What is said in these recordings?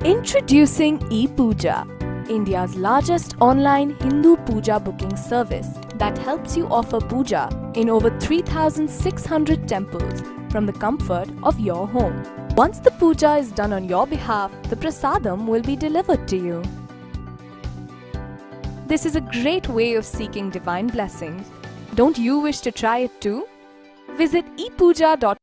Introducing ePuja, India's largest online Hindu puja booking service that helps you offer puja in over 3,600 temples from the comfort of your home. Once the puja is done on your behalf, the prasadam will be delivered to you. This is a great way of seeking divine blessings. Don't you wish to try it too? Visit epuja.com.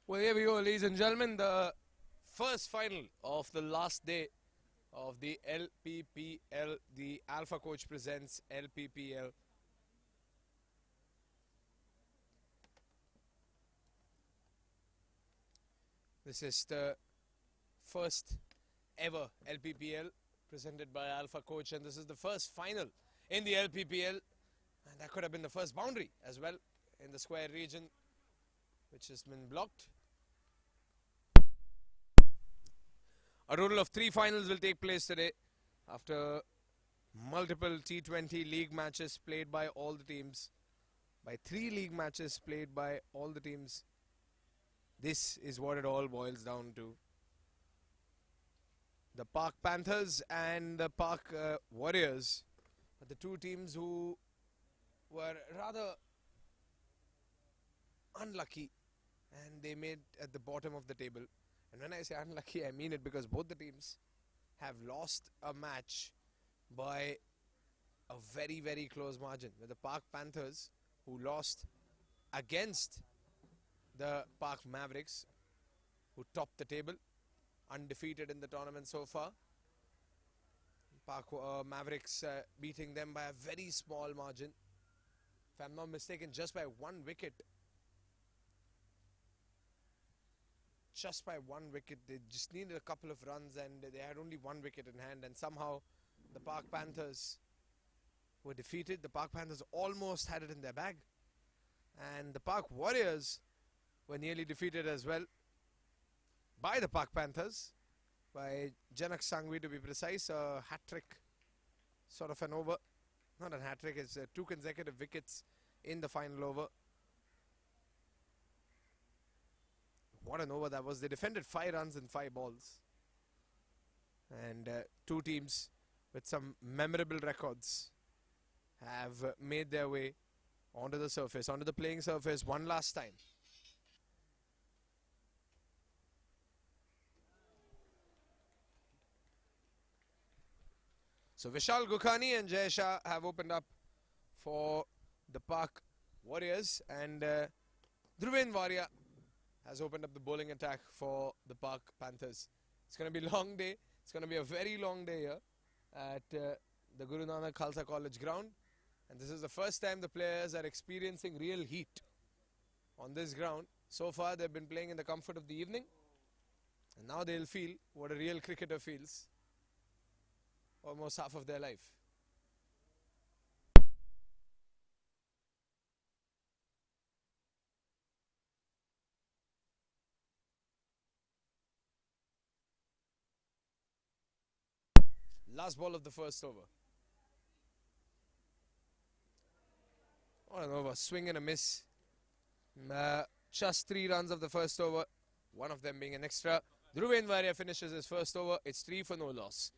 Well, here we go, ladies and gentlemen. The first final of the last day of the LPPL. The Alpha Coach presents LPPL. This is the first ever LPPL presented by Alpha Coach, and this is the first final in the LPPL. And that could have been the first boundary as well in the square region, which has been blocked. A total of 3 finals will take place today after multiple T20 league matches played by all the teams. By 3 league matches played by all the teams. This is what it all boils down to. The Park Panthers and the Park Warriors are the two teams who were rather unlucky and they made at the bottom of the table. And when I say unlucky, I mean it because both the teams have lost a match by a very, very close margin. With the Park Panthers, who lost against the Park Mavericks, who topped the table, undefeated in the tournament so far. Park Mavericks beating them by a very small margin. If I'm not mistaken, just by 1 wicket. Just by 1 wicket. They just needed a couple of runs and they had only 1 wicket in hand. And somehow the Park Panthers were defeated. The Park Panthers almost had it in their bag. And the Park Warriors were nearly defeated as well by the Park Panthers. By Janak Sangvi to be precise. A hat-trick sort of an over. Not a hat-trick, it's 2 consecutive wickets in the final over. What an over that was. They defended 5 runs in 5 balls. And 2 teams with some memorable records have made their way onto the surface, onto the playing surface one last time. So Vishal Gukhani and Jay Shah have opened up for the Park Warriors, and Dhruven Varia has opened up the bowling attack for the Park Panthers. It's going to be a long day. It's going to be a very long day here at the Guru Nanak Khalsa College ground. And this is the first time the players are experiencing real heat on this ground. So far they've been playing in the comfort of the evening. And now they'll feel what a real cricketer feels almost half of their life. Last ball of the first over. What an over. Swing and a miss. Just 3 runs of the first over. One of them being an extra. Dhruven Varia finishes his first over. It's 3 for no loss.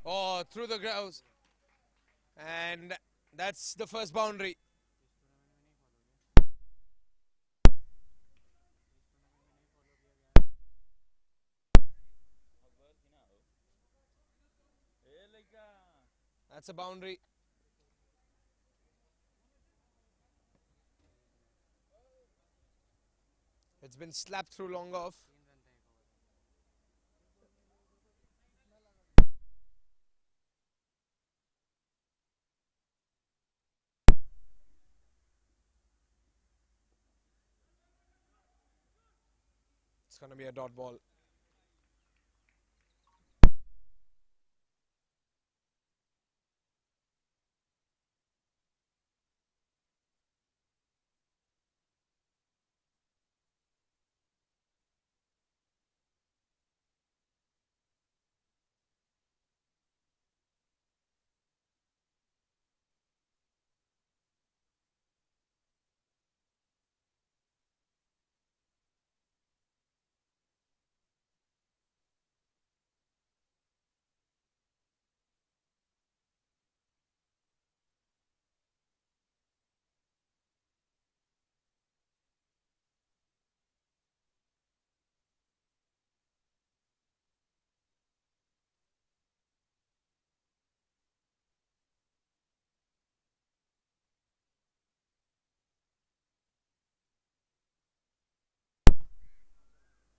Oh, through the grounds. And that's the first boundary. That's a boundary. It's been slapped through long off. It's going to be a dot ball.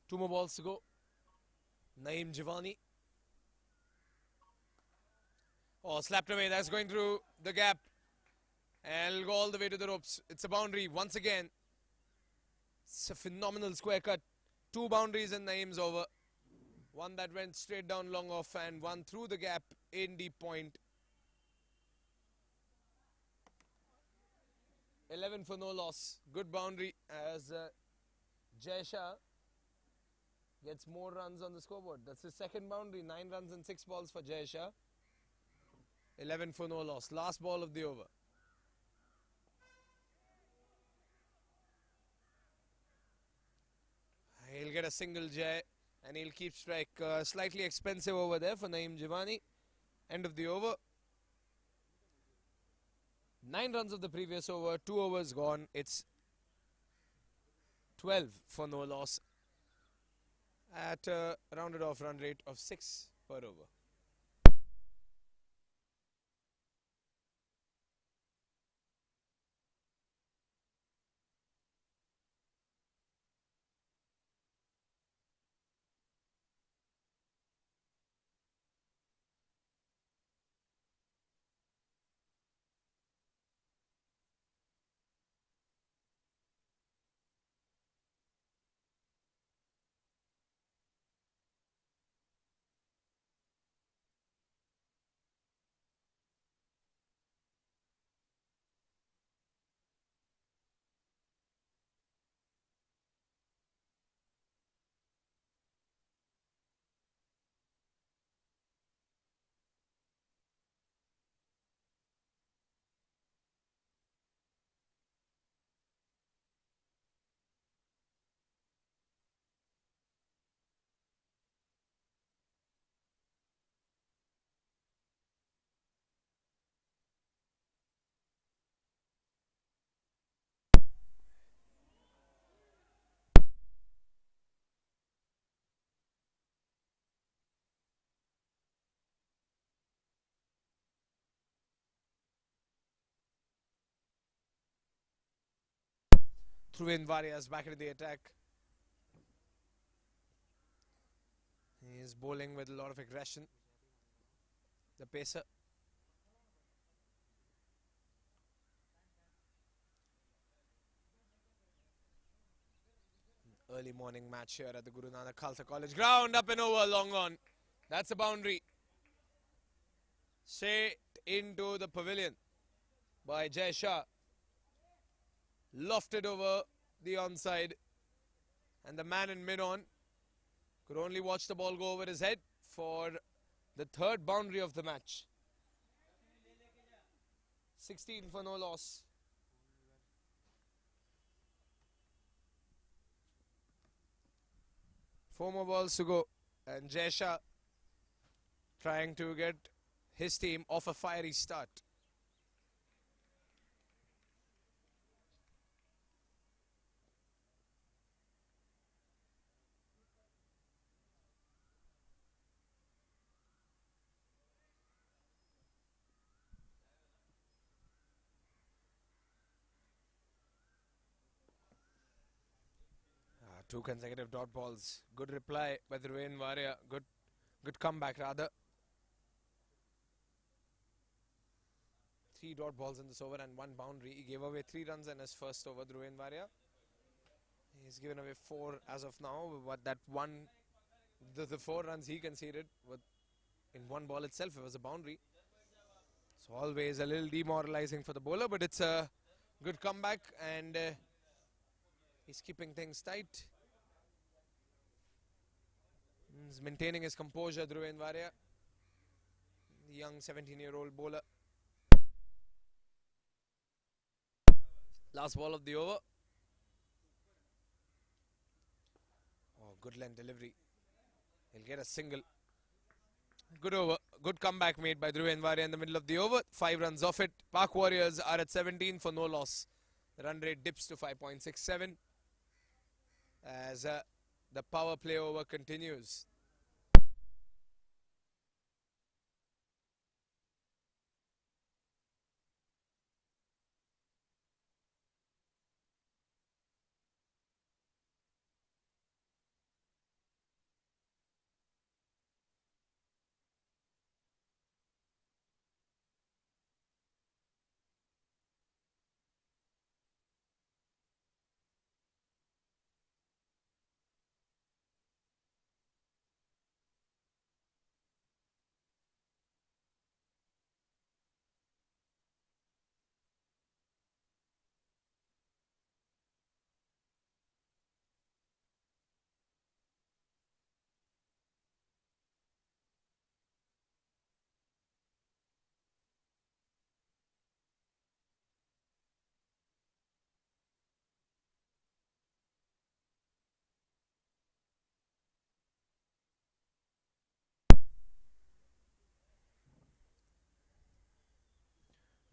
Two more balls to go. Naeem Jivani. Oh, slapped away. That's going through the gap. And it'll go all the way to the ropes. It's a boundary once again. It's a phenomenal square cut. Two boundaries and Naeem's over. One that went straight down long off and one through the gap in deep point. 11 for no loss. Good boundary as Jay Shah gets more runs on the scoreboard. That's his second boundary. 9 runs and 6 balls for Jay Shah. 11 for no loss. Last ball of the over. He'll get a single Jay and he'll keep strike. Slightly expensive over there for Naeem Jivani. End of the over. 9 runs of the previous over, 2 overs gone. It's 12 for no loss at a rounded off run rate of 6 per over. Dhruven Varia's back into the attack. He is bowling with a lot of aggression. The pacer. Early morning match here at the Guru Nanak Khalsa College ground. Up and over, long on. That's a boundary. Straight into the pavilion by Jay Shah. Lofted over the onside. And the man in mid-on could only watch the ball go over his head for the third boundary of the match. 16 for no loss. Four more balls to go. And Jay Shah trying to get his team off a fiery start. Two consecutive dot balls. Good reply by Dhruven Varia. Good comeback rather. 3 dot balls in this over and 1 boundary. He gave away 3 runs in his first over, Dhruven Varia. He's given away 4 as of now. But that one, the 4 runs he conceded with in 1 ball itself, it was a boundary. So always a little demoralizing for the bowler, but it's a good comeback and he's keeping things tight. He's maintaining his composure, Dhruven Varia, the young 17-year-old bowler. Last ball of the over. Oh, good length delivery. He'll get a single. Good over. Good comeback made by Dhruven Varia in the middle of the over. 5 runs off it. Pak Warriors are at 17 for no loss. The run rate dips to 5.67 as the power play over continues.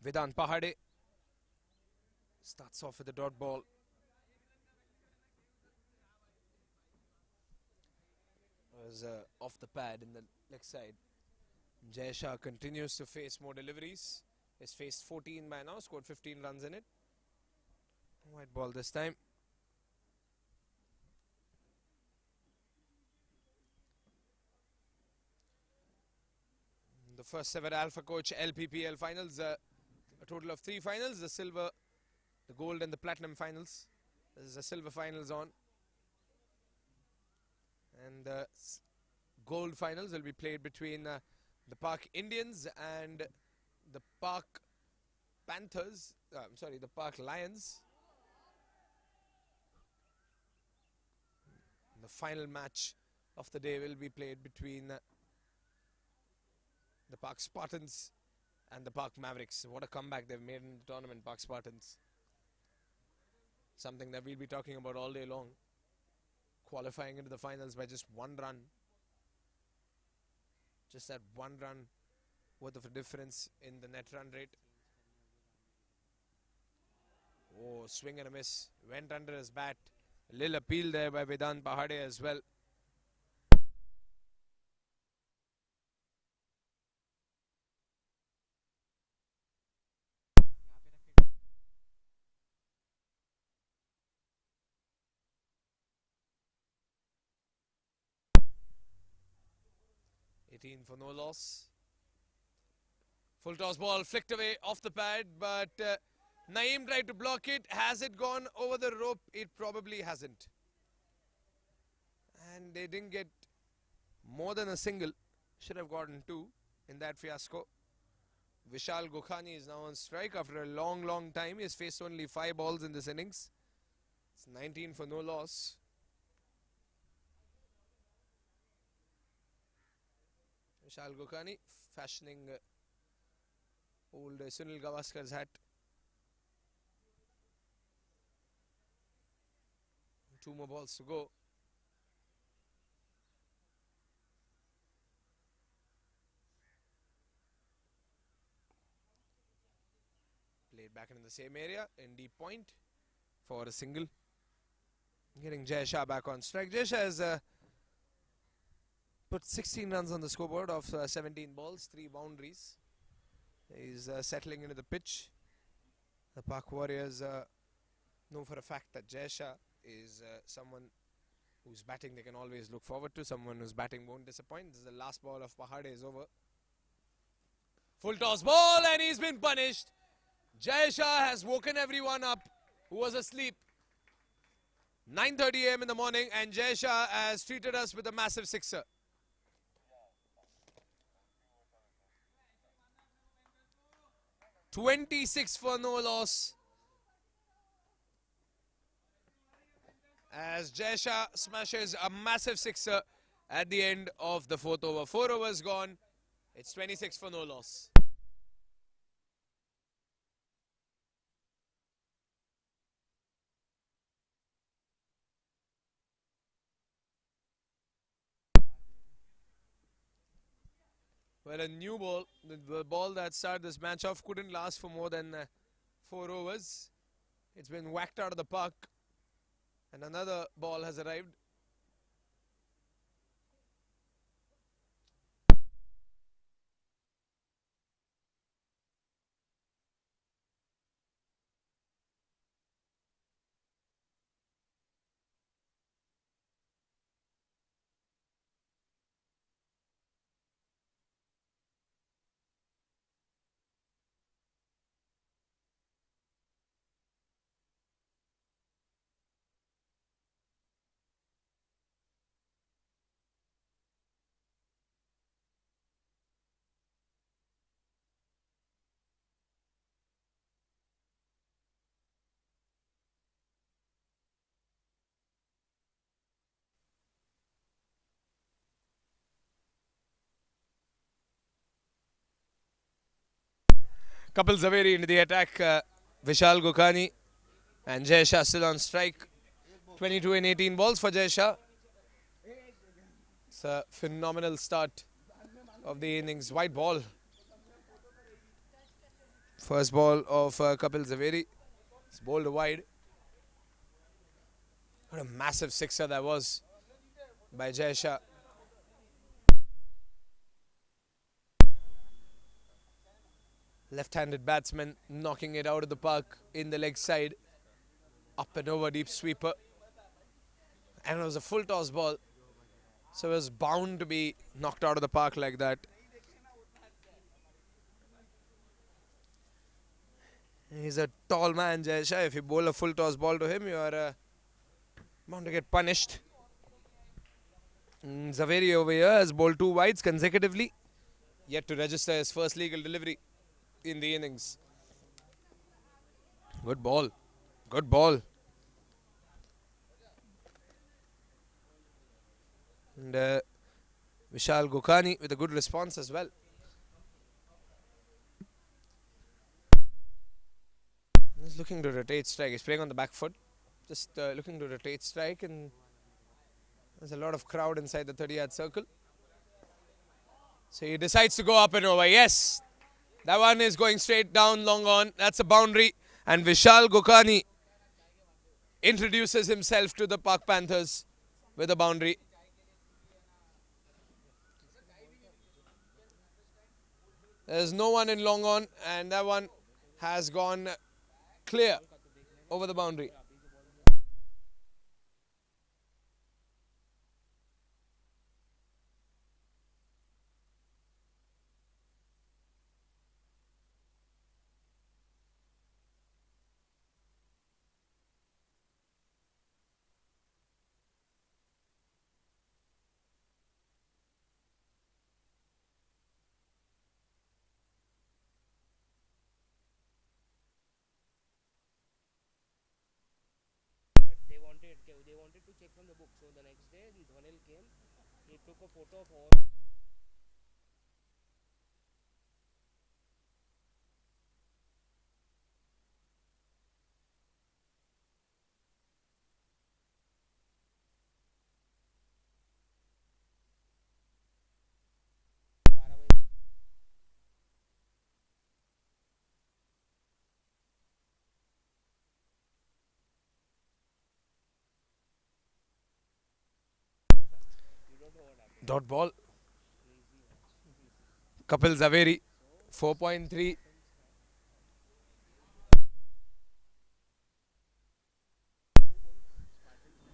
Vedant Pahade starts off with a dot ball. Was off the pad in the leg side. Jay Shah continues to face more deliveries. He's faced 14 by now, scored 15 runs in it. White ball this time. The first ever Alpha Coach LPPL finals, a total of 3 finals, the silver, the gold and the platinum finals. This is the silver finals on. And the gold finals will be played between the Park Indians and the Park Panthers, the Park Lions. The final match of the day will be played between the Park Spartans and the Park Mavericks. What a comeback they've made in the tournament, Park Spartans. Something that we'll be talking about all day long. Qualifying into the finals by just 1 run. Just that 1 run worth of a difference in the net run rate. Oh, swing and a miss. Went under his bat. A little appeal there by Vedant Pahade as well. For no loss. Full toss ball flicked away off the pad, but Naeem tried to block it. Has it gone over the rope? It probably hasn't. And they didn't get more than a single. Should have gotten 2 in that fiasco. Vishal Gokhani is now on strike after a long time. He has faced only 5 balls in this innings. It's 19 for no loss. Vishal Gokhani fashioning old Sunil Gavaskar's hat. 2 more balls to go. Played back in the same area in deep point for a single. Getting Jay Shah back on strike. Jay Shah has put 16 runs on the scoreboard of 17 balls, 3 boundaries. He's settling into the pitch. The Park Warriors know for a fact that Jay Shah is someone whose batting they can always look forward to, someone whose batting won't disappoint. This is the last ball of Pahade is over. Full toss ball and he's been punished. Jay Shah has woken everyone up who was asleep. 9:30 AM in the morning and Jay Shah has treated us with a massive sixer. .26 for no loss. As Jay Shah smashes a massive sixer at the end of the 4th over. 4 overs gone. It's 26 for no loss. Well, a new ball, the ball that started this match off couldn't last for more than 4 overs. It's been whacked out of the park and another ball has arrived. Kapil Zaveri into the attack. Vishal Gokhani and Jay Shah still on strike. 22 and 18 balls for Jay Shah. It's a phenomenal start of the innings. White ball. First ball of Kapil Zaveri. It's bowled wide. What a massive sixer that was by Jay Shah. Left-handed batsman knocking it out of the park in the leg side. Up and over, deep sweeper. And it was a full toss ball. So it was bound to be knocked out of the park like that. He's a tall man, Jay Shah. If you bowl a full toss ball to him, you are bound to get punished. Zaveri over here has bowled 2 wides consecutively, yet to register his first legal delivery in the innings. Good ball. Good ball. And Vishal Gokhani with a good response as well. He's looking to rotate strike. He's playing on the back foot. Just looking to rotate strike, and there's a lot of crowd inside the 30-yard circle. So he decides to go up and over. Yes, that one is going straight down, long on. That's a boundary. And Vishal Gokhani introduces himself to the Pak Panthers with a boundary. There's no one in long on, and that one has gone clear over the boundary. They wanted to check from the book. So the next day, the Dhonil came. He took a photo of all. Dot ball. Kapil Zaveri, 4.3.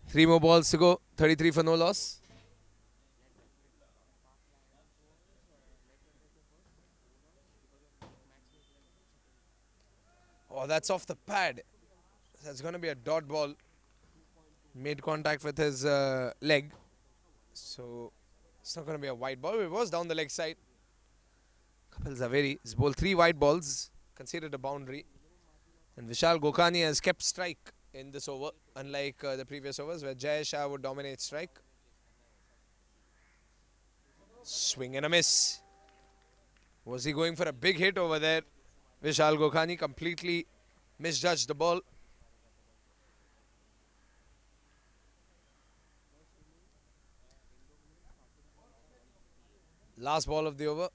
Three more balls to go. 33 for no loss. Oh, that's off the pad. That's going to be a dot ball. Made contact with his leg. So it's not going to be a wide ball. It was down the leg side. Kapil Zaveri has bowled 3 wide balls, conceded a boundary. And Vishal Gokhani has kept strike in this over, unlike the previous overs where Jay Shah would dominate strike. Swing and a miss. Was he going for a big hit over there? Vishal Gokhani completely misjudged the ball. Last ball of the over.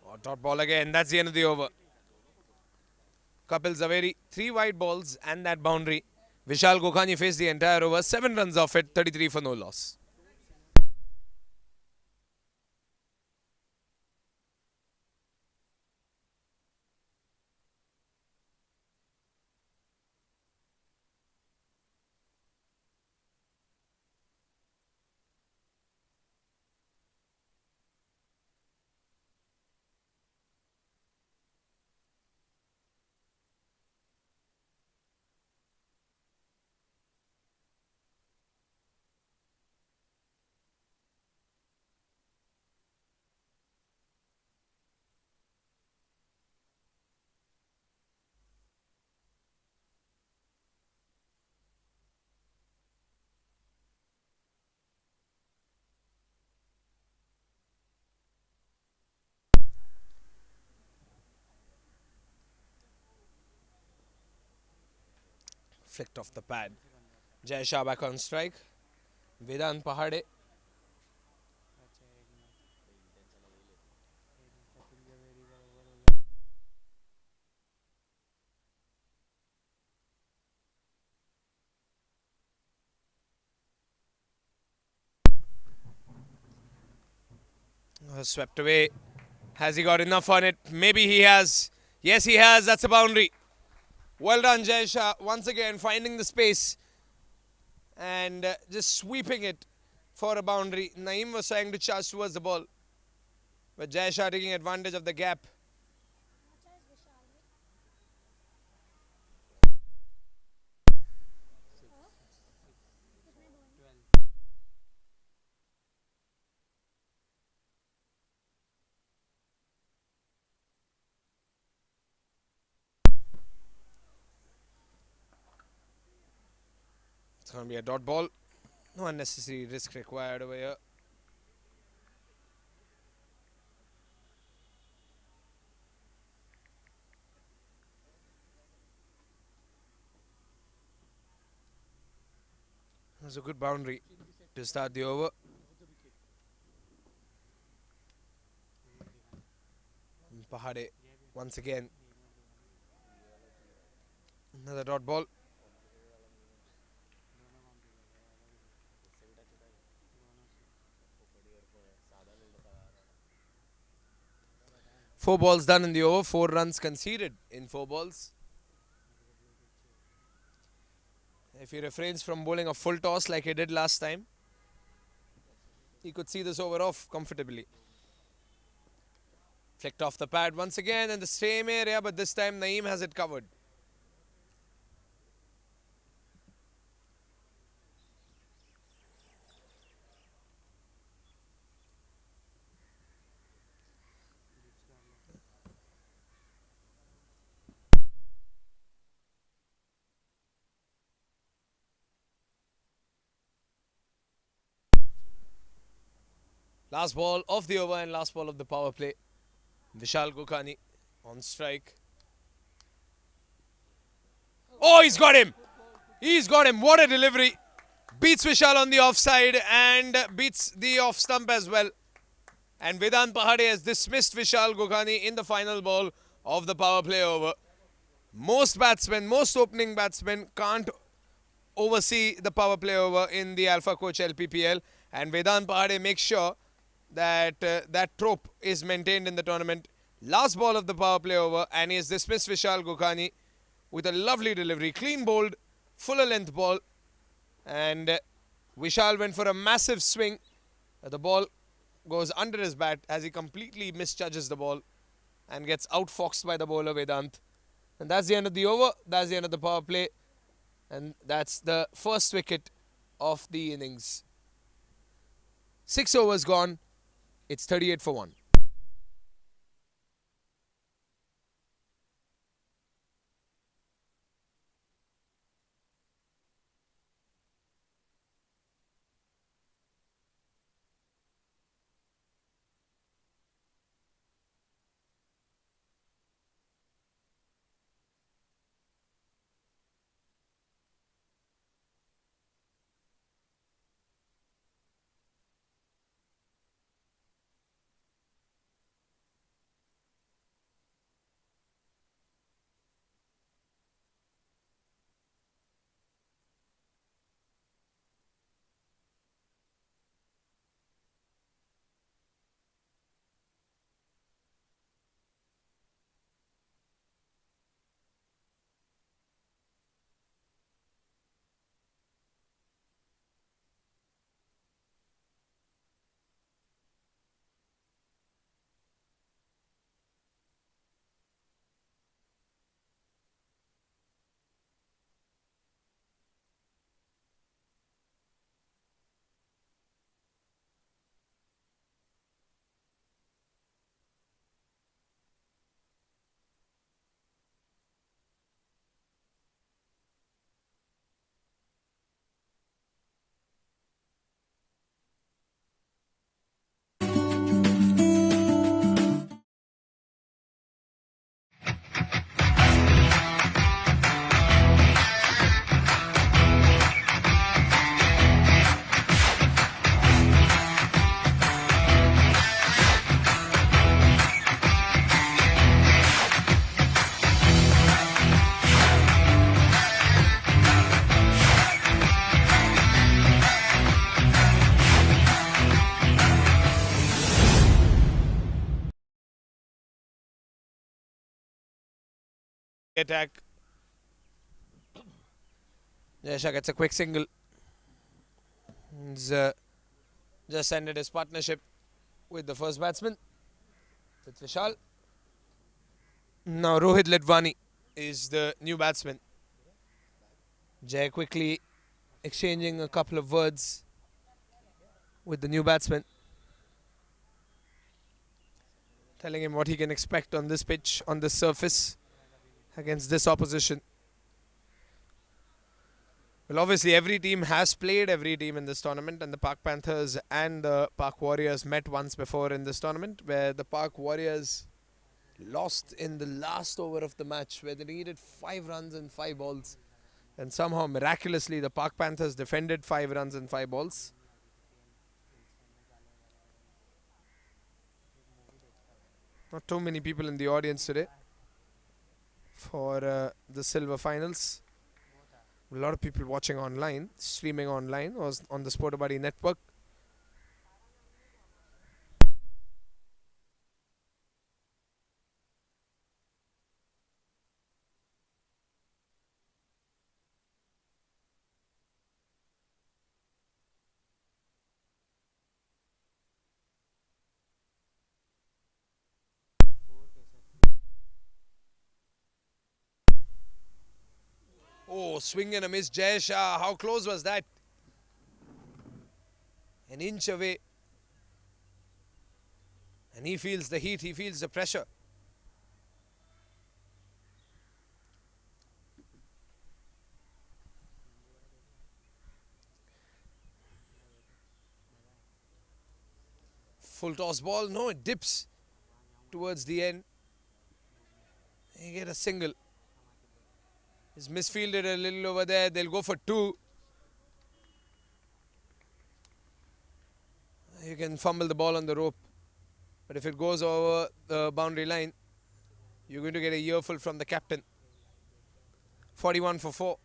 Oh, dot ball again. That's the end of the over. Kapil Zaveri, 3 wide balls and that boundary. Vishal Gokhani faced the entire over. 7 runs off it. 33 for no loss. Flicked off the pad. Jai Shah back on strike. Vedant Pahade. Swept away. Has he got enough on it? Maybe he has. Yes, he has. That's a boundary. Well done, Jai Shah. Once again, finding the space and just sweeping it for a boundary. Naeem was trying to charge towards the ball, but Jai Shah taking advantage of the gap. It's going to be a dot ball. No unnecessary risk required over here. It was a good boundary to start the over. Pahade once again. Another dot ball. Four balls done in the over. 4 runs conceded in 4 balls. If he refrains from bowling a full toss like he did last time, he could see this over off comfortably. Flicked off the pad once again in the same area, but this time Naeem has it covered. Last ball of the over and last ball of the power play. Vishal Gokhani on strike. Oh, he's got him! He's got him. What a delivery. Beats Vishal on the offside and beats the off stump as well. And Vedant Pahade has dismissed Vishal Gokhani in the final ball of the power play over. Most opening batsmen can't oversee the power play over in the Alpha Coach LPPL. And Vedant Pahade makes sure that that trope is maintained in the tournament. Last ball of the power play over, and he has dismissed Vishal Gokhani with a lovely delivery. Clean bowled, fuller length ball. And Vishal went for a massive swing. The ball goes under his bat as he completely misjudges the ball and gets outfoxed by the bowler Vedant. And that's the end of the over. That's the end of the power play. And that's the first wicket of the innings. 6 overs gone. It's 38 for 1. attack. Jaisha gets a quick single. He's just ended his partnership with the first batsman, with Vishal. Now Rohit Ledvani is the new batsman. Jay quickly exchanging a couple of words with the new batsman, telling him what he can expect on this pitch, on this surface, against this opposition. Well, obviously every team has played every team in this tournament, and the Park Panthers and the Park Warriors met once before in this tournament, where the Park Warriors lost in the last over of the match, where they needed 5 runs and 5 balls. And somehow, miraculously, the Park Panthers defended 5 runs and 5 balls. Not too many people in the audience today for the silver finals. A lot of people watching online, streaming online, or on the Sportobuddy network. Oh, swing and a miss, Jay Shah. How close was that? An inch away. And he feels the heat, he feels the pressure. Full toss ball. No, it dips towards the end. They get a single. He's misfielded a little over there. They'll go for 2. You can fumble the ball on the rope. But if it goes over the boundary line, you're going to get a earful from the captain. 41 for 4.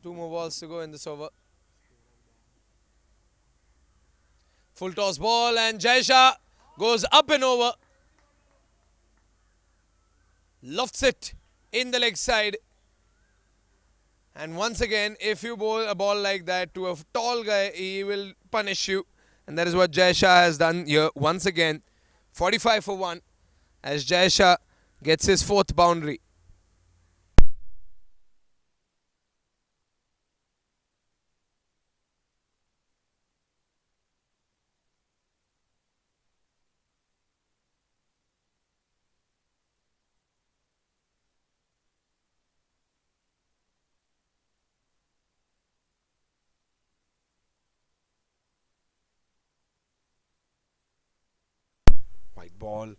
2 more balls to go in this over. Full toss ball, and Jaisha goes up and over. Lofts it in the leg side. And once again, if you bowl a ball like that to a tall guy, he will punish you. And that is what Jaisha has done here once again. 45 for 1 as Jaisha gets his 4th boundary. White ball.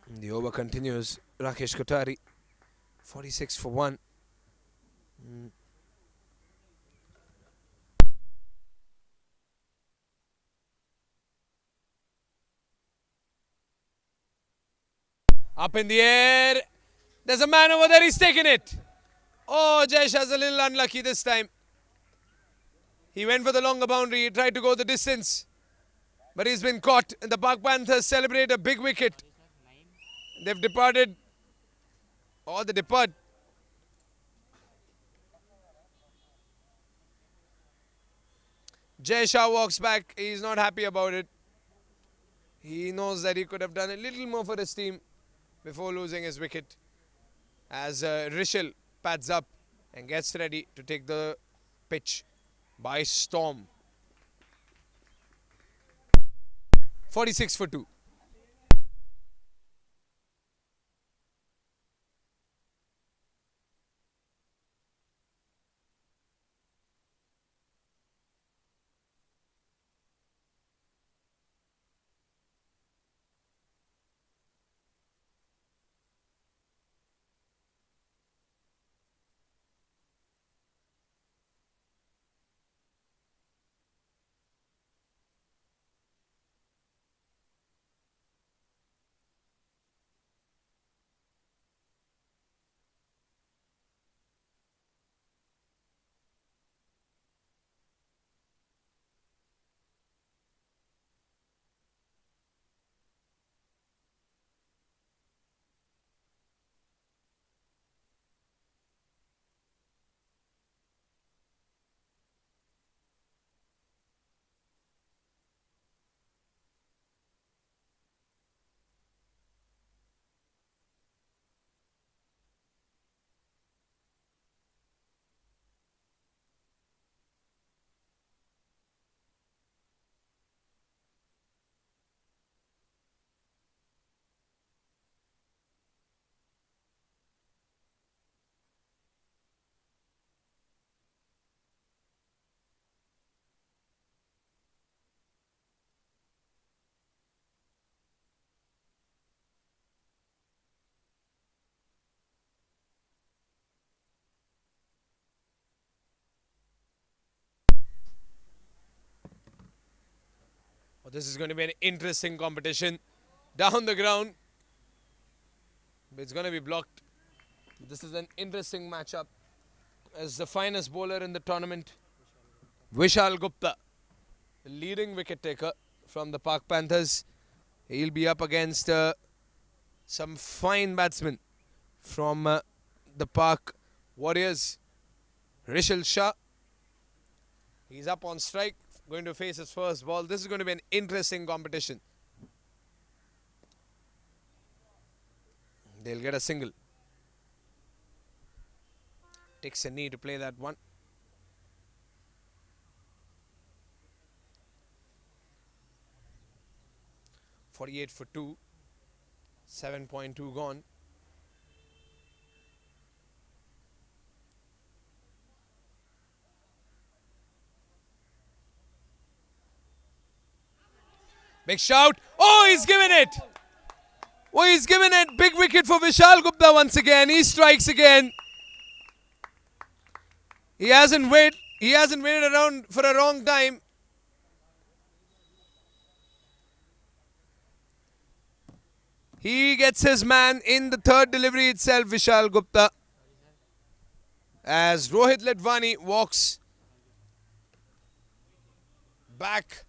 The over continues. Rakesh Kothari, 46 for 1. Up in the air. There's a man over there. He's taken it. Oh, Jaisha's a little unlucky this time. He went for the longer boundary. He tried to go the distance, but he's been caught. And the Park Panthers celebrate a big wicket. They've departed. Oh, they depart. Jay Shah walks back. He's not happy about it. He knows that he could have done a little more for his team before losing his wicket. As Rishal pads up and gets ready to take the pitch by storm. 46 for 2. Oh, this is going to be an interesting competition. Down the ground. It's going to be blocked. This is an interesting matchup. As the finest bowler in the tournament, Vishal Gupta, the leading wicket taker from the Park Panthers. He'll be up against some fine batsmen from the Park Warriors. Rishil Shah. He's up on strike, going to face his first ball. This is going to be an interesting competition. They'll get a single. Takes a knee to play that one. .48 for 2. 7.2 gone. Big shout. Oh, he's given it. Oh, he's given it. Big wicket for Vishal Gupta once again. He strikes again. He hasn't waited around for a wrong time. He gets his man in the third delivery itself, Vishal Gupta. As Rohit Ledvani walks back.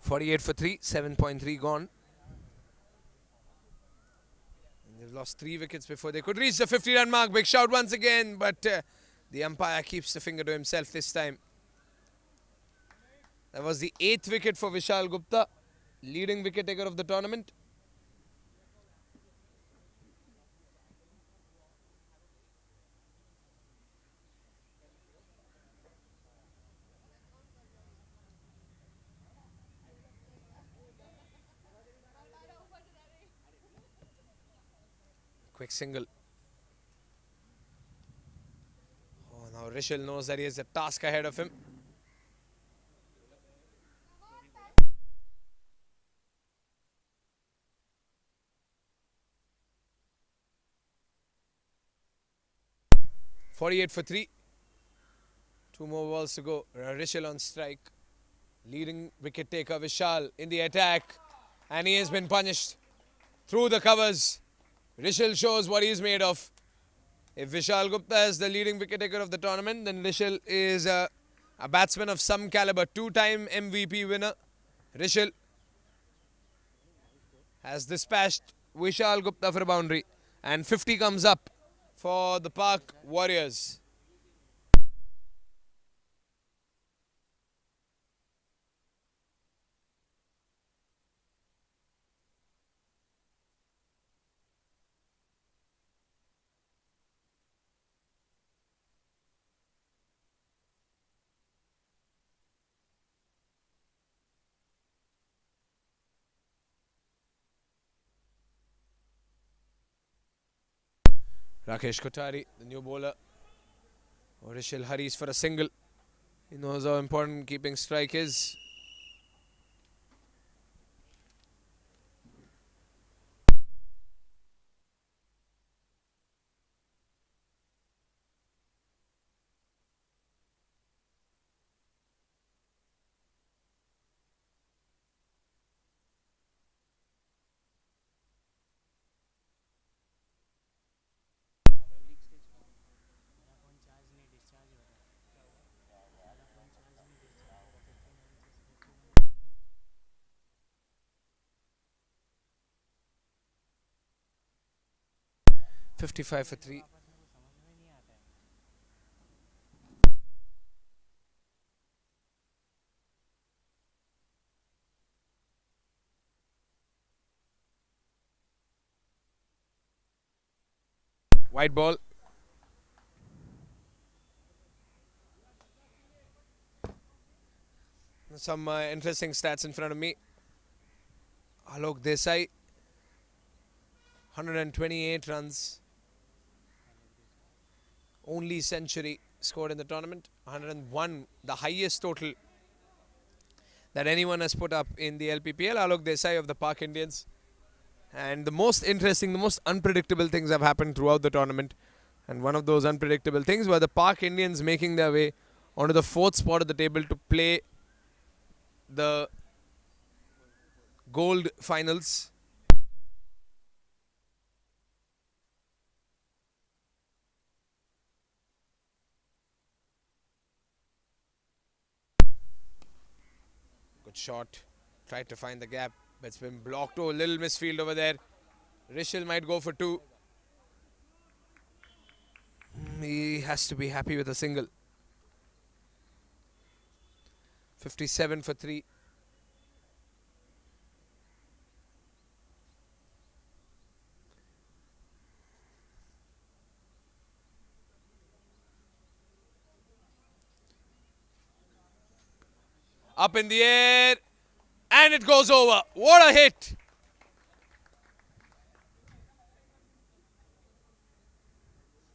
.48 for 3, 7.3 gone. And they've lost 3 wickets before they could reach the 50-run mark. Big shout once again, but the umpire keeps the finger to himself this time. That was the 8th wicket for Vishal Gupta, leading wicket taker of the tournament. Quick single. Oh, now Rishil knows that he has a task ahead of him. .48 for 3. 2 more balls to go. Rishil on strike. Leading wicket taker Vishal in the attack. And he has been punished through the covers. Rishil shows what he's made of. If Vishal Gupta is the leading wicket taker of the tournament, then Rishil is a batsman of some caliber. 2-time MVP winner. Rishil has dispatched Vishal Gupta for a boundary. And 50 comes up for the Park Warriors. Rakesh Kothari, the new bowler. Rishil hurries for a single. He knows how important keeping strike is. .55 for 3. White ball. Some interesting stats in front of me. Alok Desai, 128 runs. Only century scored in the tournament. 101, the highest total that anyone has put up in the LPPL. Alok Desai of the Park Indians. And the most interesting, the most unpredictable things have happened throughout the tournament. And one of those unpredictable things were the Park Indians making their way onto the 4th spot of the table to play the Gold Finals. Good shot. Tried to find the gap, but it's been blocked. Oh, a little misfield over there. Rishil might go for 2. He has to be happy with a single. 57 for 3. Up in the air, and it goes over. What a hit!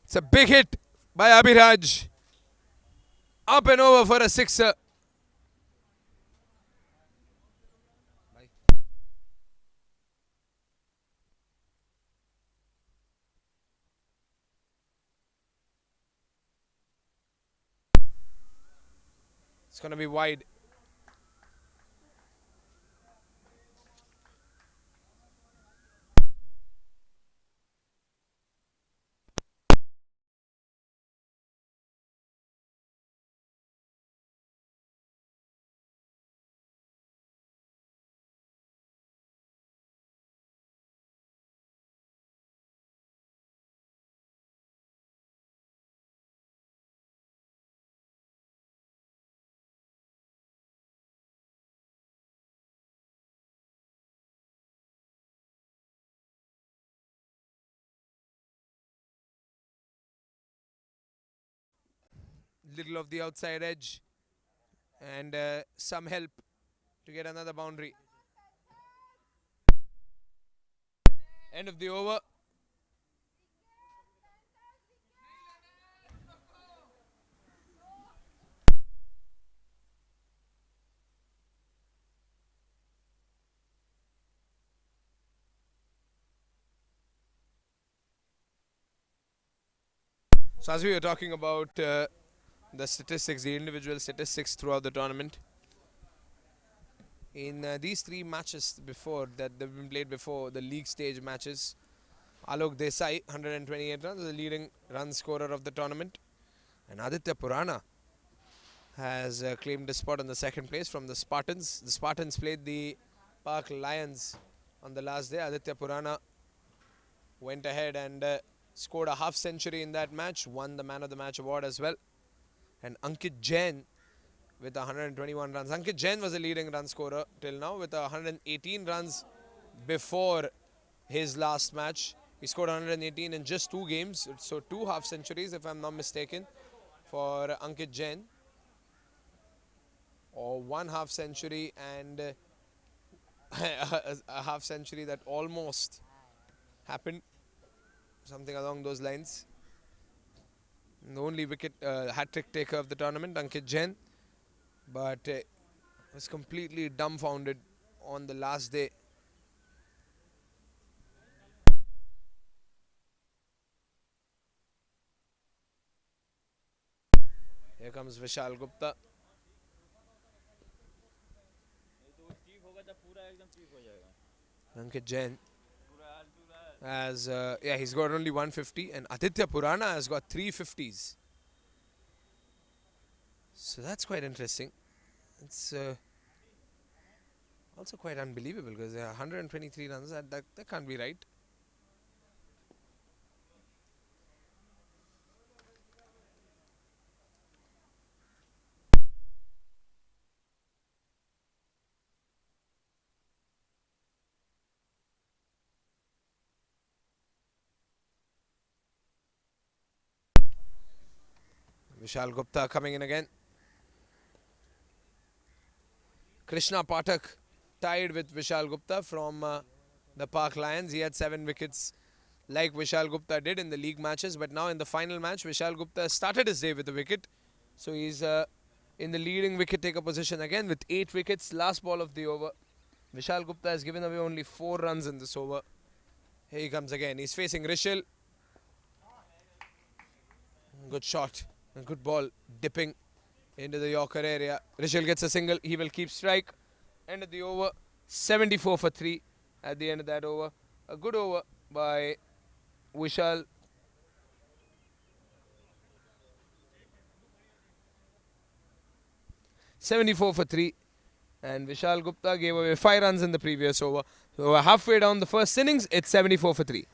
It's a big hit by Abhiraj. Up and over for a sixer. It's going to be wide. Little of the outside edge and some help to get another boundary. End of the over. So as we were talking about the statistics, the individual statistics throughout the tournament, in these 3 matches before that they've been played before, the league stage matches, Alok Desai, 128 runs, the leading run scorer of the tournament. And Aditya Purana has claimed a spot in the 2nd place from the Spartans. The Spartans played the Park Lions on the last day. Aditya Purana went ahead and scored a half century in that match, won the Man of the Match award as well. And Ankit Jain with 121 runs. Ankit Jain was the leading run scorer till now with 118 runs before his last match. He scored 118 in just 2 games, so 2 half centuries if I'm not mistaken for Ankit Jain. Or 1 half century and a half century that almost happened. Something along those lines. The only wicket hat-trick taker of the tournament, Ankit Jain. But was completely dumbfounded on the last day. Here comes Vishal Gupta. Ankit Jain has, he's got only 150 and Aditya Purana has got 350s. So that's quite interesting. It's also quite unbelievable because there are 123 runs. That can't be right. Vishal Gupta coming in again. Krishna Pathak tied with Vishal Gupta from the Park Lions. He had 7 wickets like Vishal Gupta did in the league matches. But now in the final match, Vishal Gupta started his day with a wicket. So he's in the leading wicket taker position again with 8 wickets. Last ball of the over. Vishal Gupta has given away only 4 runs in this over. Here he comes again. He's facing Rishil. Good shot. A good ball dipping into the Yorker area. Rishil gets a single. He will keep strike. End of the over. 74 for 3 at the end of that over. A good over by Vishal. .74 for 3. And Vishal Gupta gave away 5 runs in the previous over. So we're halfway down the first innings. It's 74 for 3.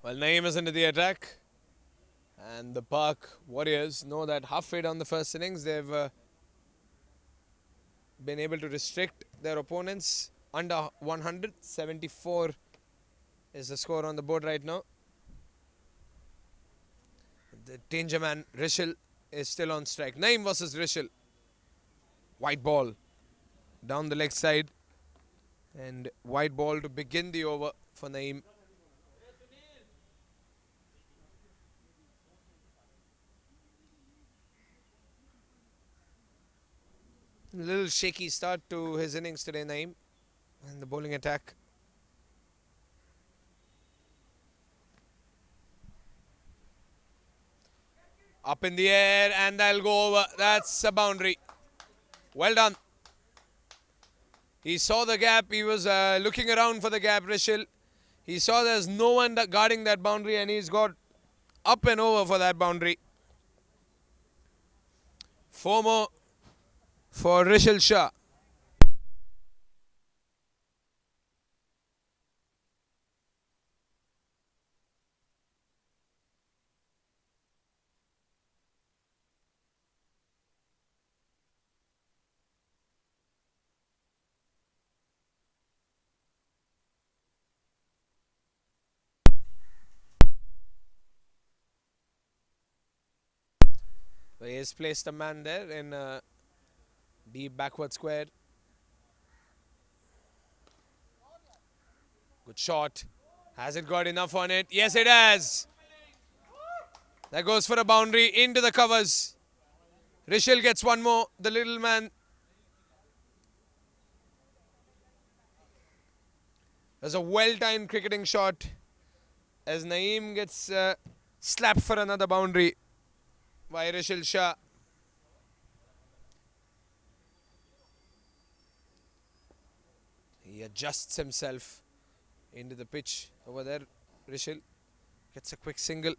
Well, Naeem is into the attack. And the Park Warriors know that halfway down the first innings, they've been able to restrict their opponents under 100. 74 is the score on the board right now. The danger man, Rishil, is still on strike. Naeem versus Rishil. White ball down the leg side. And white ball to begin the over for Naeem. A little shaky start to his innings today, Naeem. And the bowling attack. Up in the air and that'll go over. That's a boundary. Well done. He saw the gap. He was looking around for the gap, Rishil. He saw there's no one guarding that boundary and he's got up and over for that boundary. 4 more for Rishil Shah. He has placed a man there in deep backward square. Good shot. Has it got enough on it? Yes, it has. That goes for a boundary into the covers. Rishil gets one more. The little man. There's a well-timed cricketing shot as Naeem gets slapped for another boundary by Rishil Shah. He adjusts himself into the pitch over there. Rishil gets a quick single.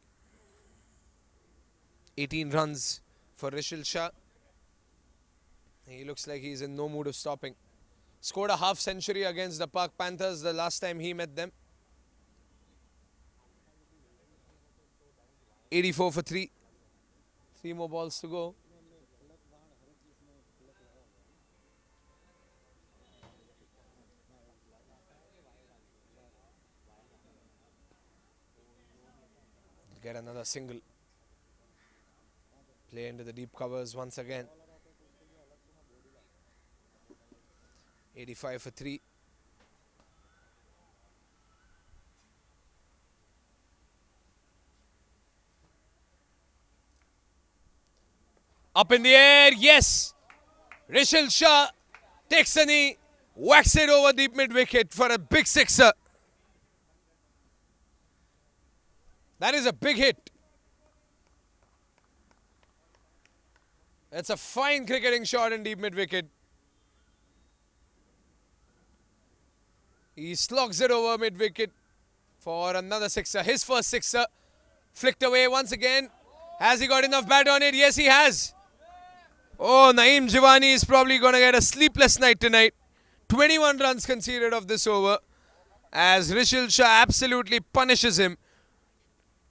18 runs for Rishil Shah. He looks like he's in no mood of stopping. Scored a half century against the Park Panthers the last time he met them. 84 for 3. 3 more balls to go. Get another single. Play into the deep covers once again. 85 for 3. Up in the air, yes! Rishil Shah takes a knee, whacks it over deep mid-wicket for a big sixer. That is a big hit. It's a fine cricketing shot in deep mid-wicket. He slogs it over mid-wicket for another sixer. His first sixer. Flicked away once again. Has he got enough bat on it? Yes, he has. Oh, Naeem Jivani is probably going to get a sleepless night tonight. 21 runs conceded of this over as Rishil Shah absolutely punishes him.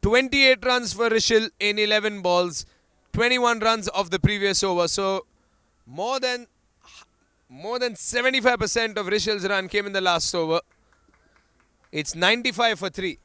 28 runs for Rishil in 11 balls. 21 runs of the previous over. So more than 75% of Rishil's run came in the last over. It's 95 for 3.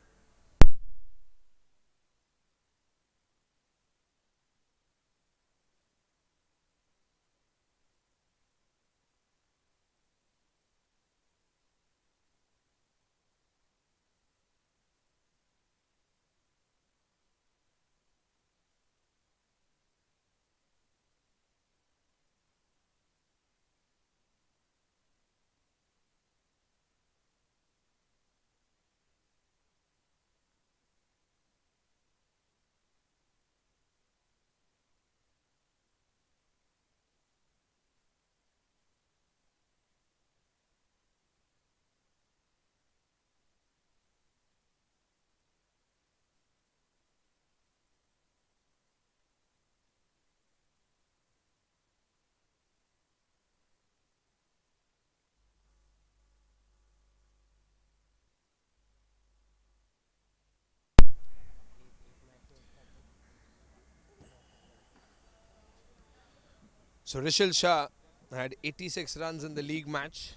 So Rishil Shah had 86 runs in the league match.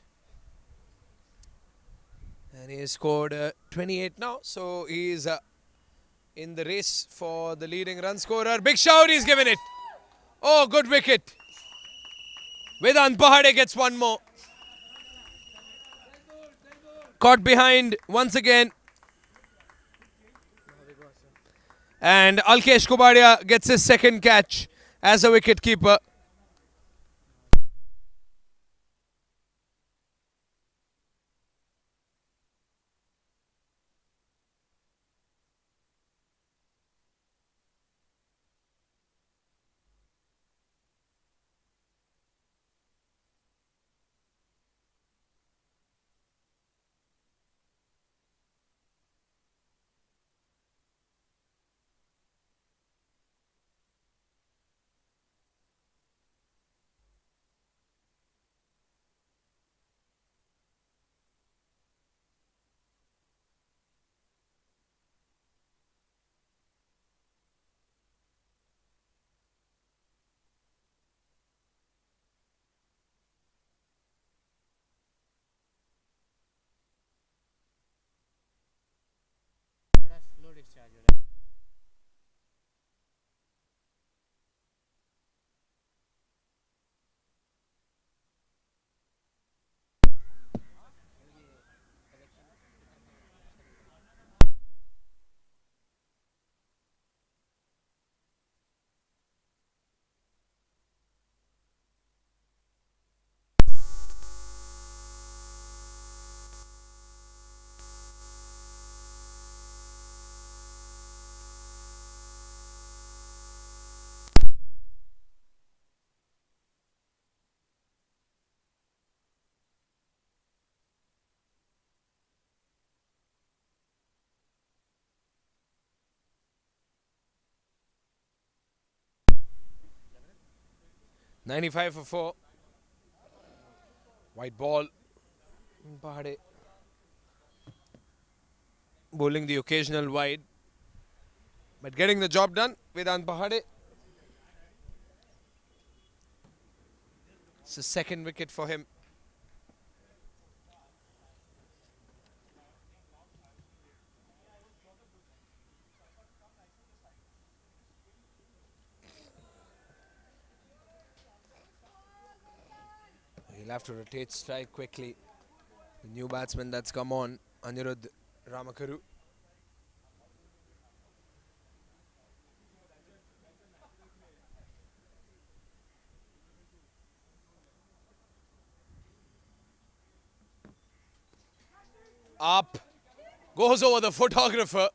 And he has scored 28 now. So he is in the race for the leading run scorer. Big shout, he's given it. Oh, good wicket. Vedant Pahade gets one more. Caught behind once again. And Alkesh Kubadia gets his second catch as a wicket keeper. थोड़ा slow discharge हो रहा है. 95 for 4. White ball. Pahade bowling the occasional wide, but getting the job done. Vedant Pahade. It's the second wicket for him. He'll have to rotate strike quickly. The new batsman that's come on, Anirudh Ramakaru. Up. Goes over the photographer.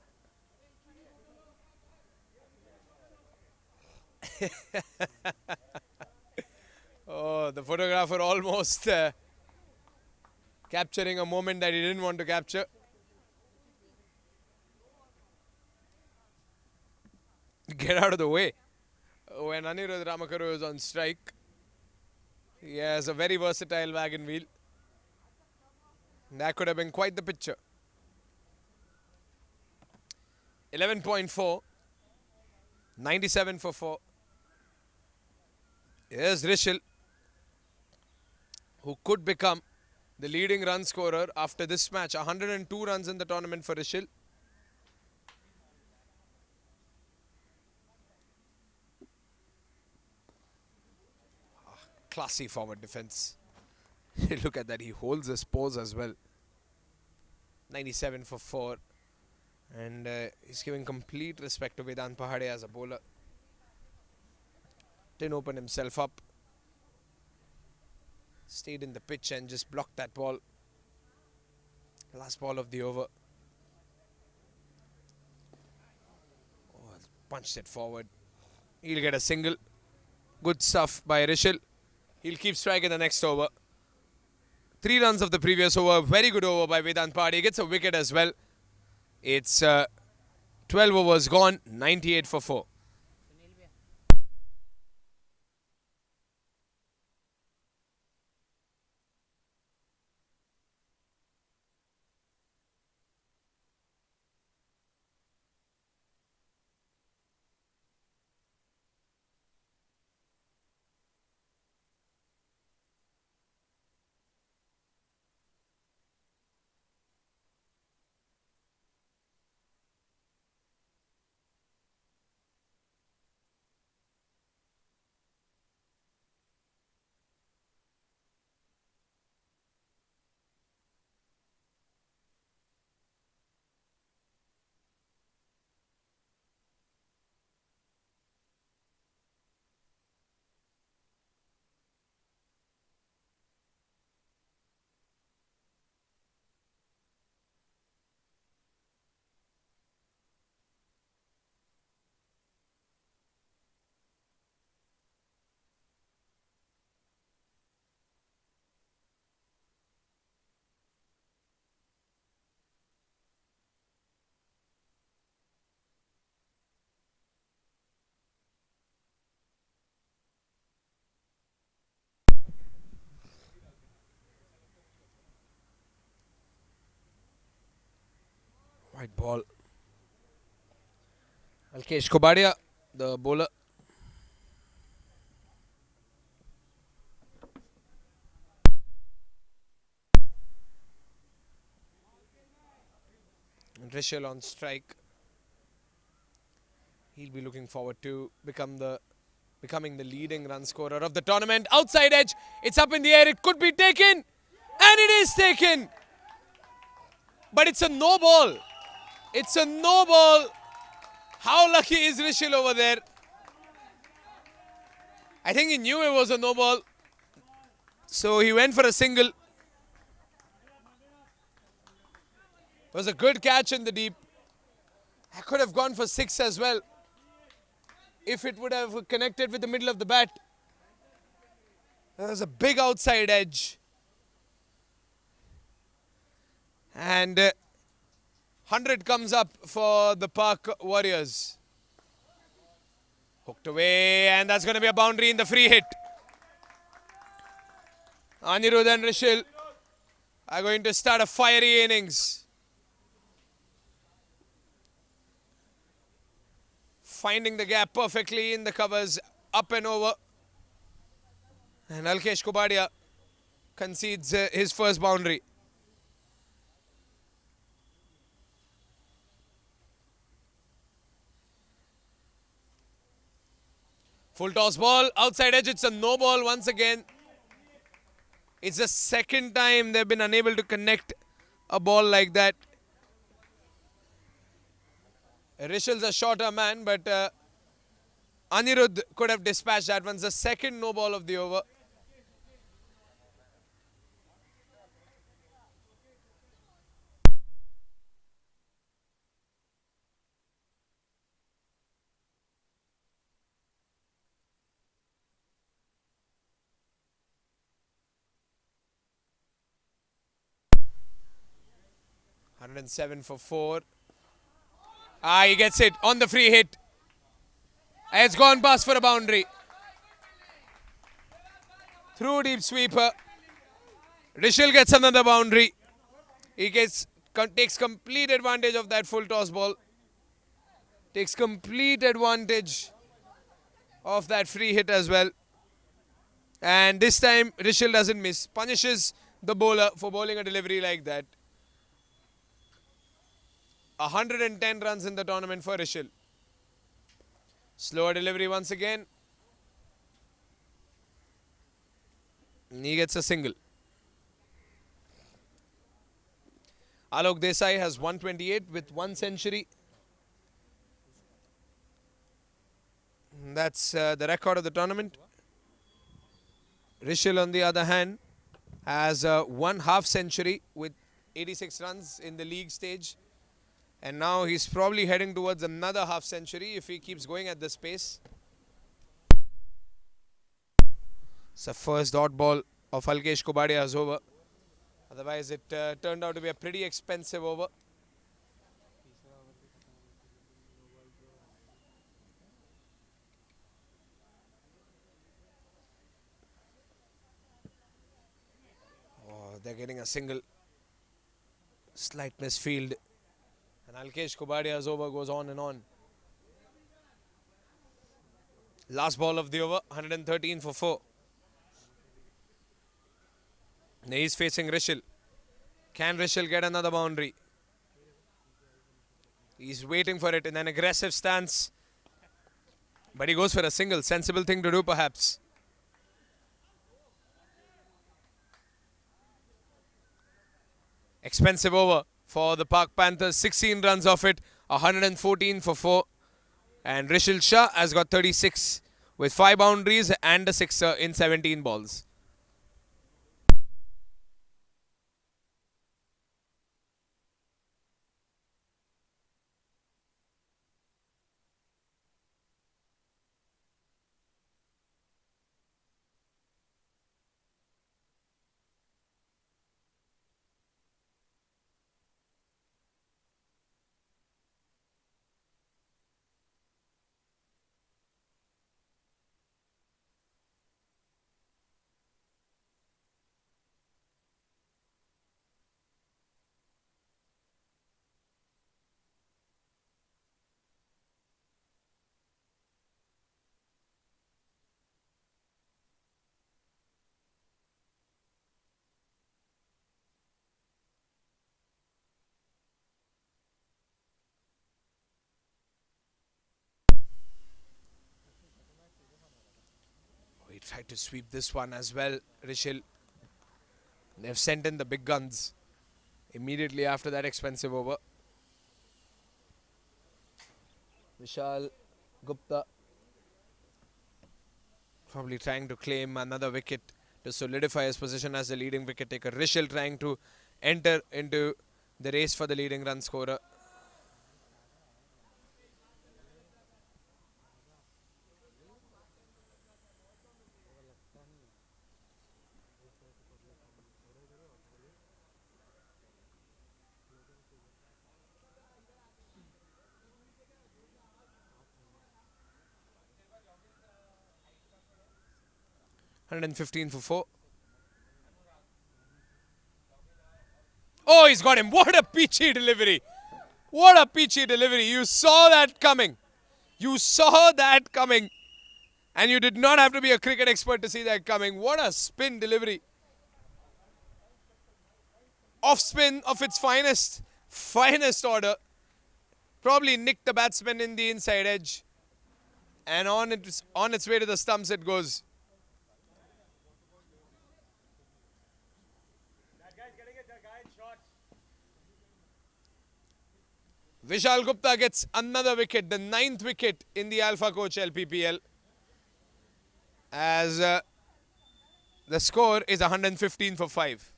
Oh, the photographer almost capturing a moment that he didn't want to capture. Get out of the way. When Anirudh Ramakaru is on strike, he has a very versatile wagon wheel. That could have been quite the picture. 11.4. 97 for 4. Here's Rishil, who could become the leading run scorer after this match. 102 runs in the tournament for Rishil. Classy forward defense. Look at that, he holds his pose as well. 97 for 4. And he's giving complete respect to Vedant Pahade as a bowler. Didn't open himself up. Stayed in the pitch and just blocked that ball. Last ball of the over. Oh, punched it forward. He'll get a single. Good stuff by Rishil. He'll keep striking the next over. 3 runs of the previous over. Very good over by Vedant Pahade. He gets a wicket as well. It's 12 overs gone. 98 for 4. White ball. Alkesh Kobadia, the bowler. And Rishil on strike. He'll be looking forward to becoming the leading run scorer of the tournament. Outside edge. It's up in the air. It could be taken. And it is taken. But it's a no ball. It's a no ball. How lucky is Rishil over there? I think he knew it was a no ball. So he went for a single. It was a good catch in the deep. I could have gone for 6 as well, if it would have connected with the middle of the bat. There was a big outside edge. And 100 comes up for the Park Warriors. Hooked away, and that's going to be a boundary in the free hit. Anirudh and Rishil are going to start a fiery innings. Finding the gap perfectly in the covers, up and over. And Alkesh Kubadia concedes his first boundary. Full toss ball, outside edge, it's a no ball once again. It's the second time they've been unable to connect a ball like that. Rishil's a shorter man, but Anirudh could have dispatched that one. It's the second no ball of the over. $107 for 4. He gets it on the free hit. It's gone past for a boundary. Through deep sweeper. Rishil gets another boundary. He takes complete advantage of that full toss ball. Takes complete advantage of that free hit as well. And this time Rishil doesn't miss. Punishes the bowler for bowling a delivery like that. 110 runs in the tournament for Rishil. Slower delivery once again. And he gets a single. Alok Desai has 128 with 1 century. And that's the record of the tournament. Rishil, on the other hand, has 1 half century with 86 runs in the league stage. And now he's probably heading towards another half century if he keeps going at this pace. It's the first dot ball of Alkesh Kubadia's over. Otherwise, it turned out to be a pretty expensive over. Oh, they're getting a single. Slight misfield. And Alkesh Kubadia's over goes on and on. Last ball of the over, 113 for 4. Now he's facing Rishil. Can Rishil get another boundary? He's waiting for it in an aggressive stance. But he goes for a single. Sensible thing to do, perhaps. Expensive over for the Park Panthers. 16 runs off it. 114 for 4. And Rishil Shah has got 36 with 5 boundaries and a sixer in 17 balls. He tried to sweep this one as well, Rishil. They've sent in the big guns immediately after that expensive over. Vishal Gupta probably trying to claim another wicket to solidify his position as the leading wicket taker. Rishil trying to enter into the race for the leading run scorer. $115 for 4. he's got him. What a peachy delivery. What a peachy delivery. You saw that coming. You saw that coming. And you did not have to be a cricket expert to see that coming. What a spin delivery. Off spin of its finest order. Probably nicked the batsman in the inside edge. And on its way to the stumps it goes. Vishal Gupta gets another wicket, the 9th wicket in the Alpha Coach Lppl. As the score is 115 for 5.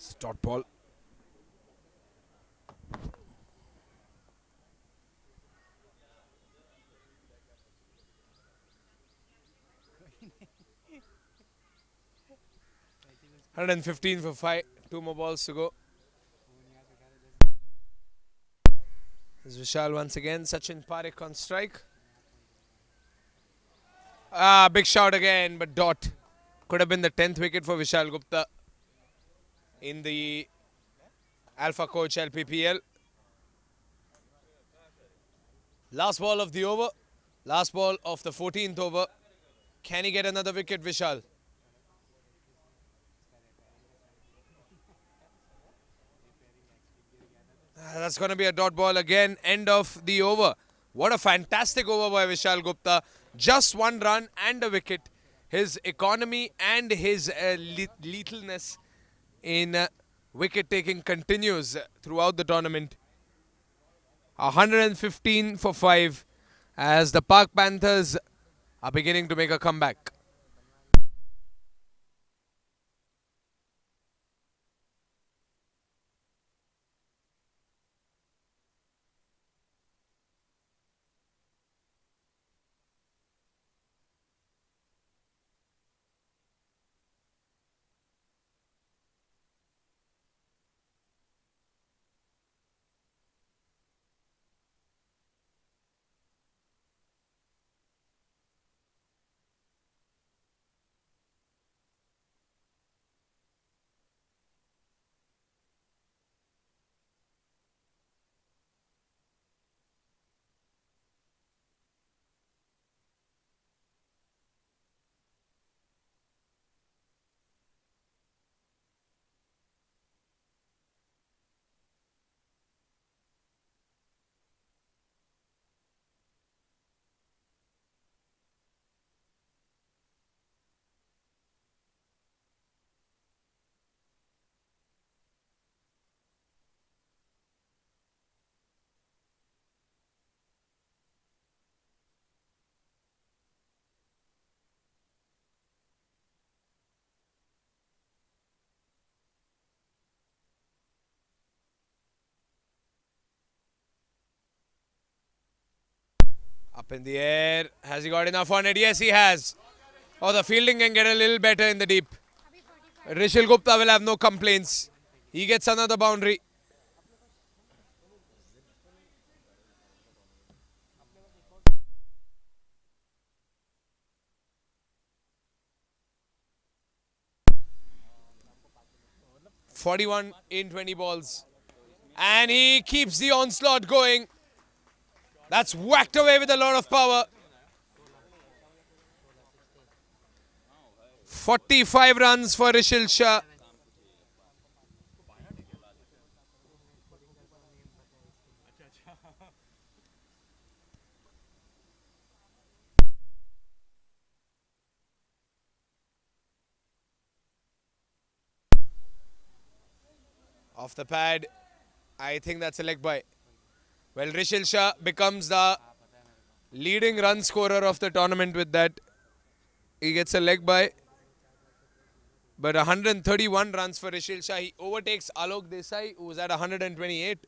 It's a dot ball. $115 for 5. 2 more balls to go. There's Vishal once again. Sachin Parekh on strike. Big shot again, but dot. Could have been the 10th wicket for Vishal Gupta in the Alpha Coach Lppl. Last ball of the over. Last ball of the 14th over. Can he get another wicket, Vishal? That's going to be a dot ball again. End of the over. What a fantastic over by Vishal Gupta. Just 1 run and a wicket. His economy and his lethalness in wicket taking continues throughout the tournament. 115 for 5 as the Park Panthers are beginning to make a comeback. Up in the air. Has he got enough on it? Yes, he has. Oh, the fielding can get a little better in the deep. Rishil Gupta will have no complaints. He gets another boundary. .41 in 20 balls. And he keeps the onslaught going. That's whacked away with a lot of power. 45 runs for Rishil Shah. Off the pad. I think that's a leg by. Well, Rishil Shah becomes the leading run scorer of the tournament with that. He gets a leg by. But 131 runs for Rishil Shah. He overtakes Alok Desai, who's at 128.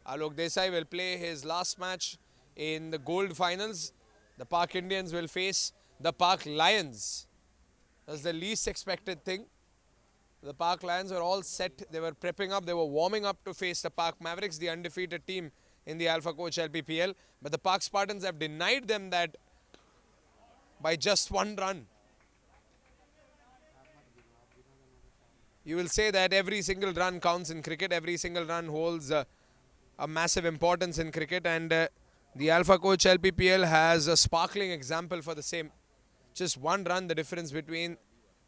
Alok Desai will play his last match in the gold finals. The Pak Indians will face the Pak Lions. That's the least expected thing. The Pak Lions were all set. They were prepping up. They were warming up to face the Pak Mavericks, the undefeated team in the Alpha Coach Lppl. But the Pak Spartans have denied them that by just one run. You will say that every single run counts in cricket. Every single run holds a massive importance in cricket. And the Alpha Coach Lppl has a sparkling example for the same. Just one run, the difference between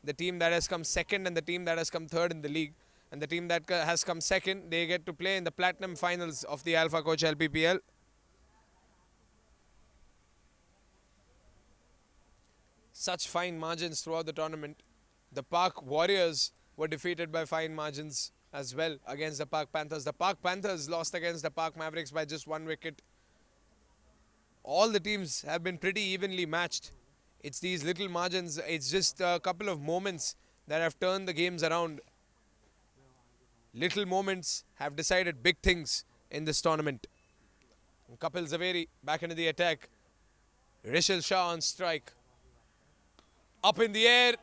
the team that has come second and the team that has come third in the league. And the team that has come second, they get to play in the platinum finals of the Alpha Coach Lppl. Such fine margins throughout the tournament. The Pak Warriors were defeated by fine margins as well against the Pak Panthers. The Pak Panthers lost against the Pak Mavericks by just 1 wicket. All the teams have been pretty evenly matched. It's these little margins. It's just a couple of moments that have turned the games around. Little moments have decided big things in this tournament. Kapil Zaveri back into the attack. Rishil Shah on strike. Up in the air.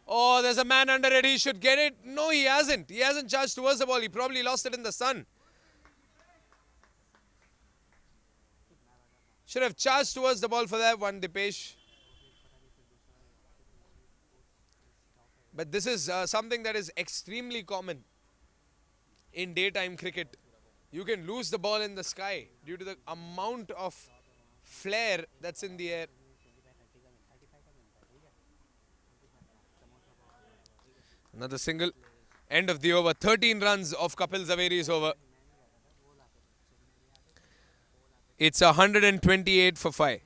Oh, there's a man under it. He should get it. No, he hasn't. He hasn't charged towards the ball. He probably lost it in the sun. Should have charged towards the ball for that one, Dipesh. But this is something that is extremely common in daytime cricket. You can lose the ball in the sky due to the amount of flare that's in the air. Another single. End of the over. 13 runs of Kapil Zaveri is over. It's 128 for 5.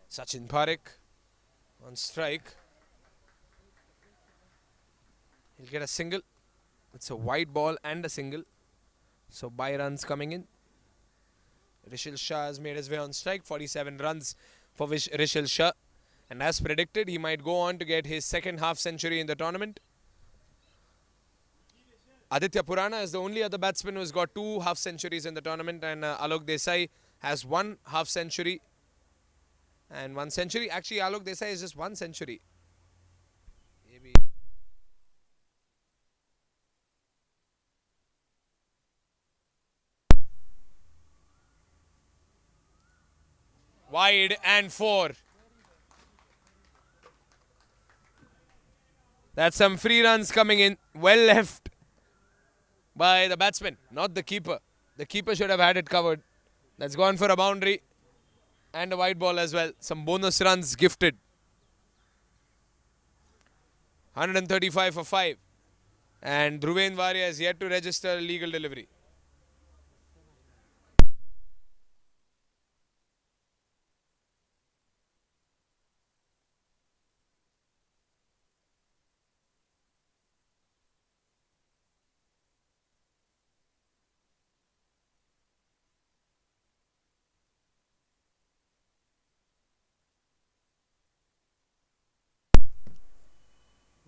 Sachin Parekh on strike. He'll get a single. It's a wide ball and a single. So by runs coming in. Rishil Shah has made his way on strike. 47 runs for Rishil Shah. And as predicted, he might go on to get his second half century in the tournament. Aditya Purana is the only other batsman who's got 2 half centuries in the tournament. And Alok Desai has 1 half century and 1 century. Actually, Alok Desai is just 1 century. Maybe. Wide and 4. That's some free runs coming in. Well left by the batsman, not the keeper. The keeper should have had it covered. That's gone for a boundary and a wide ball as well. Some bonus runs gifted. 135 for 5. And Dhruven Varia has yet to register a legal delivery.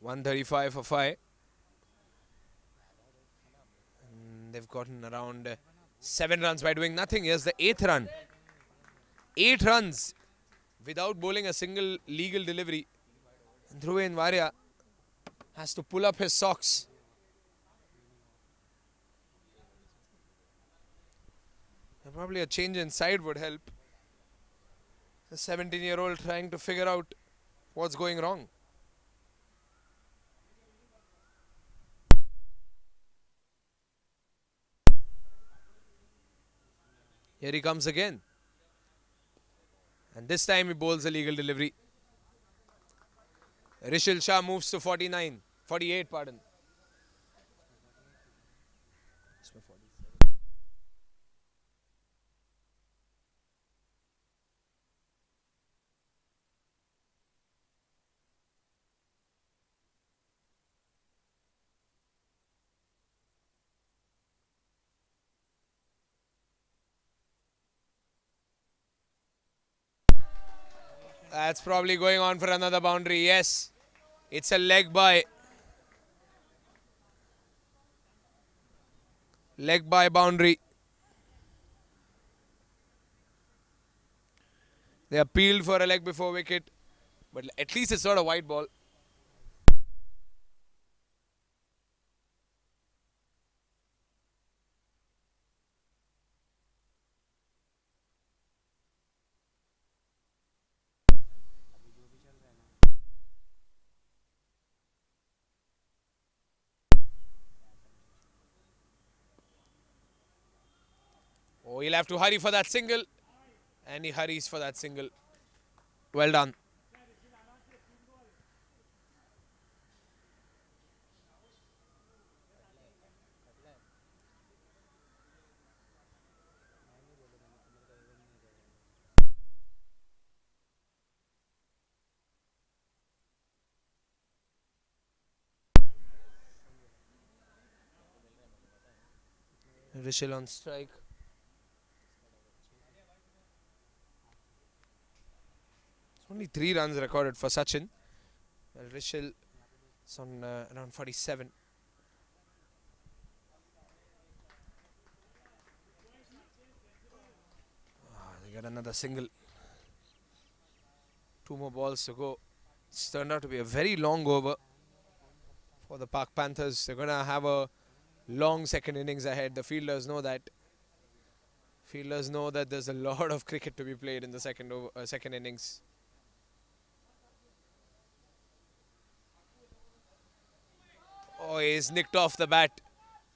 .135 for 5. And they've gotten around 7 runs by doing nothing. Here's the 8th run. 8 runs without bowling a single legal delivery. And Dhruven Varia has to pull up his socks. And probably a change in side would help. The 17-year-old trying to figure out what's going wrong. Here he comes again. And this time he bowls a legal delivery. Rishil Shah moves to 48, pardon. That's probably going on for another boundary. Yes, it's a leg by. Leg by boundary. They appealed for a leg before wicket, but at least it's not a wide ball. Oh, he'll have to hurry for that single. And he hurries for that single. Well done. Rishil on strike. Only 3 runs recorded for Sachin. Well, Rishil is on around 47. They get another single. 2 more balls to go. It's turned out to be a very long over for the Park Panthers. They're going to have a long second innings ahead. The fielders know that. Fielders know that there's a lot of cricket to be played in the second innings. Oh, he's nicked off the bat.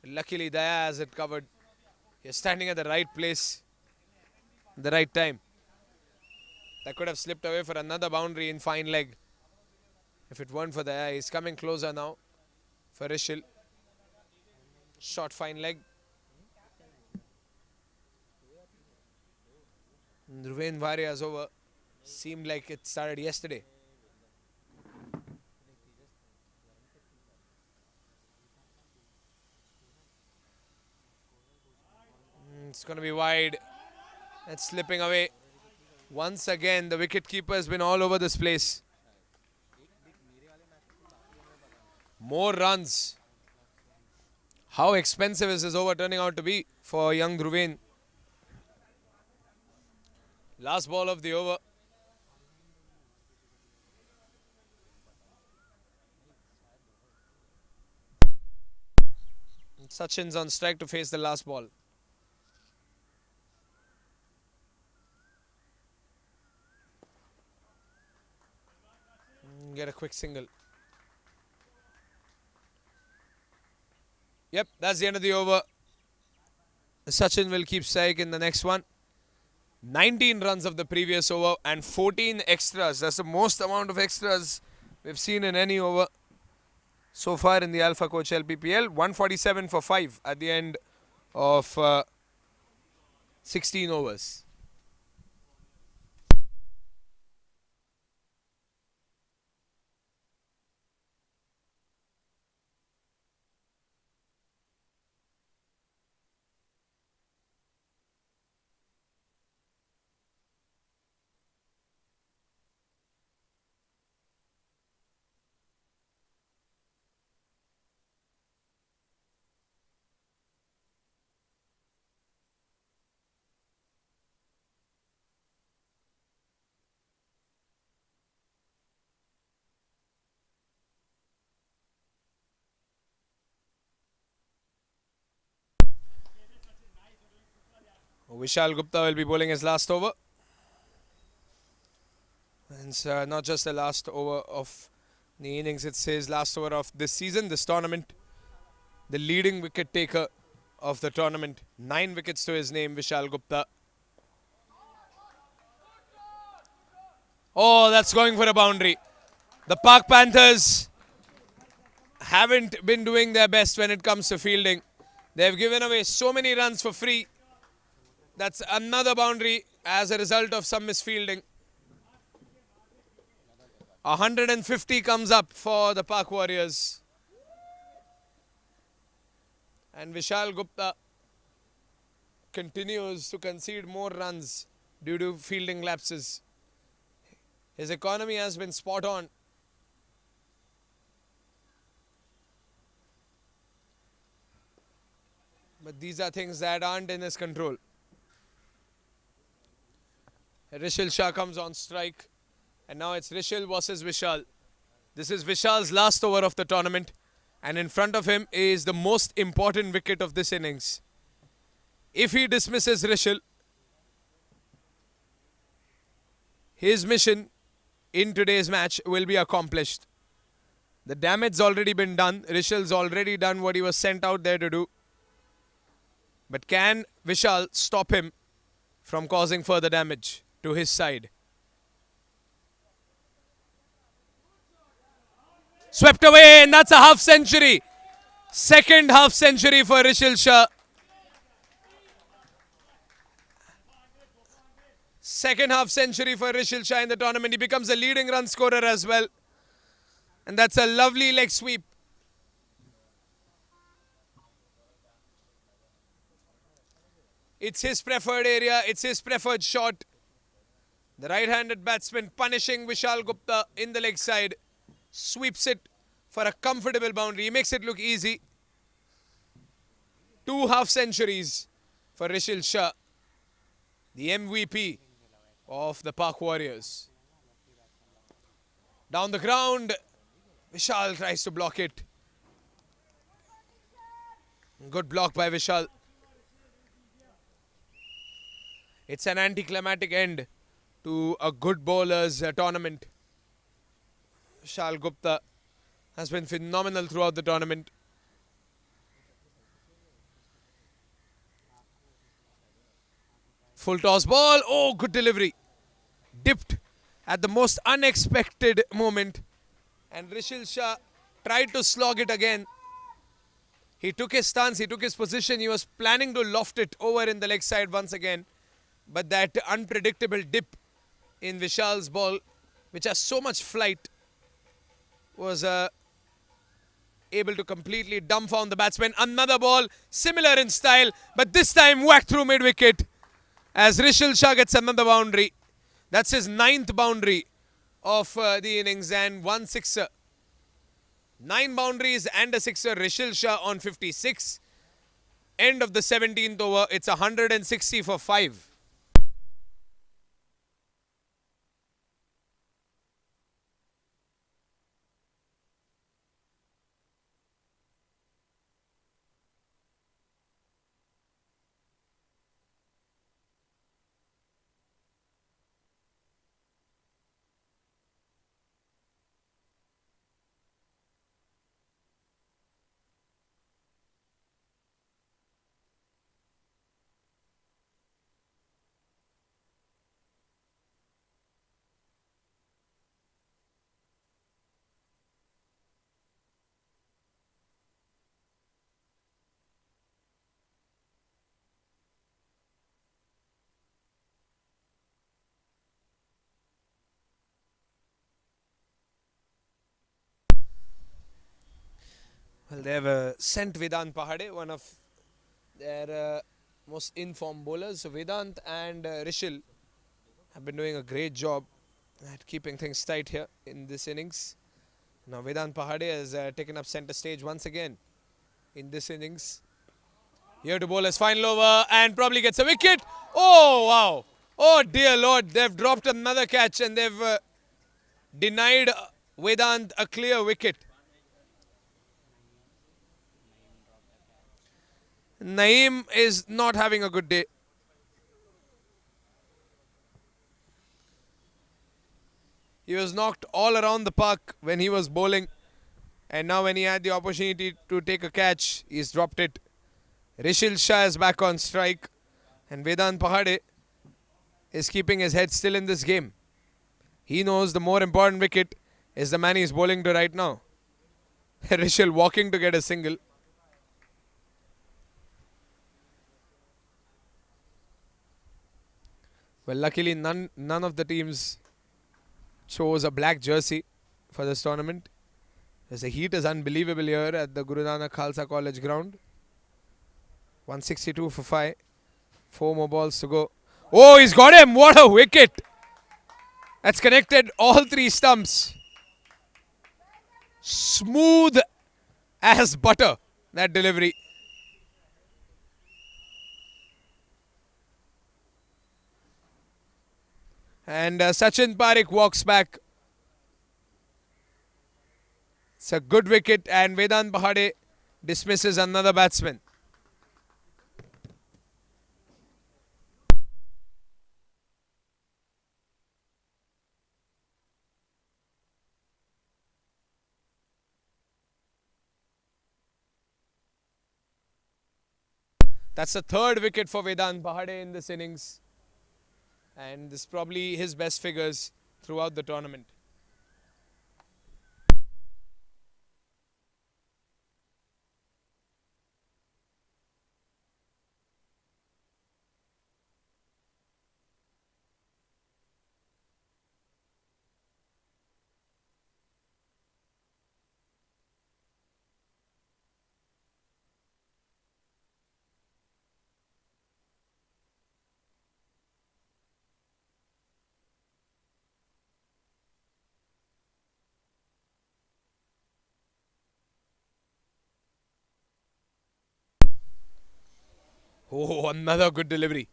Luckily, Daya has it covered. He's standing at the right place, the right time. That could have slipped away for another boundary in fine leg. If it weren't for Daya, he's coming closer now for Rishil. Short fine leg. Dhruven Varia is over. Seemed like it started yesterday. It's going to be wide. It's slipping away. Once again, the wicketkeeper has been all over this place. More runs. How expensive is this over turning out to be for young Dhruven? Last ball of the over. Sachin's on strike to face the last ball. Get a quick single. Yep, that's the end of the over. Sachin will keep strike in the next one. 19 runs of the previous over and 14 extras. That's the most amount of extras we've seen in any over so far in the Alpha Coach LPPL. 147 for 5 at the end of 16 overs. Vishal Gupta will be bowling his last over. And it's not just the last over of the innings, it's his last over of this season, this tournament. The leading wicket taker of the tournament. 9 wickets to his name, Vishal Gupta. Oh, that's going for a boundary. The Pak Panthers haven't been doing their best when it comes to fielding. They've given away so many runs for free. That's another boundary as a result of some misfielding. 150 comes up for the Pak Warriors. And Vishal Gupta continues to concede more runs due to fielding lapses. His economy has been spot on. But these are things that aren't in his control. Rishil Shah comes on strike. And now it's Rishil versus Vishal. This is Vishal's last over of the tournament. And in front of him is the most important wicket of this innings. If he dismisses Rishil, his mission in today's match will be accomplished. The damage's already been done. Rishil's already done what he was sent out there to do. But can Vishal stop him from causing further damage to his side? Swept away, and that's a half century. Second half century for Rishil Shah. Second half century for Rishil Shah in the tournament. He becomes a leading run scorer as well. And that's a lovely leg sweep. It's his preferred area. It's his preferred shot. The right-handed batsman punishing Vishal Gupta in the leg side. Sweeps it for a comfortable boundary. He makes it look easy. 2 half centuries for Rishil Shah, the MVP of the Pak Warriors. Down the ground, Vishal tries to block it. Good block by Vishal. It's an anticlimactic end to a good bowler's tournament. Vishal Gupta has been phenomenal throughout the tournament. Full toss ball. Oh, good delivery. Dipped at the most unexpected moment. And Rishil Shah tried to slog it again. He took his stance, he took his position. He was planning to loft it over in the leg side once again. But that unpredictable dip in Vishal's ball, which has so much flight, was able to completely dumbfound the batsman. Another ball, similar in style, but this time whacked through mid-wicket as Rishil Shah gets another boundary. That's his 9th boundary of the innings and 1 sixer. 9 boundaries and a sixer. Rishil Shah on 56. End of the 17th over. It's 160 for 5. Well, they have sent Vedant Pahade, one of their most informed bowlers. So Vedant and Rishil have been doing a great job at keeping things tight here in this innings. Now Vedant Pahade has taken up centre stage once again in this innings. Here to bowl his final over and probably gets a wicket. Oh, wow. Oh, dear Lord. They've dropped another catch and they've denied Vedant a clear wicket. Naeem is not having a good day. He was knocked all around the park when he was bowling. And now when he had the opportunity to take a catch, he's dropped it. Rishil Shah is back on strike. And Vedant Pahade is keeping his head still in this game. He knows the more important wicket is the man he's bowling to right now. Rishil walking to get a single. Well, luckily none of the teams chose a black jersey for this tournament. As the heat is unbelievable here at the Guru Nanak Khalsa College ground. 162 for 5. 4 more balls to go. Oh, he's got him! What a wicket! That's connected all 3 stumps. Smooth as butter, that delivery. And Sachin Parekh walks back. It's a good wicket and Vedant Pahade dismisses another batsman. That's the 3rd wicket for Vedant Pahade in this innings. And this is probably his best figures throughout the tournament. Oh, another good delivery.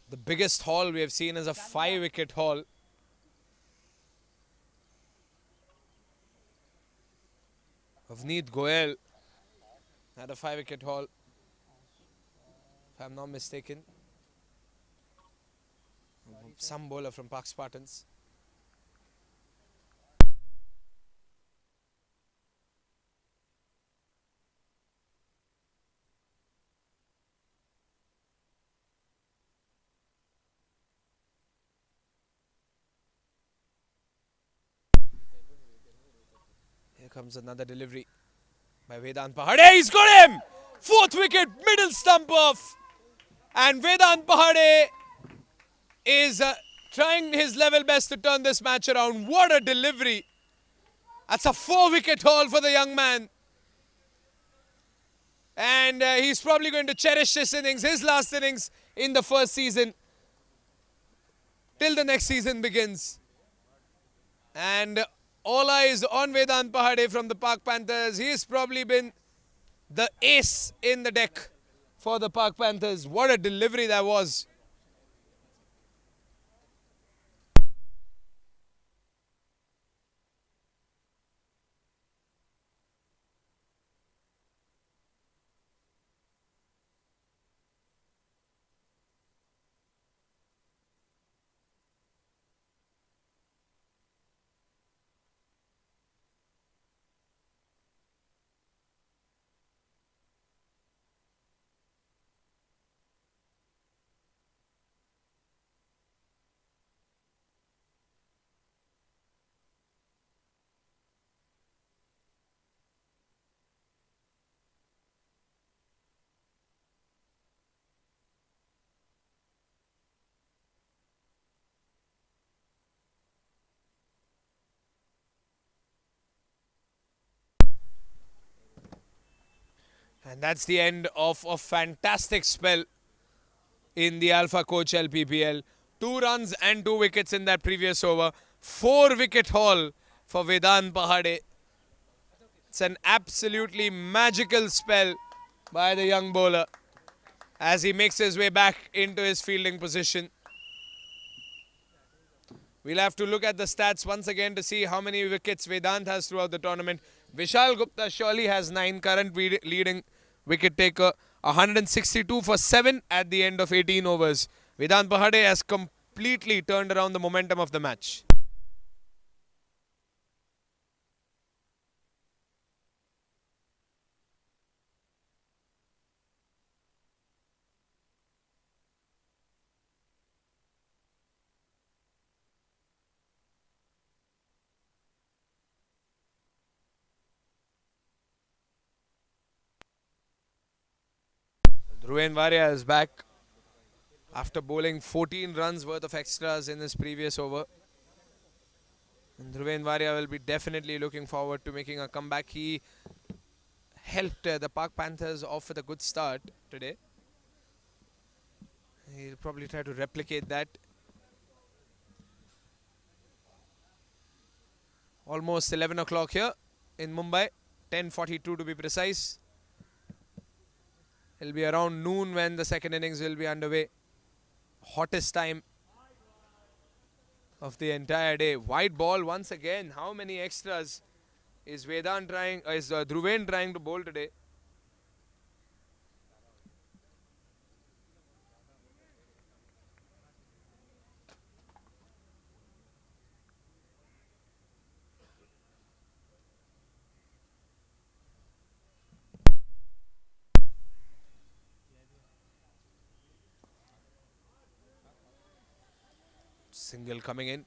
The biggest haul we have seen is a 5-wicket haul. Avneet Goyal had a 5-wicket haul, if I'm not mistaken. Some bowler from Park Spartans. Here comes another delivery by Vedant Pahade. He's got him! 4th wicket, middle stump off. And Vedant Pahade is trying his level best to turn this match around. What a delivery. That's a 4-wicket haul for the young man. And he's probably going to cherish this innings, his last innings in the first season, till the next season begins. And all eyes on Vedant Pahade from the Pak Panthers. He's probably been the ace in the deck for the Pak Panthers. What a delivery that was. And that's the end of a fantastic spell in the Alpha Coach LPPL. 2 runs and 2 wickets in that previous over. 4-wicket haul for Vedant Pahade. It's an absolutely magical spell by the young bowler as he makes his way back into his fielding position. We'll have to look at the stats once again to see how many wickets Vedant has throughout the tournament. Vishal Gupta surely has 9, current leading wicket taker. 162 for 7 at the end of 18 overs. Vedant Pahade has completely turned around the momentum of the match. Dhruven Varia is back after bowling 14 runs worth of extras in his previous over. And Dhruven Varia will be definitely looking forward to making a comeback. He helped the Pak Panthers off with a good start today. He'll probably try to replicate that. Almost 11 o'clock here in Mumbai, 10:42 to be precise. It'll be around noon when the second innings will be underway. Hottest time of the entire day. Wide ball once again. How many extras is Dhruven trying to bowl today? Single coming in.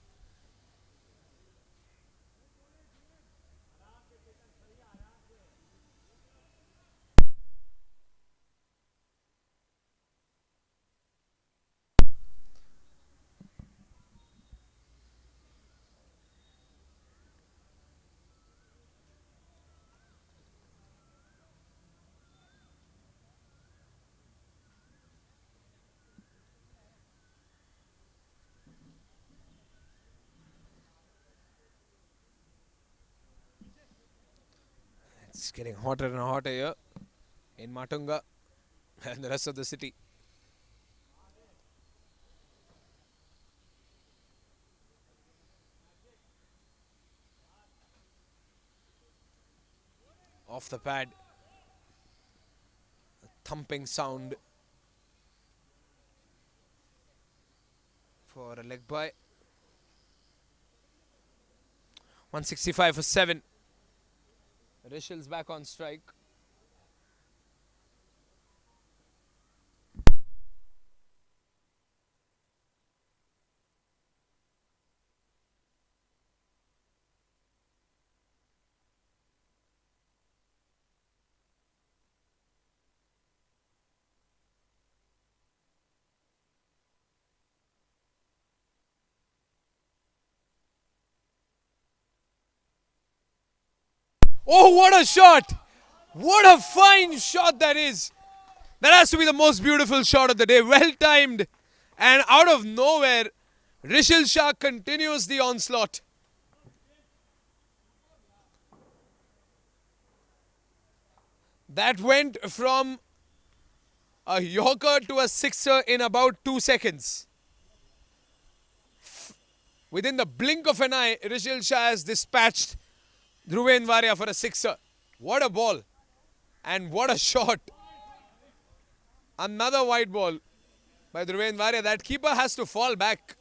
It's getting hotter and hotter here in Matunga and the rest of the city. Off the pad. A thumping sound for a leg by. 165 for 7. Rishal's back on strike. Oh, what a shot! What a fine shot that is! That has to be the most beautiful shot of the day. Well timed. And out of nowhere, Rishil Shah continues the onslaught. That went from a yorker to a sixer in about 2 seconds. Within the blink of an eye, Rishil Shah has dispatched Dhruven Varia for a sixer. What a ball. And what a shot. Another white ball by Dhruven Varia. That keeper has to fall back.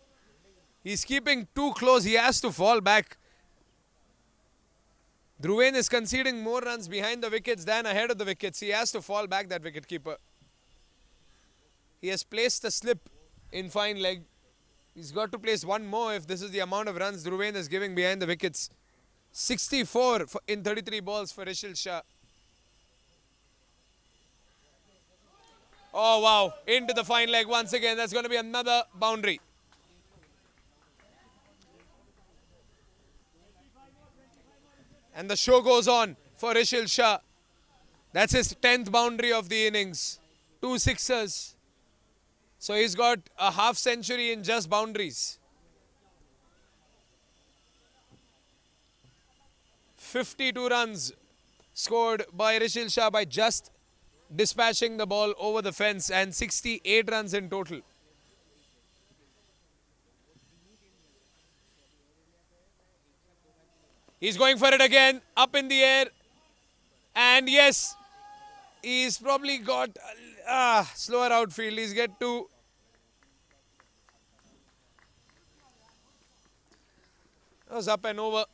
He's keeping too close. He has to fall back. Dhruven is conceding more runs behind the wickets than ahead of the wickets. He has to fall back, that wicket keeper. He has placed a slip in fine leg. He's got to place one more if this is the amount of runs Dhruven is giving behind the wickets. 64 in 33 balls for Rishil Shah. Oh wow, into the fine leg once again. That's going to be another boundary. And the show goes on for Rishil Shah. That's his 10th boundary of the innings. 2 sixers. So he's got a half century in just boundaries. 52 runs scored by Rishil Shah by just dispatching the ball over the fence, and 68 runs in total. He's going for it again, up in the air. And yes, he's probably got slower outfield. He's get to that was up and over.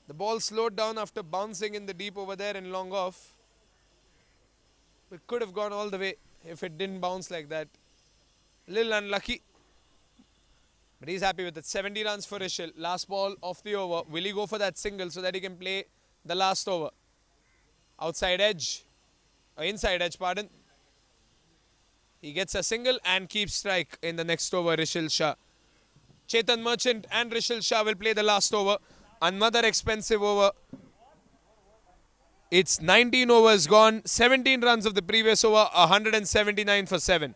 The ball slowed down after bouncing in the deep over there and long off. It could have gone all the way if it didn't bounce like that. A little unlucky. But he's happy with it. 70 runs for Rishil. Last ball of the over. Will he go for that single so that he can play the last over? Outside edge. Or inside edge, pardon. He gets a single and keeps strike in the next over, Rishil Shah. Chetan Merchant and Rishil Shah will play the last over. Another expensive over. It's 19 overs gone. 17 runs of the previous over. 179 for 7.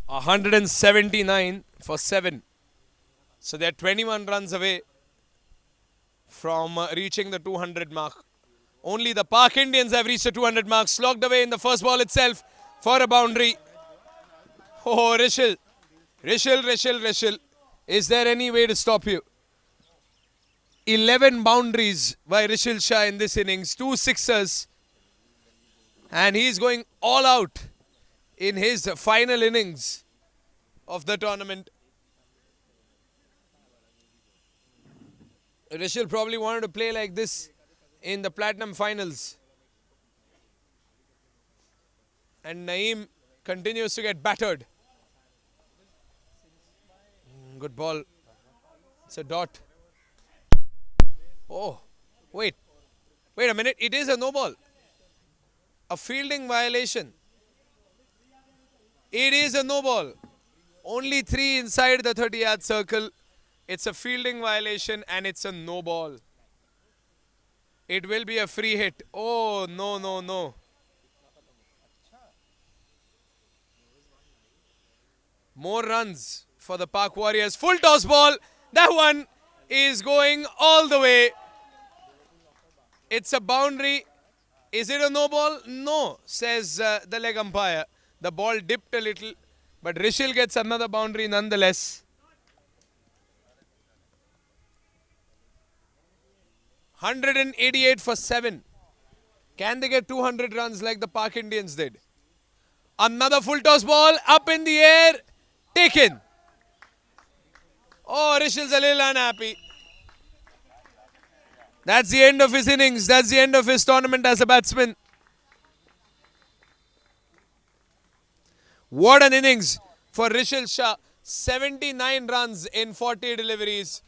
$179 for 7. So they're 21 runs away from reaching the 200 mark. Only the Park Indians have reached the 200 mark. Slogged away in the first ball itself for a boundary. Oh, Rishil. Rishil. Is there any way to stop you? 11 boundaries by Rishil Shah in this innings. 2 sixers. And he's going all out in his final innings of the tournament. Rishil probably wanted to play like this in the Platinum finals. And Naeem continues to get battered. Good ball. It's a dot. Oh, wait a minute. It is a no ball. A fielding violation. It is a no ball. Only 3 inside the 30-yard circle. It's a fielding violation and it's a no ball. It will be a free hit. Oh, no, no, no. More runs for the Park Warriors. Full toss ball. That one is going all the way. It's a boundary. Is it a no ball? No, says the leg umpire. The ball dipped a little, but Rishil gets another boundary nonetheless. 188 for 7. Can they get 200 runs like the Park Indians did? Another full toss ball up in the air. Taken. Oh, Rishil's a little unhappy. That's the end of his innings. That's the end of his tournament as a batsman. What an innings for Rishil Shah. 79 runs in 40 deliveries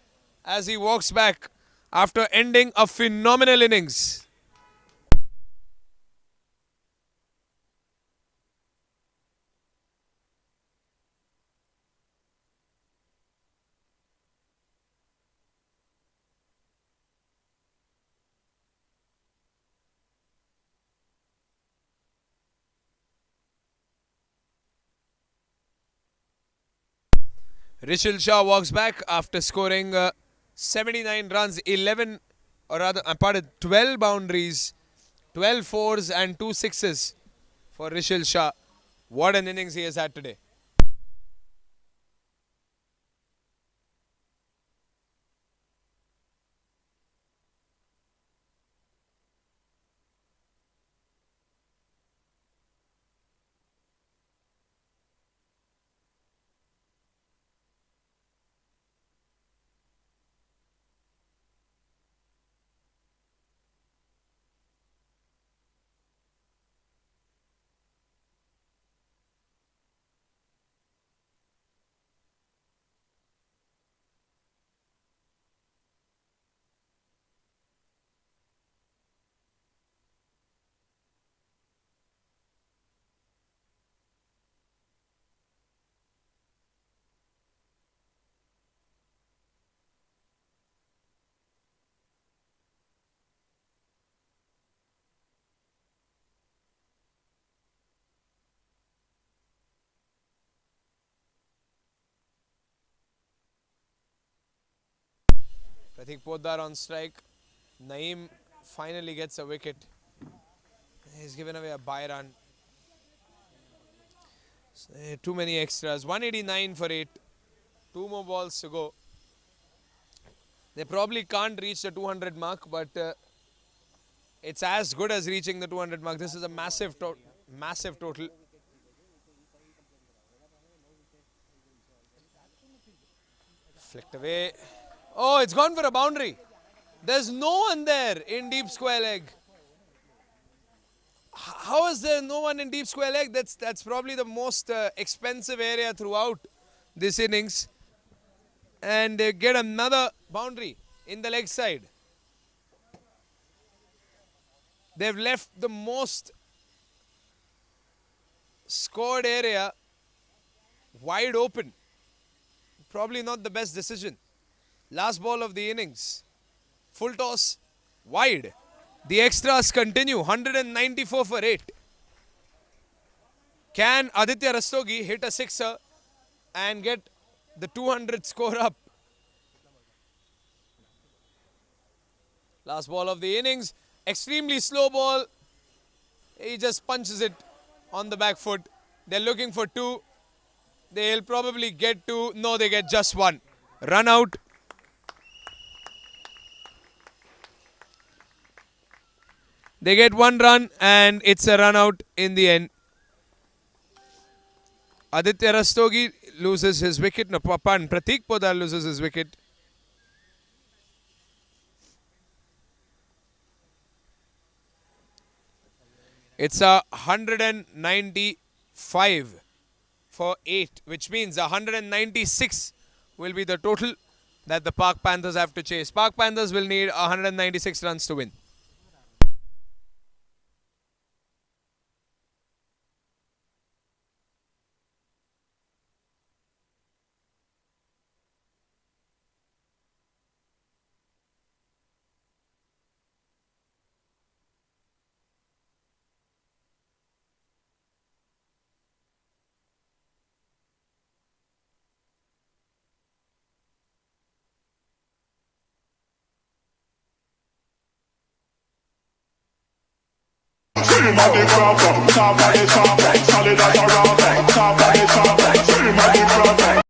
as he walks back after ending a phenomenal innings. Rishil Shah walks back after scoring 79 runs, 11, or rather, 12 boundaries, 12 fours and 2 sixes for Rishil Shah. What an innings he has had today. Pratik Poddar on strike. Naeem finally gets a wicket. He's given away a bye run. Too many extras. 189 for 8. 2 more balls to go. They probably can't reach the 200 mark, but it's as good as reaching the 200 mark. This is a massive total. Flicked away. Oh, it's gone for a boundary. There's no one there in deep square leg. How is there no one in deep square leg? That's probably the most expensive area throughout this innings. And they get another boundary in the leg side. They've left the most scored area wide open. Probably not the best decision. Last ball of the innings. Full toss, wide. The extras continue. 194 for 8. Can Aditya Rastogi hit a sixer and get the 200 score up? Last ball of the innings. Extremely slow ball. He just punches it on the back foot. They're looking for 2. They'll probably get 2. No, they get just 1. Run out. They get 1 run and it's a run out in the end. Aditya Rastogi loses his wicket. No, Pratik Poddar loses his wicket. It's a 195 for 8, which means 196 will be the total that the Park Panthers have to chase. Park Panthers will need 196 runs to win. Scream at the crowd, top of the top, solid as a rock, top of the top, scream at the crowd.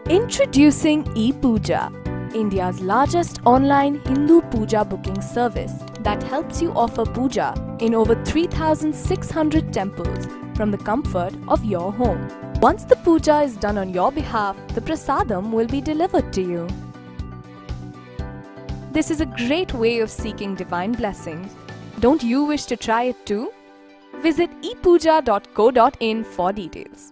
Introducing ePuja, India's largest online Hindu puja booking service that helps you offer puja in over 3,600 temples from the comfort of your home. Once the puja is done on your behalf, the prasadam will be delivered to you. This is a great way of seeking divine blessings. Don't you wish to try it too? Visit epuja.co.in for details.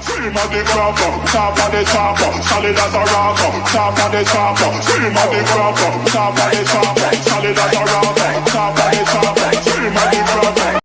Scream at the crowd, top of the top, solid as a rock, top of the top, scream at the crowd, top of the top, solid as a rock, top of the top, scream at the crowd.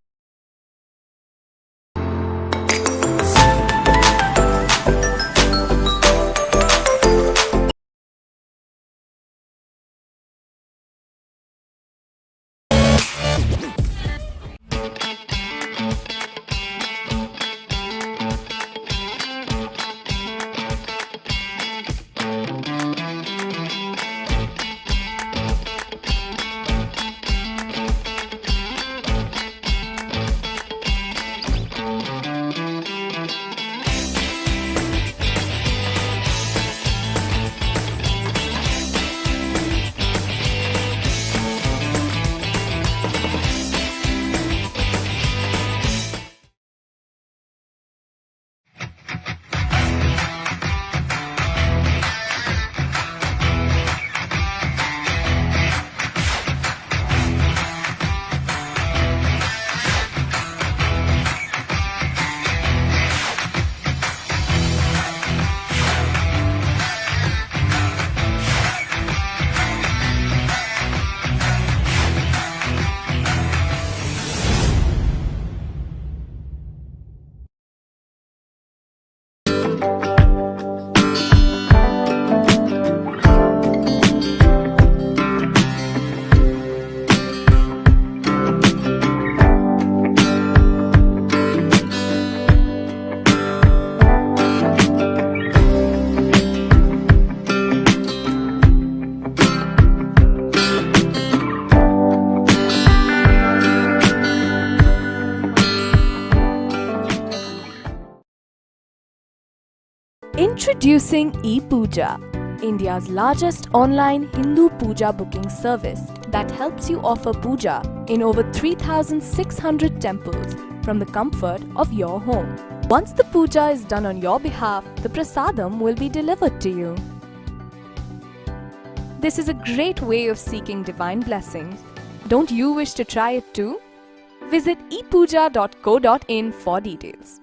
Introducing ePuja, India's largest online Hindu puja booking service that helps you offer puja in over 3,600 temples from the comfort of your home. Once the puja is done on your behalf, the prasadam will be delivered to you. This is a great way of seeking divine blessings. Don't you wish to try it too? Visit epuja.co.in for details.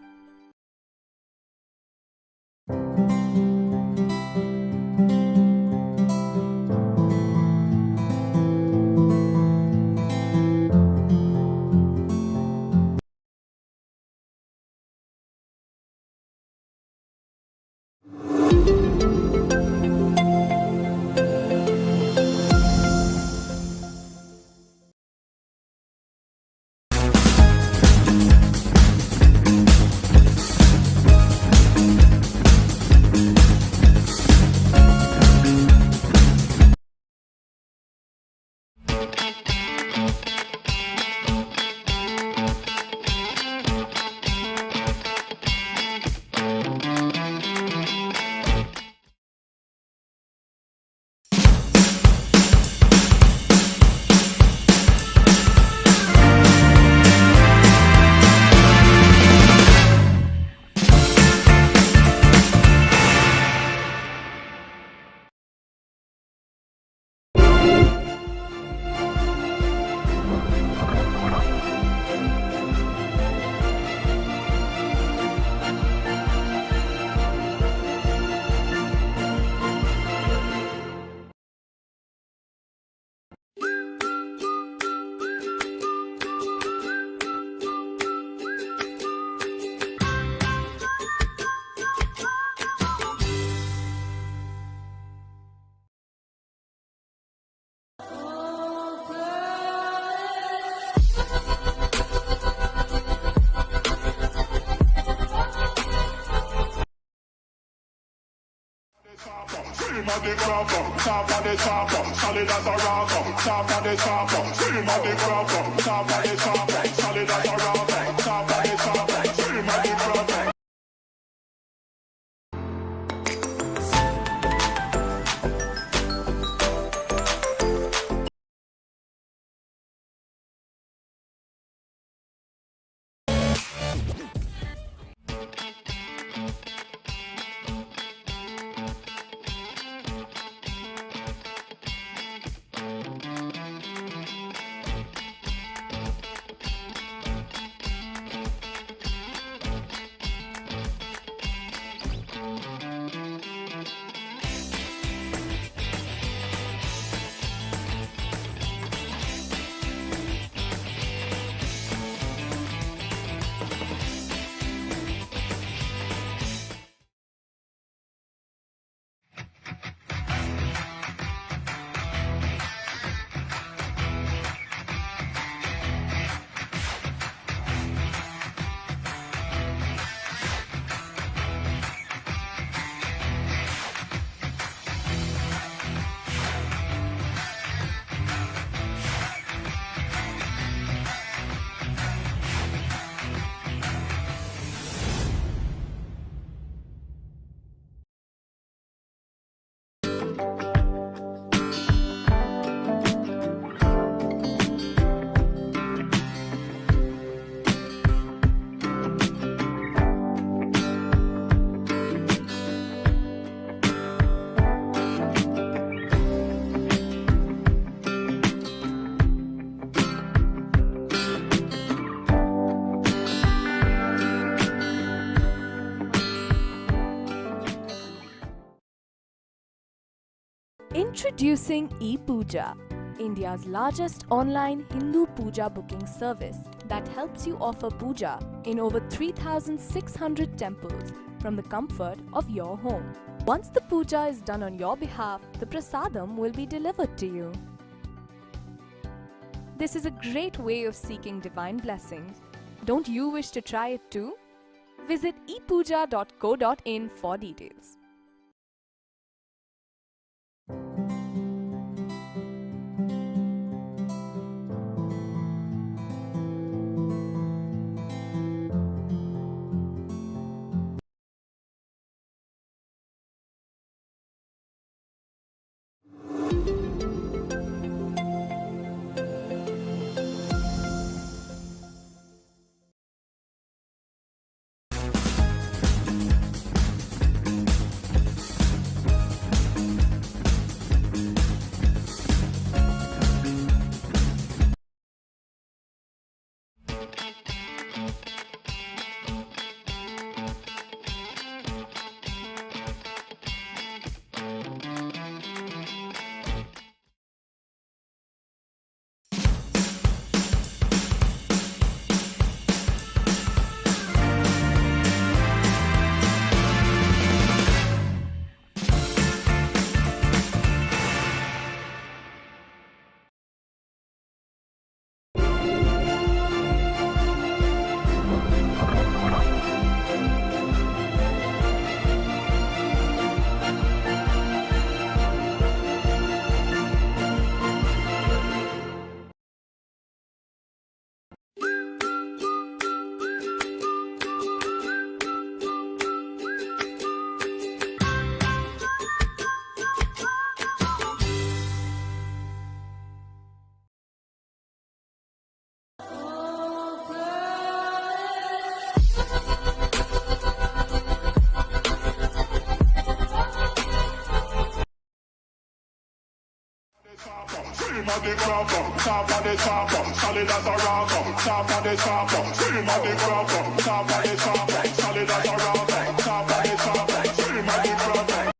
Scream at the crowd, top of the top, solid as a rock, top of the top. Scream at the crowd, top of the top, solid as a rock, top of the top. Scream at the crowd. Introducing ePuja, India's largest online Hindu puja booking service that helps you offer puja in over 3,600 temples from the comfort of your home. Once the puja is done on your behalf, the prasadam will be delivered to you. This is a great way of seeking divine blessings. Don't you wish to try it too? Visit epuja.co.in for details. Scream at the crop, top of the top, solid as a rock, top of the top. Scream at the crop, top of the top, solid as a rock, top of the top. Scream at the crop.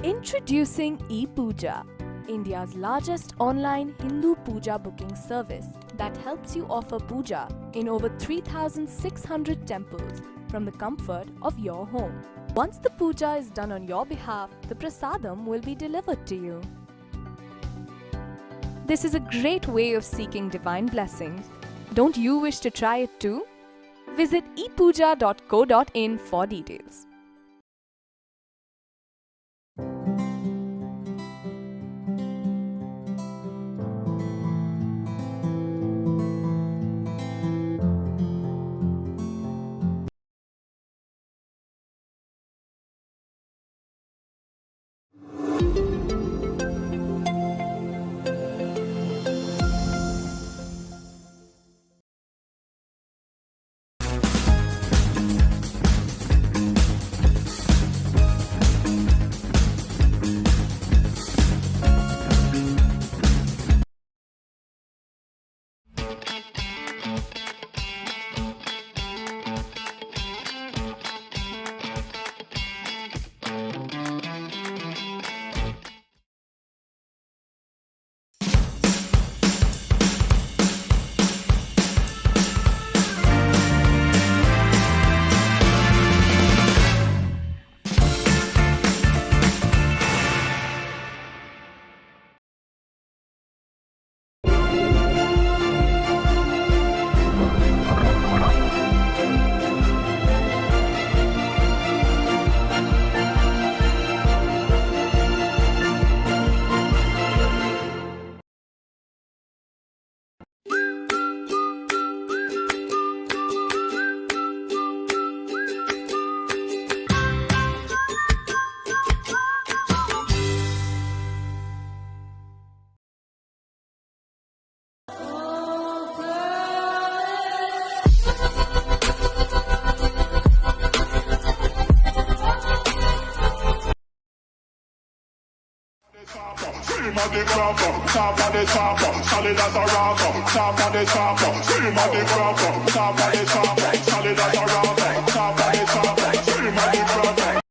Introducing ePuja, India's largest online Hindu puja booking service that helps you offer puja in over 3,600 temples from the comfort of your home. Once the puja is done on your behalf, the prasadam will be delivered to you. This is a great way of seeking divine blessings. Don't you wish to try it too? Visit epuja.co.in for details. Scream at the crop, top of the top, solid as a rock, top of the top. Scream at the crop, top of the top, solid as a rock, top of the top. Scream at the crop.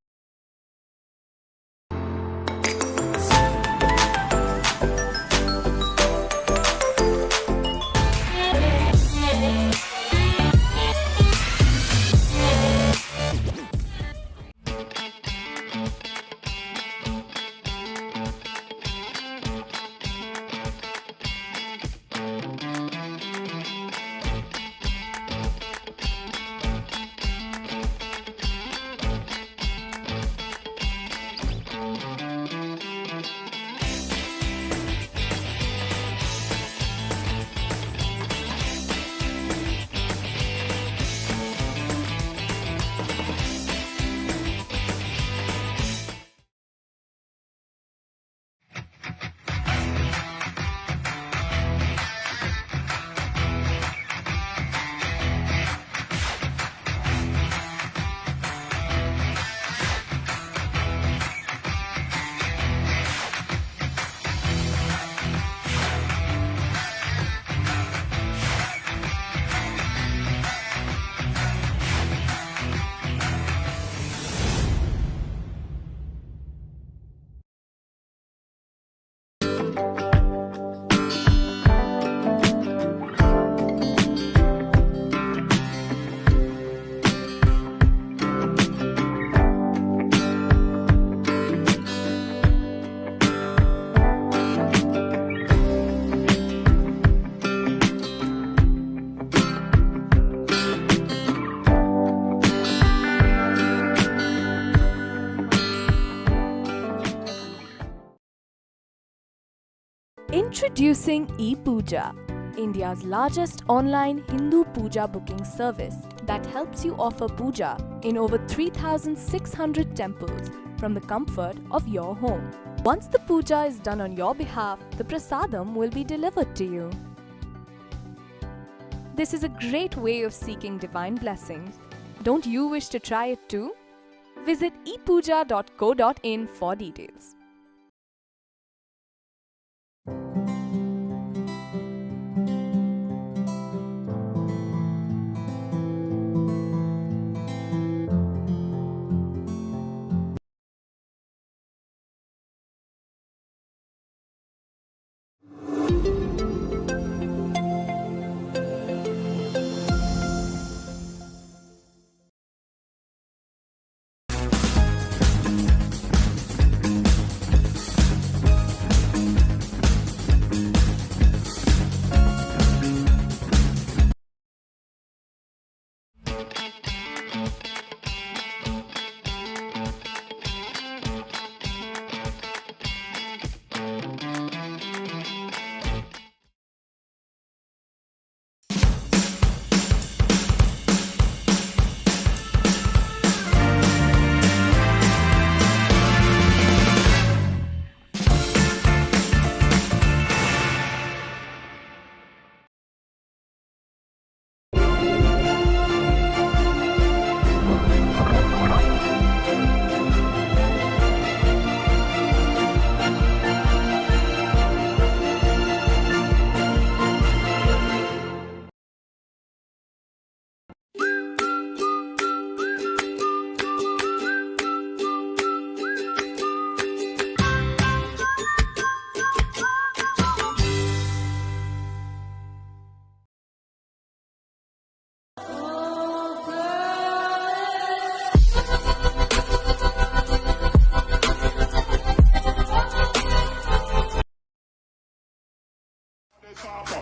Introducing ePuja, India's largest online Hindu puja booking service that helps you offer puja in over 3,600 temples from the comfort of your home. Once the puja is done on your behalf, the prasadam will be delivered to you. This is a great way of seeking divine blessings. Don't you wish to try it too? Visit epuja.co.in for details.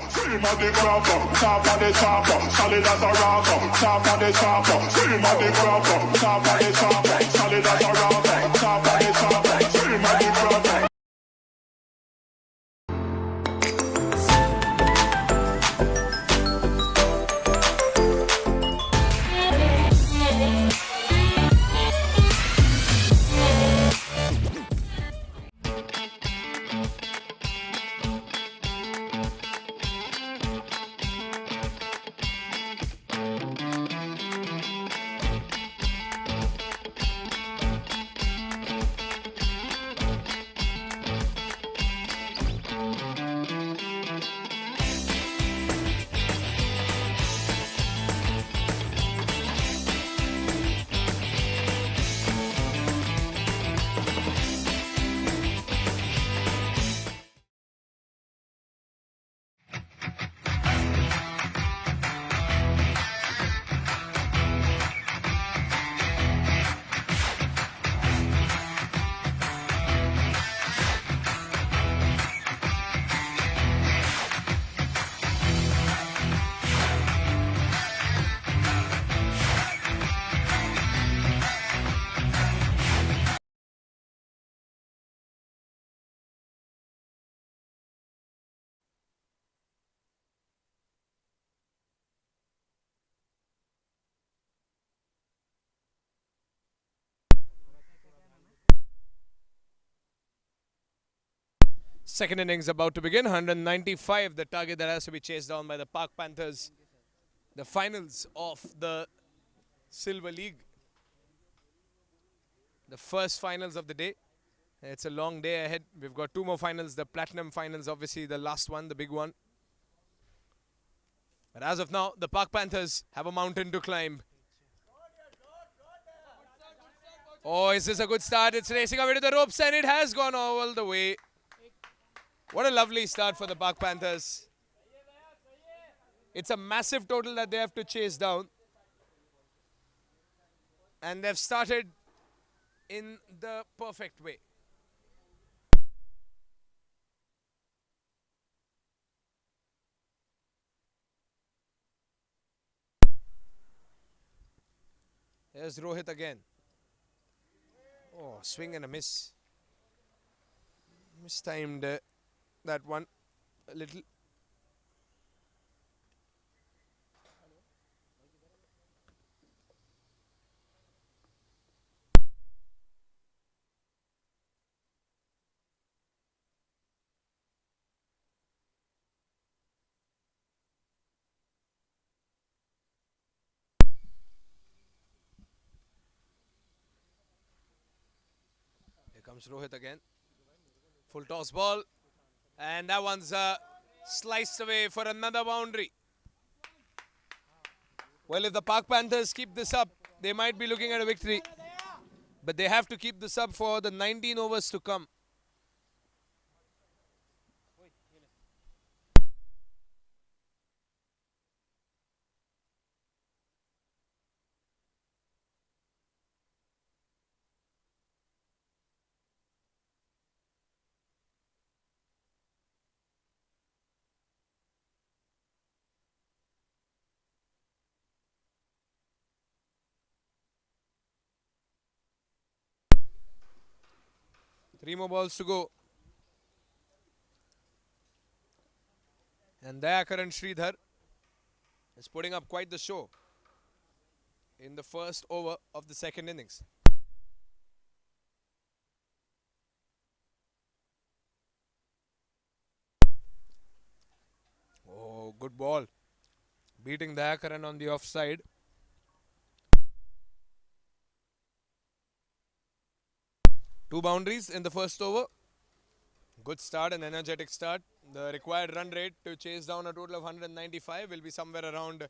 Scream at the crowd, top of the top, solid as a rock, top of the top. Scream at the crowd, top of the top, solid as a rock, top of the top. Scream at the crowd. Second innings about to begin. 195, the target that has to be chased down by the Park Panthers. The finals of the Silver League. The first finals of the day. It's a long day ahead. We've got two more finals. The Platinum finals, obviously the last one, the big one. But as of now, the Park Panthers have a mountain to climb. Oh, is this a good start? It's racing away to the ropes and it has gone all the way. What a lovely start for the Park Panthers. It's a massive total that they have to chase down. And they've started in the perfect way. There's Rohit again. Oh, swing and a miss. Mistimed that one a little. Here comes Rohit again. Full toss ball. And that one's sliced away for another boundary. Well, if the Pak Panthers keep this up, they might be looking at a victory. But they have to keep this up for the 19 overs to come. Three more balls to go. And there Karan Sridhar is putting up quite the show in the first over of the second innings. Oh, good ball. Beating the Karan on the offside. Two boundaries in the first over. Good start, an energetic start. The required run rate to chase down a total of 195 will be somewhere around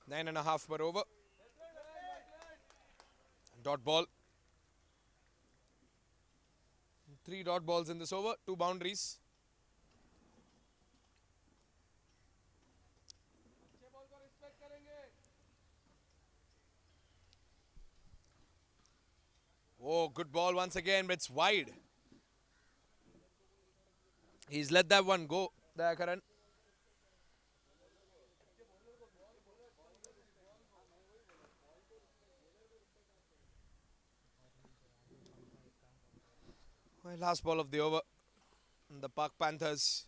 9.5 per over. Dot ball. 3 dot balls in this over, 2 boundaries. Oh, good ball once again, but it's wide. He's let that one go there, Karan. Well, last ball of the over. The Pak Panthers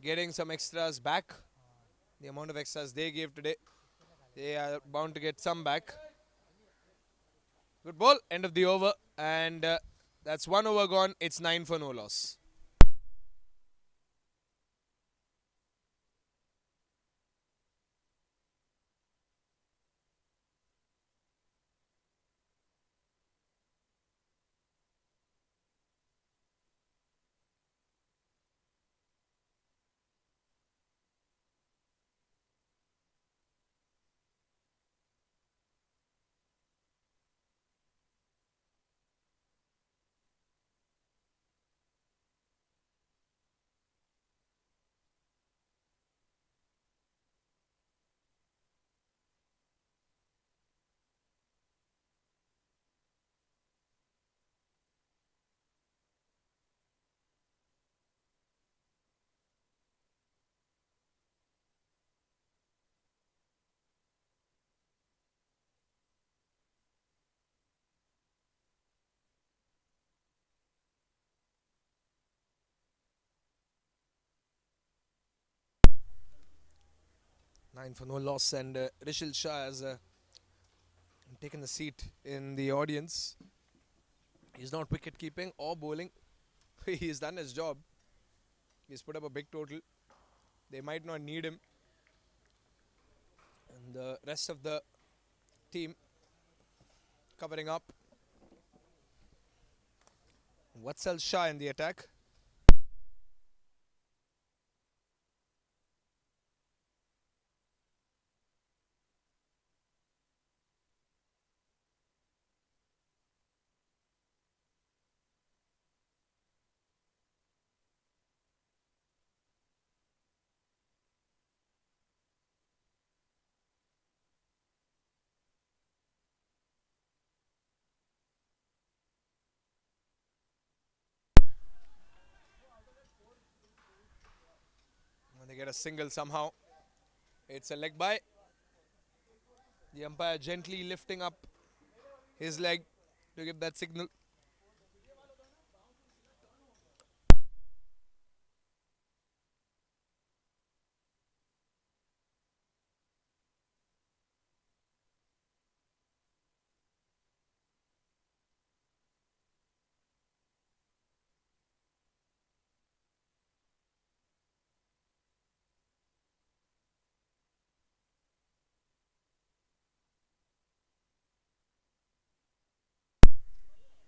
getting some extras back. The amount of extras they gave today, they are bound to get some back. Good ball, end of the over, and that's 1 over gone. It's 9 for no loss. Nine for no loss, and Rishil Shah has taken a seat in the audience. He's not wicket keeping or bowling. He's done his job. He's put up a big total. They might not need him. And the rest of the team covering up. Vatsal Shah in the attack. They get a single somehow. It's a leg by. The umpire gently lifting up his leg to give that signal.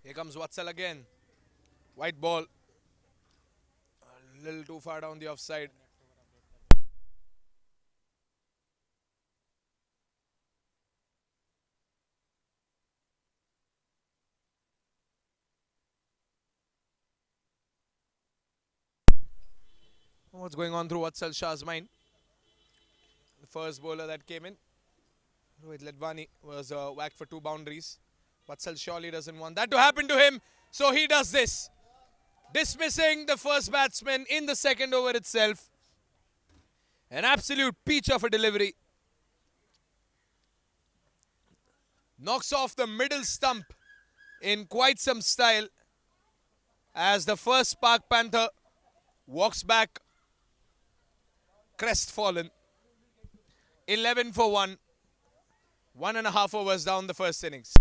Here comes Vatsal again. White ball. A little too far down the offside. What's going on through Vatsal Shah's mind? The first bowler that came in, Rohit Ledwani, was whacked for 2 boundaries. Vatsal surely doesn't want that to happen to him, so he does this. Dismissing the first batsman in the second over itself. An absolute peach of a delivery. Knocks off the middle stump in quite some style as the first Pak Panther walks back crestfallen. 11 for 1. 1.5 overs down the first innings.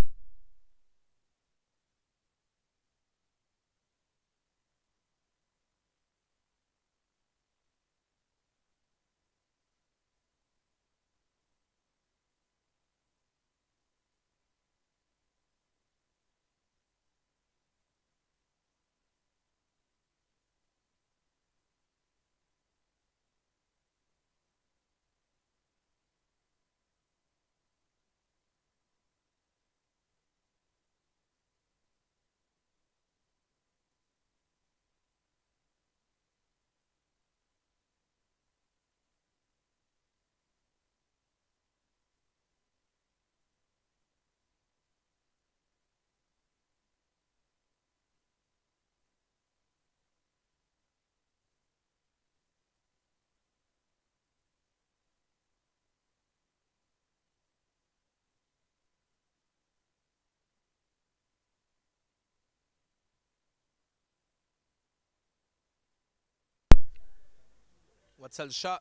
Vatsal Shah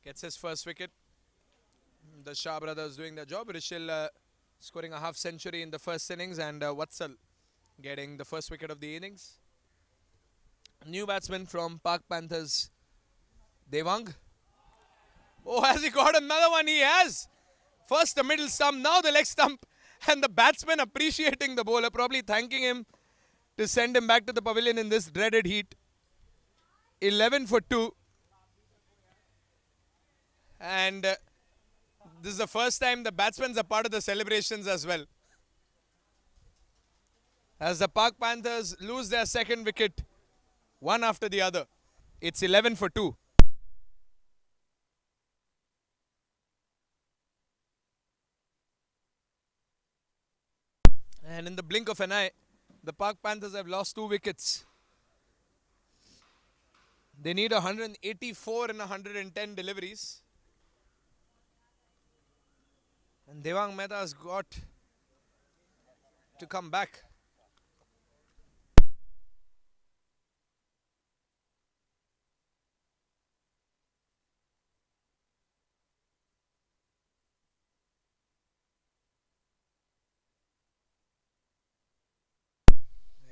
gets his first wicket. The Shah brothers doing their job. Rishil scoring a half century in the first innings, and Vatsal getting the first wicket of the innings. New batsman from Pak Panthers, Devang. Oh, has he got another one? He has. First the middle stump, now the leg stump. And the batsman appreciating the bowler, probably thanking him to send him back to the pavilion in this dreaded heat. 11 for 2. And this is the first time the batsmen are part of the celebrations as well. As the Pak Panthers lose their second wicket, one after the other. It's 11 for 2. And in the blink of an eye, the Pak Panthers have lost 2 wickets. They need 184 and 110 deliveries. And Devang Mehta has got to come back.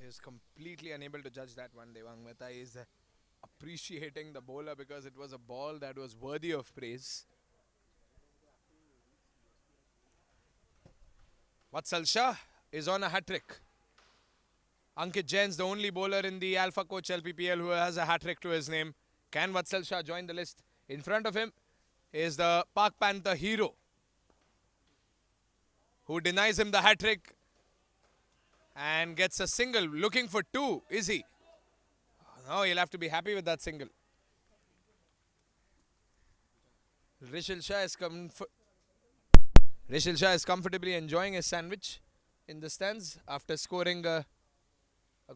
He is completely unable to judge that one. Devang Mehta is appreciating the bowler because it was a ball that was worthy of praise. Vatsal Shah is on a hat-trick. Ankit Jain's the only bowler in the Alpha Coach LPPL who has a hat-trick to his name. Can Vatsal Shah join the list? In front of him is the Pak Panther hero, who denies him the hat-trick and gets a single. Looking for 2, is he? No, he'll have to be happy with that single. Rishil Shah is comfortably enjoying his sandwich in the stands after scoring a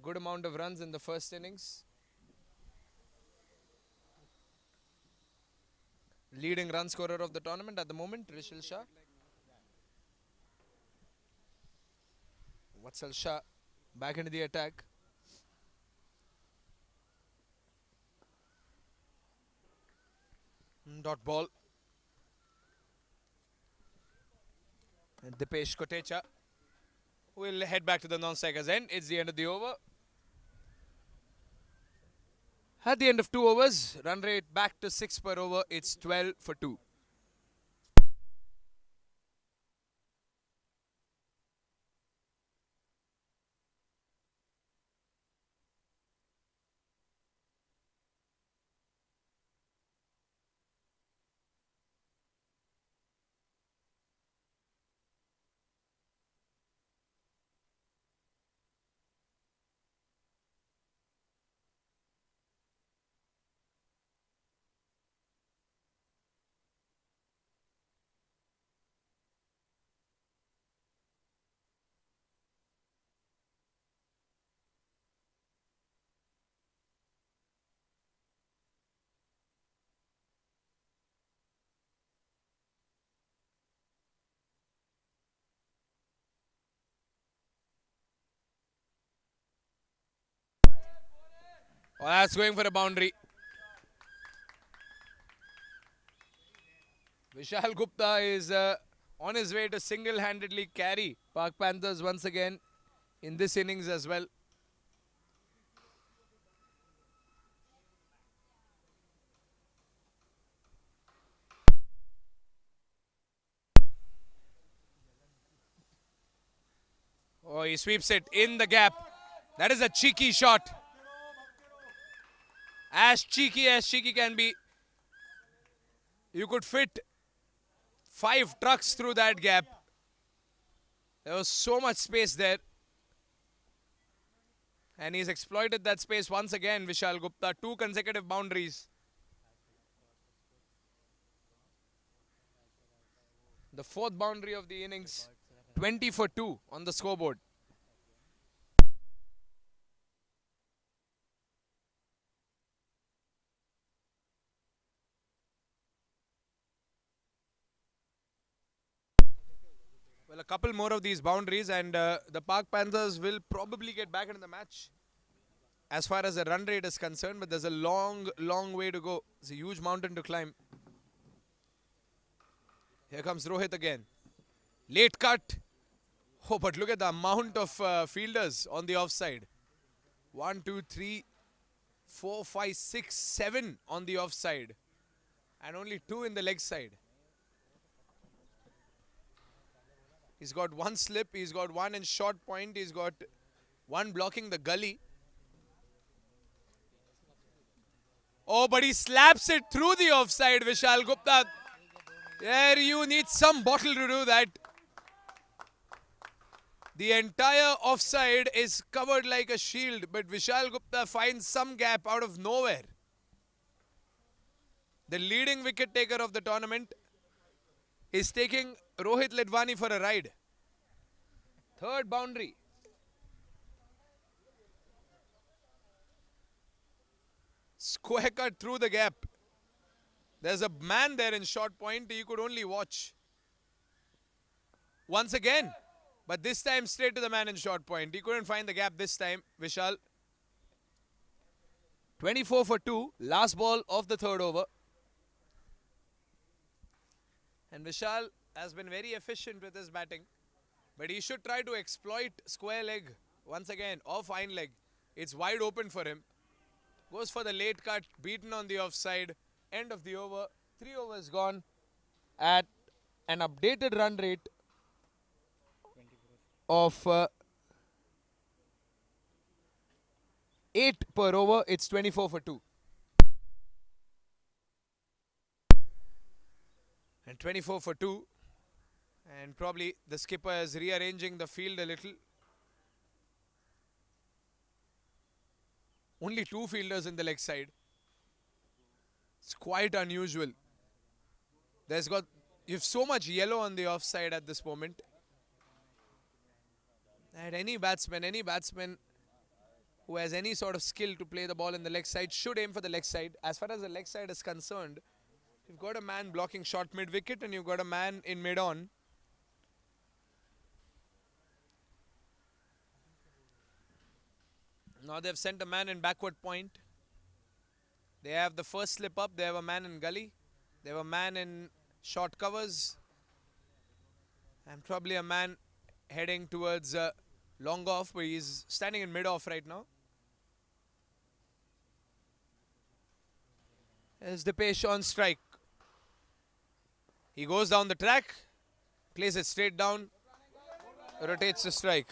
good amount of runs in the first innings. Leading run scorer of the tournament at the moment, Rishil Shah. Vatsal Shah back into the attack. Dot ball. Dipesh Kotecha will head back to the non-striker's end. It's the end of the over. At the end of 2 overs, run rate back to 6 per over. It's 12 for 2. Oh, that's going for a boundary. Vishal Gupta is on his way to single-handedly carry Pak Panthers once again in this innings as well. Oh, he sweeps it in the gap. That is a cheeky shot. As cheeky can be. You could fit 5 trucks through that gap. There was so much space there. And he's exploited that space once again, Vishal Gupta. 2 consecutive boundaries. The 4th boundary of the innings. 20 for 2 on the scoreboard. Well, a couple more of these boundaries and the Pak Panthers will probably get back into the match as far as the run rate is concerned, but there's a long way to go. It's a huge mountain to climb. Here comes Rohit again. Late cut. Oh, but look at the amount of fielders on the offside. 1, 2, 3, 4, 5, 6, 7 on the offside. And only 2 in the leg side. He's got 1 slip, he's got 1 in short point, he's got 1 blocking the gully. Oh, but he slaps it through the offside, Vishal Gupta. There you need some bottle to do that. The entire offside is covered like a shield, but Vishal Gupta finds some gap out of nowhere. The leading wicket taker of the tournament is taking Rohit Ledwani for a ride. 3rd boundary. Square cut through the gap. There's a man there in short point. He could only watch. Once again. But this time straight to the man in short point. He couldn't find the gap this time, Vishal. 24 for 2. Last ball of the 3rd over. And Vishal has been very efficient with his batting. But he should try to exploit square leg once again or fine leg. It's wide open for him. Goes for the late cut, beaten on the offside. End of the over. 3 overs gone at an updated run rate of 8 per over. It's 24 for 2. And 24 for 2. And probably the skipper is rearranging the field a little. Only 2 fielders in the leg side. It's quite unusual. You have so much yellow on the offside at this moment. And any batsman who has any sort of skill to play the ball in the leg side should aim for the leg side. As far as the leg side is concerned, you've got a man blocking short mid-wicket and you've got a man in mid-on. Now they've sent a man in backward point. They have the first slip up. They have a man in gully. They have a man in short covers. And probably a man heading towards long off, but he's standing in mid-off right now. There's Dipesh on strike. He goes down the track, plays it straight down, rotates the strike.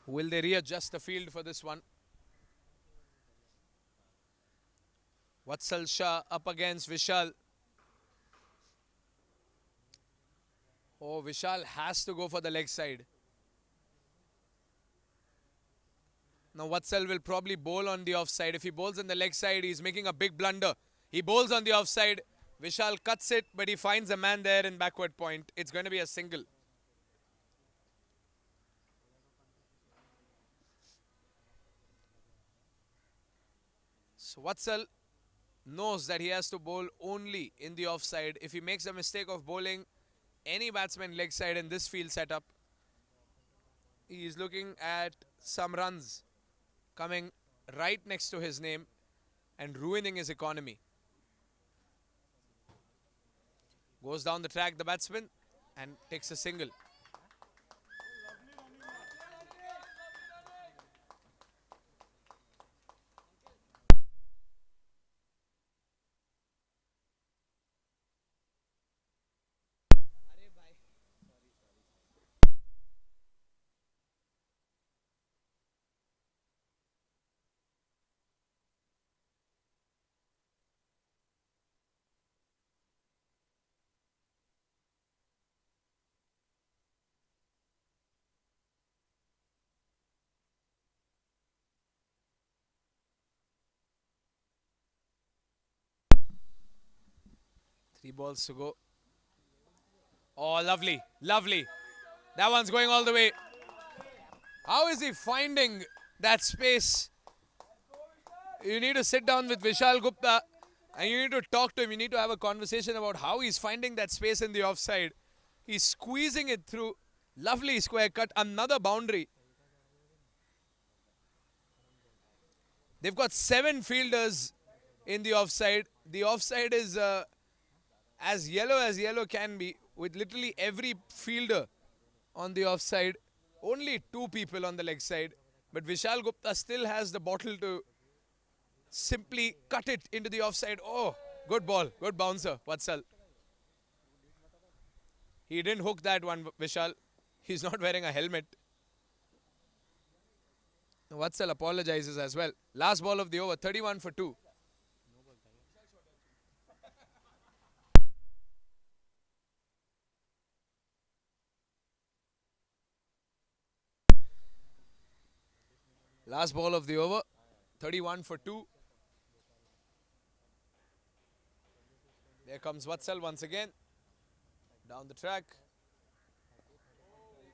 Will they readjust the field for this one? Vatsal Shah up against Vishal. Oh, Vishal has to go for the leg side. Now Vatsal will probably bowl on the offside. If he bowls on the leg side, he's making a big blunder. He bowls on the offside. Vishal cuts it, but he finds a man there in backward point. It's going to be a single. So Vatsal knows that he has to bowl only in the offside. If he makes a mistake of bowling any batsman leg side in this field setup. He is looking at some runs coming right next to his name and ruining his economy. Goes down the track, the batsman, and takes a single. Three balls to go. Oh, lovely, lovely. That one's going all the way. How is he finding that space? You need to sit down with Vishal Gupta and you need to talk to him. You need to have a conversation about how he's finding that space in the offside. He's squeezing it through. Lovely square cut. Another boundary. They've got 7 fielders in the offside. The offside is as yellow can be, with literally every fielder on the offside. Only 2 people on the leg side. But Vishal Gupta still has the bottle to simply cut it into the offside. Oh, good ball. Good bouncer, Vatsal. He didn't hook that one, Vishal. He's not wearing a helmet. Vatsal apologizes as well. Last ball of the over, 31 for 2. Last ball of the over, 31 for 2. There comes Vatsal once again. Down the track.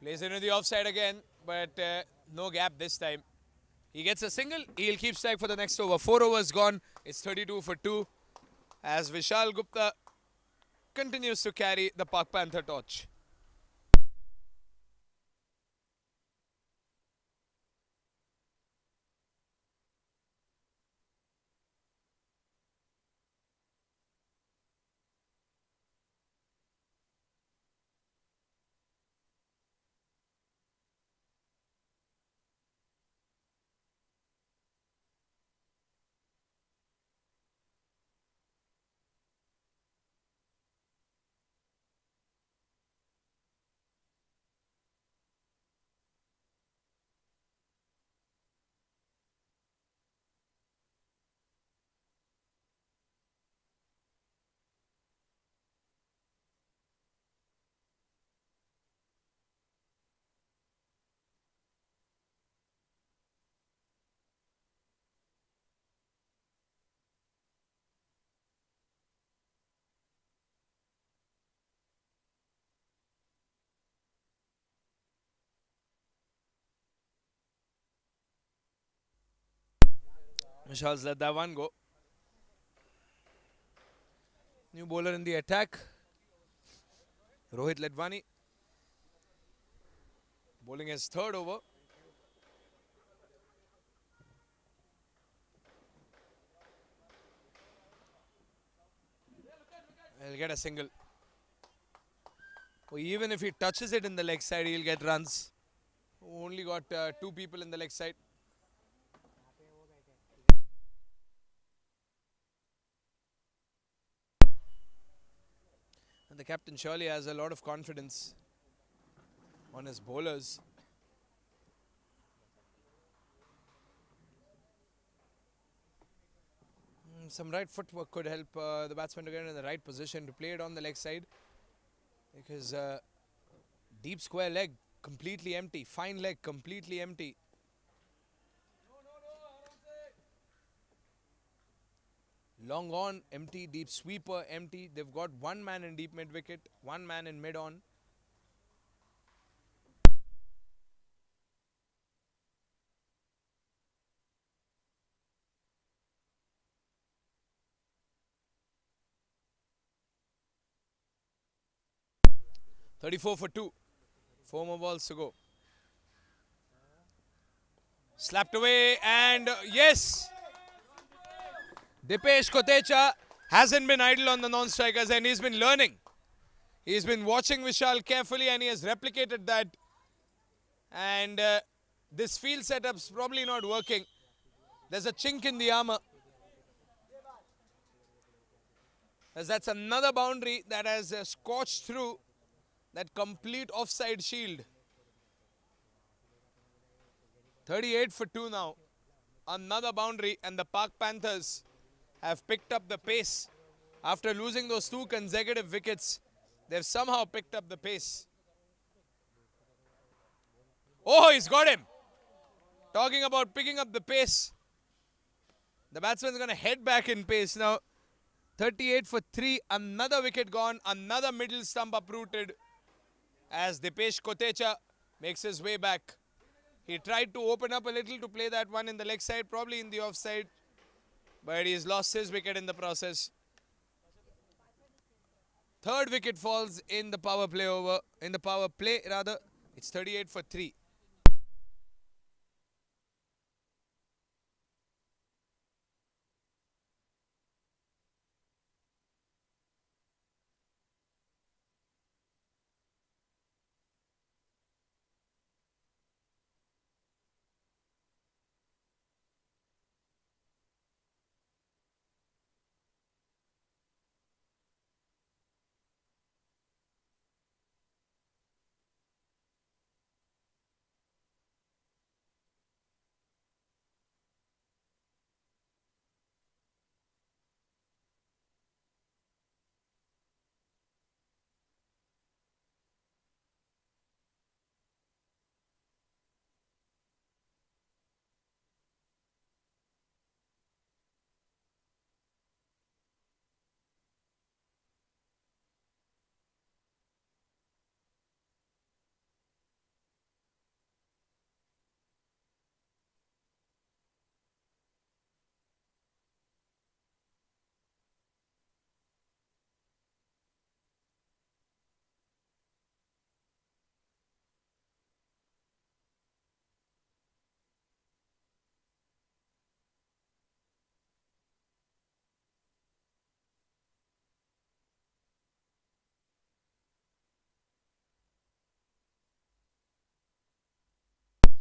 Plays into the offside again, but no gap this time. He gets a single. He'll keep strike for the next over. 4 overs gone. It's 32 for 2. As Vishal Gupta continues to carry the Pak Panther torch. Vishal's let that one go. New bowler in the attack. Rohit Ledwani. Bowling his 3rd over. He'll get a single. Or even if he touches it in the leg side, he'll get runs. Only got 2 people in the leg side. And the captain surely has a lot of confidence on his bowlers. Some right footwork could help the batsman to get in the right position to play it on the leg side. Because deep square leg, completely empty. Fine leg, completely empty. Long on, empty. Deep sweeper, empty. They've got 1 man in deep mid wicket, 1 man in mid on. 34 for 2. 4 more balls to go. Slapped away and yes! Dipesh Kotecha hasn't been idle on the non-strikers and he's been learning. He's been watching Vishal carefully and he has replicated that. And this field setup's probably not working. There's a chink in the armour. As that's another boundary that has scorched through that complete offside shield. 38 for 2 now. Another boundary and the Park Panthers have picked up the pace. After losing those 2 consecutive wickets, they've somehow picked up the pace. Oh, he's got him. Talking about picking up the pace. The batsman's going to head back in pace now. 38 for 3. Another wicket gone. Another middle stump uprooted. As Dipesh Kotecha makes his way back. He tried to open up a little to play that one in the leg side, probably in the offside. But he's lost his wicket in the process. Third wicket falls in the power play over. In the power play rather. It's 38 for 3.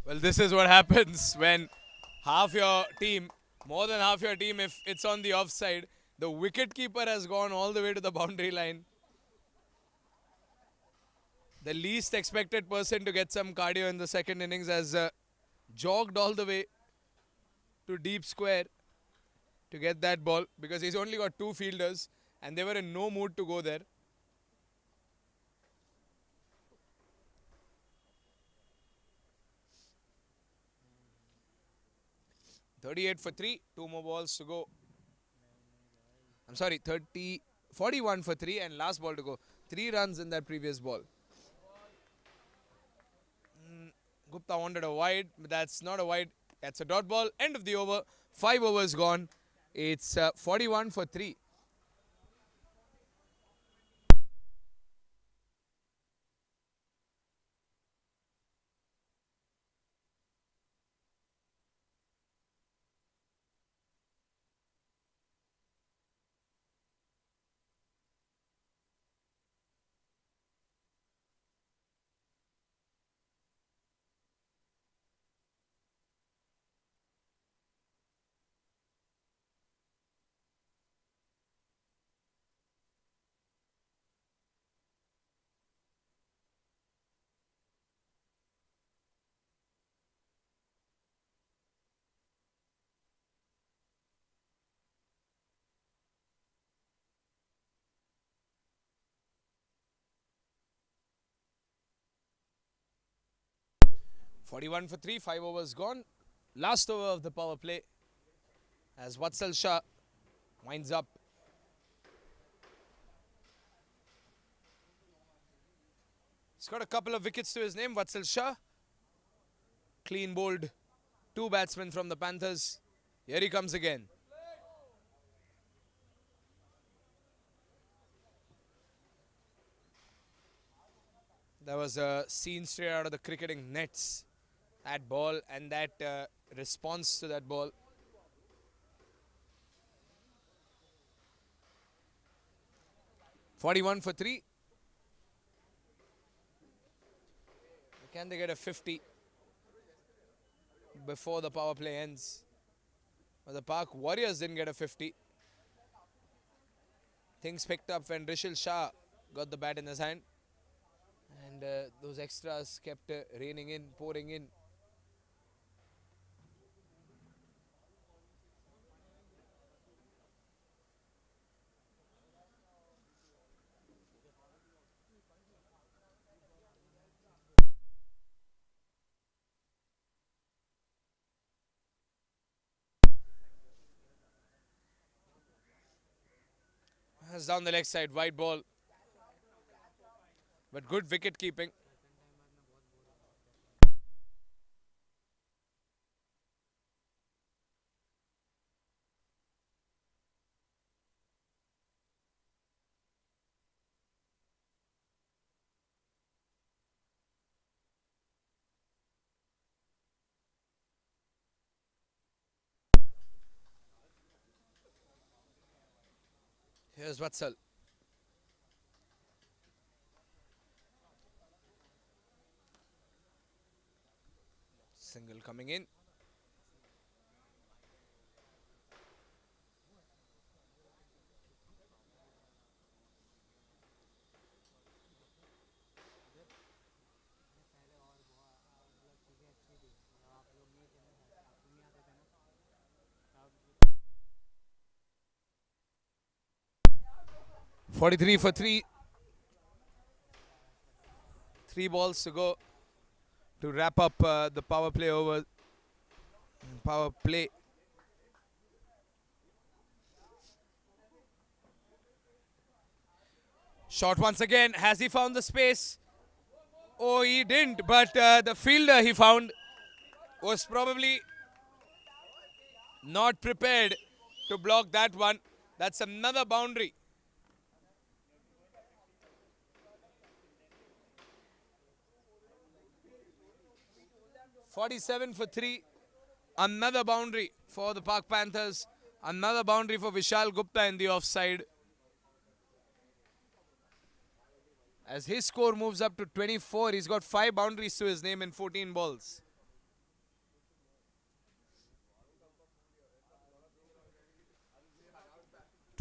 Well, this is what happens when half your team, more than half your team, if it's on the offside, the wicketkeeper has gone all the way to the boundary line. The least expected person to get some cardio in the second innings has jogged all the way to deep square to get that ball because he's only got 2 fielders and they were in no mood to go there. .38 for 3, 2 more balls to go. I'm sorry, 41 for 3 and last ball to go. 3 runs in that previous ball. Gupta wanted a wide, but that's not a wide. That's a dot ball. End of the over. 5 overs gone. It's 41 for 3. .41 for 3, 5 overs gone. Last over of the power play as Vatsal Shah winds up. He's got a couple of wickets to his name, Vatsal Shah. Clean bowled 2 batsmen from the Panthers. Here he comes again. There was a scene straight out of the cricketing nets. That ball and that response to that ball. "41 for 3. Can they get a 50 before the power play ends? Well, the Park Warriors didn't get a 50. Things picked up when Rishil Shah got the bat in his hand. And those extras kept raining in, pouring in. That's down the leg side, wide ball. But good wicket keeping. Here's Vatsal. Single coming in. "43 for 3. 3 balls to go to wrap up the power play over. Power play. Shot once again. Has he found the space? Oh, he didn't. But the fielder he found was probably not prepared to block that one. That's another boundary. "47 for 3. Another boundary for the Park Panthers. Another boundary for Vishal Gupta in the offside. As his score moves up to 24, he's got 5 boundaries to his name in 14 balls.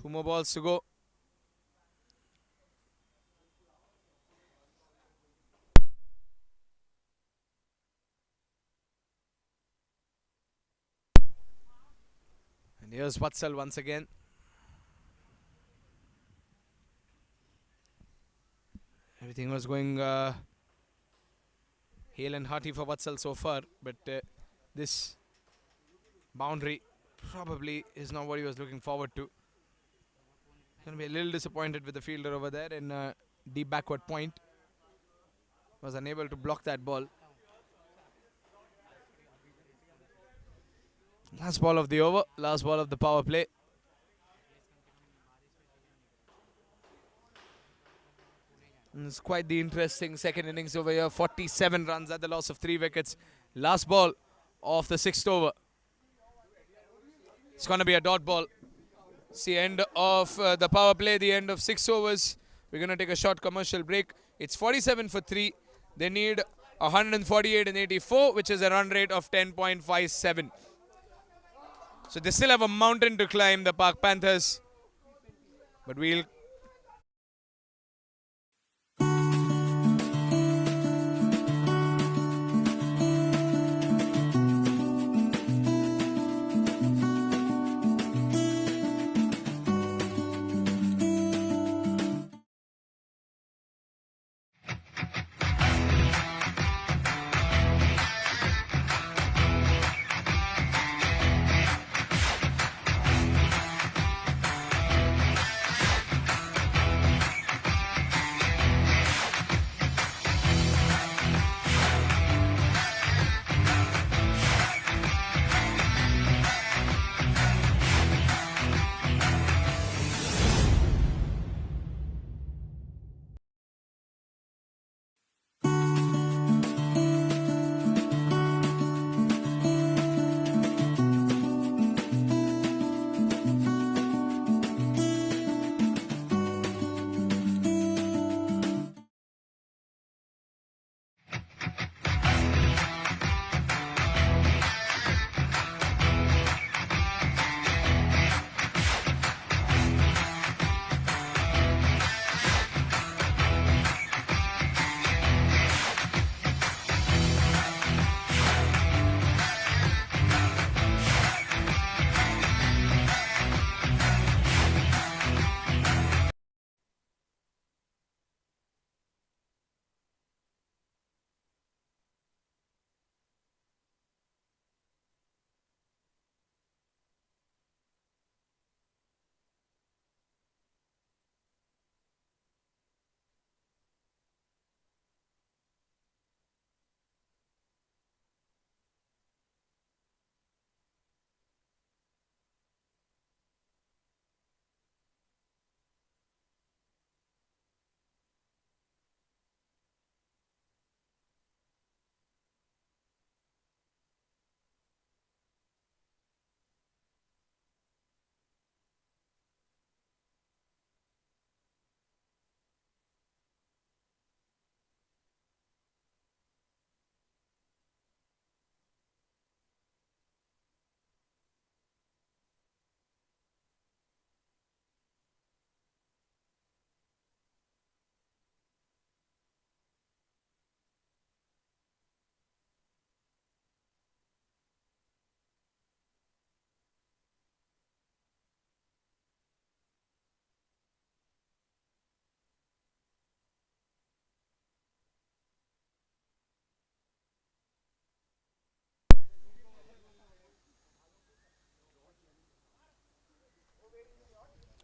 Two more balls to go. And here's Vatsal once again. Everything was going hale and hearty for Vatsal so far, but this boundary probably is not what he was looking forward to. Going to be a little disappointed with the fielder over there in deep backward point. Was unable to block that ball. Last ball of the over, last ball of the power play. And it's quite the interesting second innings over here. 47 runs at the loss of 3 wickets. Last ball of the 6th over. It's going to be a dot ball. It's the end of the power play, the end of 6 overs. We're going to take a short commercial break. It's 47 for 3. They need 148 and 84, which is a run rate of 10.57. So they still have a mountain to climb, the Park Panthers. But we'll...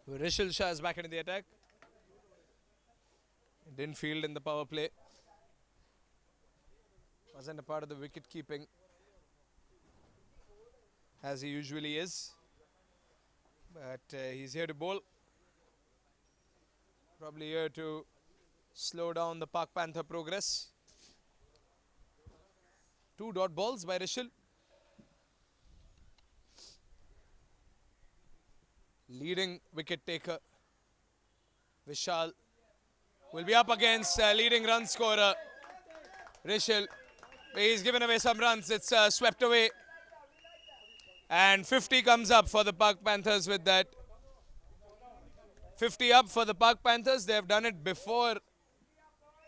Rishil Shah is back into the attack. Didn't field in the power play. Wasn't a part of the wicket keeping as he usually is. But he's here to bowl. Probably here to slow down the Pak Panther progress. 2 dot balls by Rishil. Leading wicket taker Vishal will be up against leading run scorer Rishil. He's given away some runs. It's swept away. And 50 comes up for the Pak Panthers with that. 50 up for the Pak Panthers. They have done it before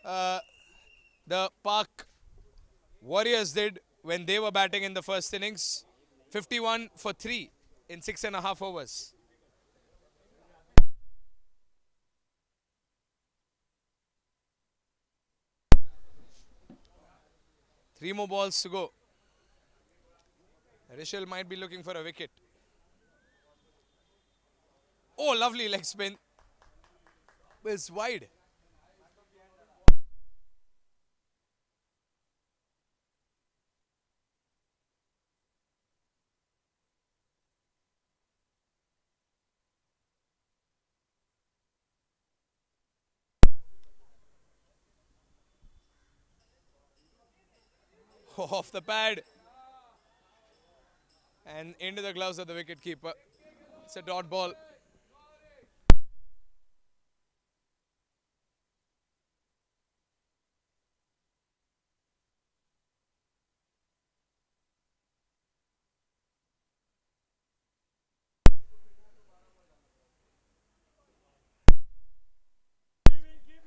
the Pak Warriors did when they were batting in the first innings. 51 for 3 in 6.5 overs. Three more balls to go. Rishil might be looking for a wicket. Oh, lovely leg spin. It's wide. Off the pad. And into the gloves of the wicketkeeper. It's a dot ball.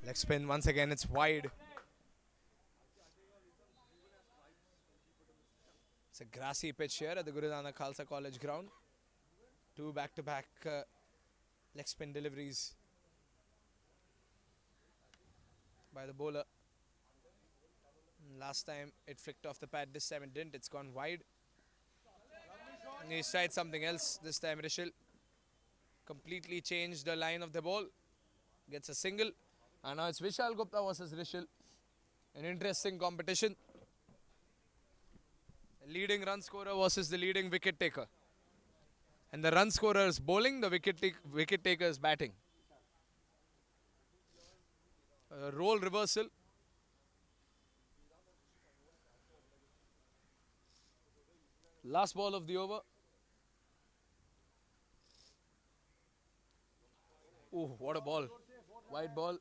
Leg spin once again, it's wide. It's a grassy pitch here at the Guru Nanak Khalsa College ground. 2 back-to-back leg spin deliveries by the bowler. Last time it flicked off the pad, this time it didn't. It's gone wide. And he's tried something else. This time Rishil completely changed the line of the ball. Gets a single. And now it's Vishal Gupta versus Rishil. An interesting competition. The leading run scorer versus the leading wicket taker. And the run scorer is bowling, the wicket taker is batting. A role reversal. Last ball of the over. Oh, what a ball. Wide ball.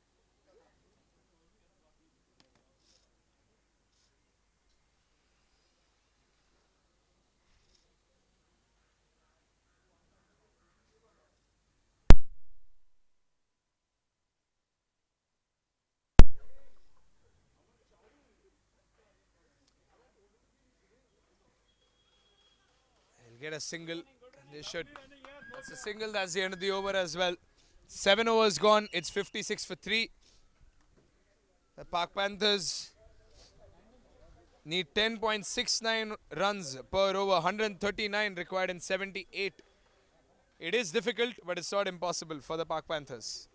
Get a single. They should. That's a single. That's the end of the over as well. 7 overs gone. It's 56 for 3. The Pak Panthers need 10.69 runs per over. 139 required in 78. It is difficult, but it's not impossible for the Pak Panthers.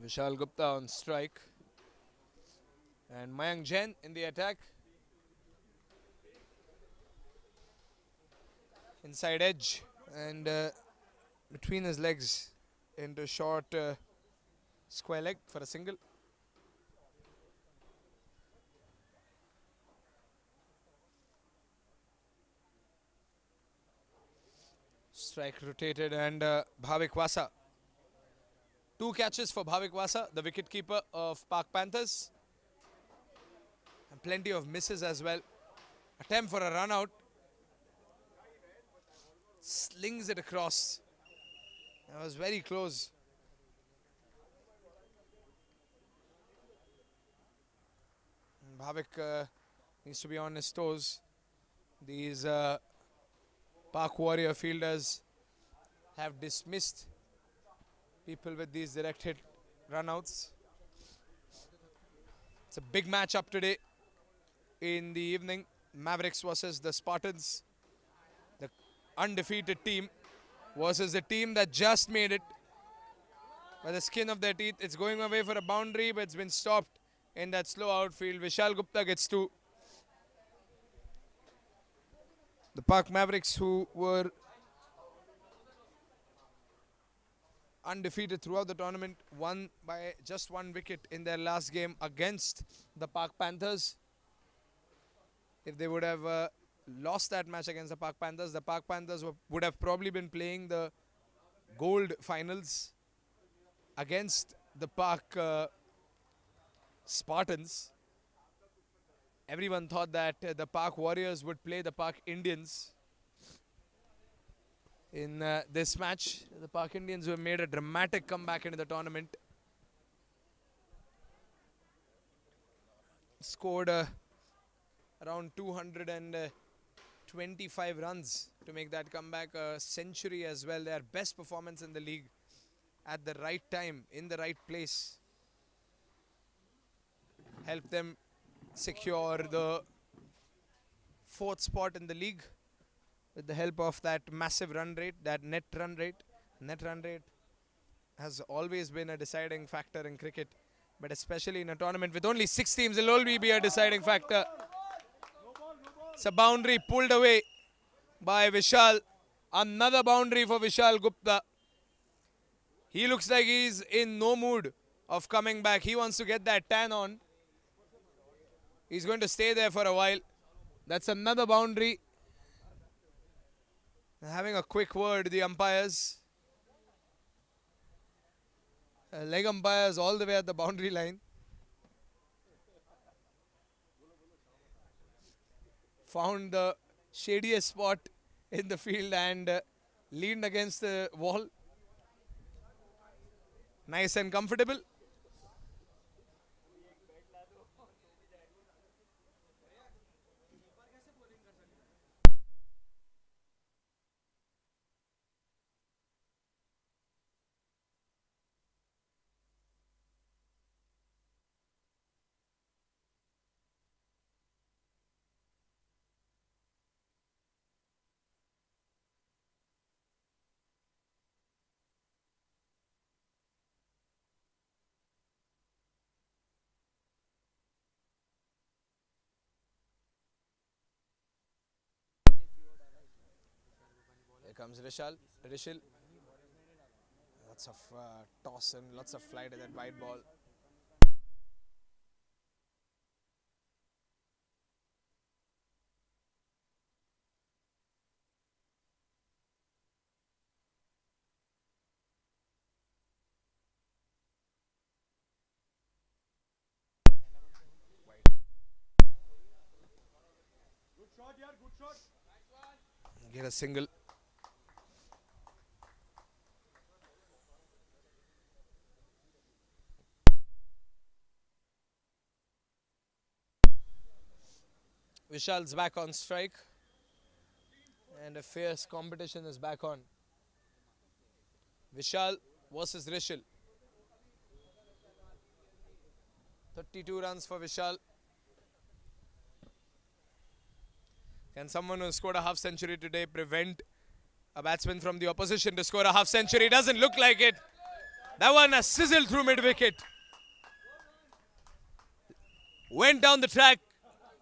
Vishal Gupta on strike. And Mayank Jain in the attack. Inside edge and between his legs into short square leg for a single. Strike rotated and Bhavik Vasa. 2 catches for Bhavik Vasa, the wicketkeeper of Pak Panthers. And plenty of misses as well. Attempt for a run out. Slings it across. That was very close. And Bhavik needs to be on his toes. These Pak Warrior fielders have dismissed people with these direct hit runouts. It's a big match-up today in the evening. Mavericks versus the Spartans. The undefeated team versus the team that just made it by the skin of their teeth. It's going away for a boundary, but it's been stopped in that slow outfield. Vishal Gupta gets 2. The Pak Mavericks, who were undefeated throughout the tournament, won by just 1 wicket in their last game against the Pak Panthers. If they would have lost that match against the Pak Panthers would have probably been playing the gold finals against the Pak Spartans. Everyone thought that the Pak Warriors would play the Pak Indians in this match. The Pak Indians have made a dramatic comeback into the tournament. Scored around 225 runs to make that comeback, a century as well. Their best performance in the league at the right time, in the right place, helped them secure the 4th spot in the league with the help of that massive run rate, that net run rate. Net run rate has always been a deciding factor in cricket, but especially in a tournament with only 6 teams, it will only be a deciding factor. It's a boundary pulled away by Vishal. Another boundary for Vishal Gupta. He looks like he's in no mood of coming back. He wants to get that tan on. He's going to stay there for a while. That's another boundary. Having a quick word, the umpires. Leg umpires all the way at the boundary line. Found the shadiest spot in the field and leaned against the wall. Nice and comfortable. Here comes Rishal. Lots of toss and lots of flight at that wide ball. Good shot, yeah, good shot. Get a single. Vishal's back on strike and a fierce competition is back on. Vishal versus Rishal. 32 runs for Vishal. Can someone who scored a half century today prevent a batsman from the opposition to score a half century? Doesn't look like it. That one has sizzled through mid-wicket. Went down the track,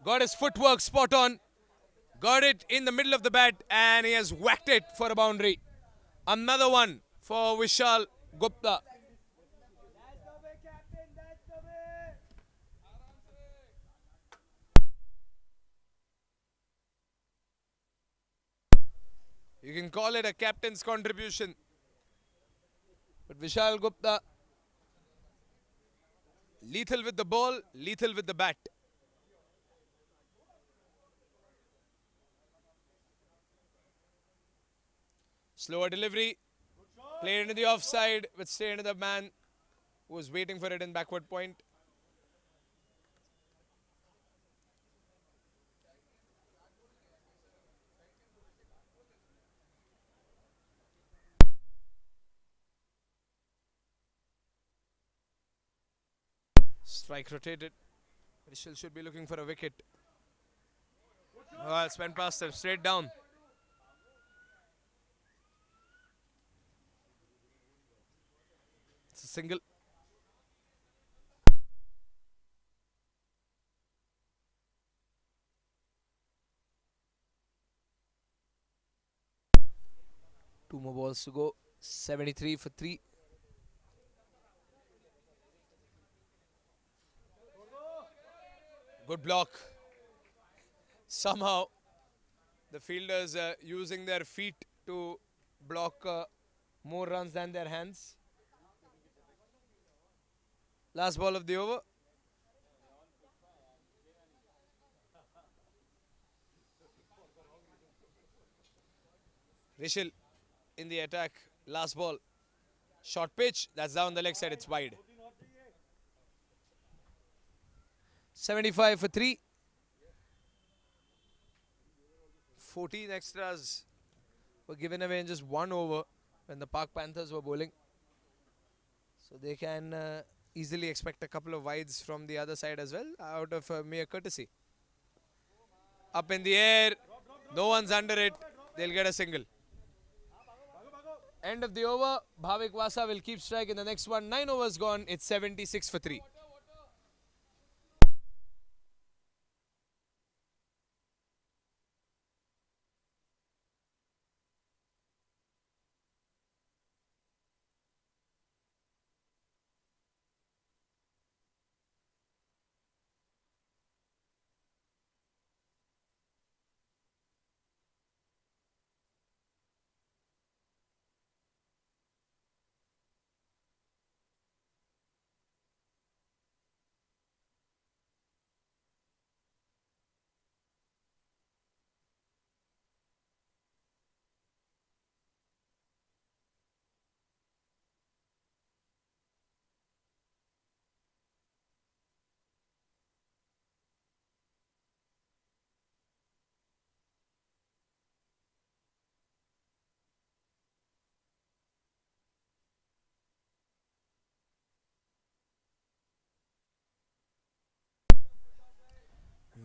got his footwork spot on, got it in the middle of the bat, and he has whacked it for a boundary. Another one for Vishal Gupta. You can call it a captain's contribution. But Vishal Gupta, lethal with the ball, lethal with the bat. Slower delivery, played into the offside, but stayed into the man who was waiting for it in backward point. Strike rotated. Vishal should be looking for a wicket. Oh, it's went past him, straight down. It's a single. Two more balls to go. 73 for 3. Good block. Somehow, the fielders are using their feet to block more runs than their hands. Last ball of the over. Rishil in the attack. Last ball. Short pitch. That's down the leg side. It's wide. 75 for 3. 14 extras were given away in just one over when the Park Panthers were bowling. So they can easily expect a couple of wides from the other side as well, out of mere courtesy. Up in the air. No one's under it. They'll get a single. End of the over. Bhavik Vasa will keep strike in the next one. 9 overs gone. It's 76 for 3.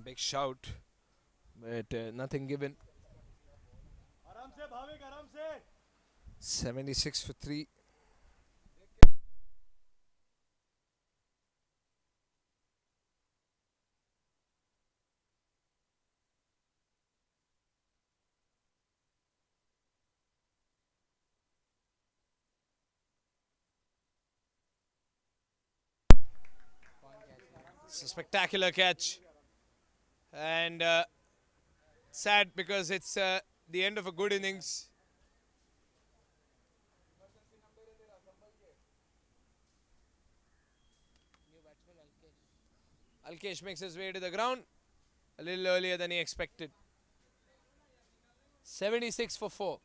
Big shout, but nothing given. 76 for 3. It's a spectacular catch. And sad because it's the end of a good innings. Alkesh makes his way to the ground a little earlier than he expected. 76 for 4.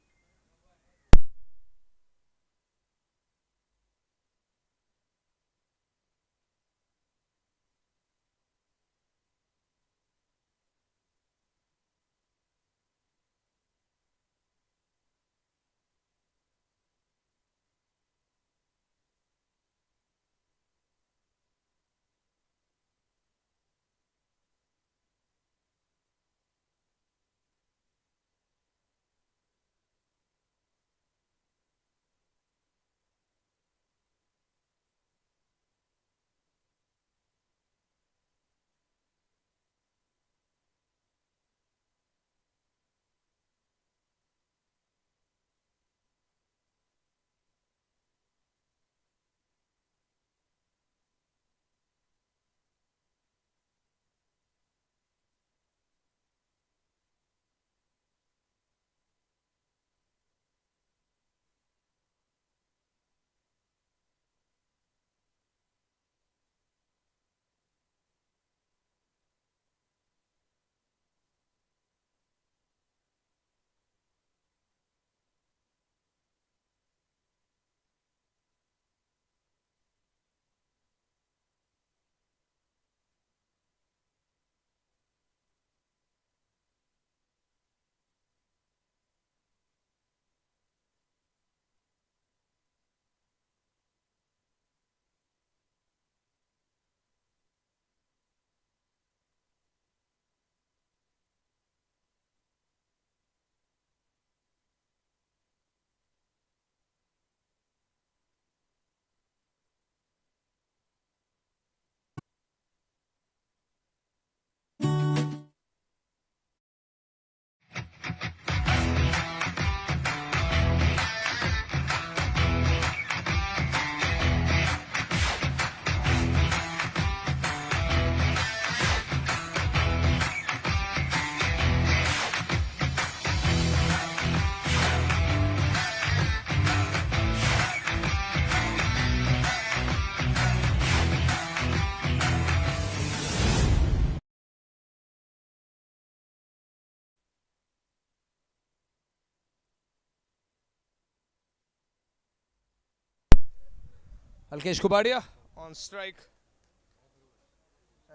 Alkesh Kubadia on strike.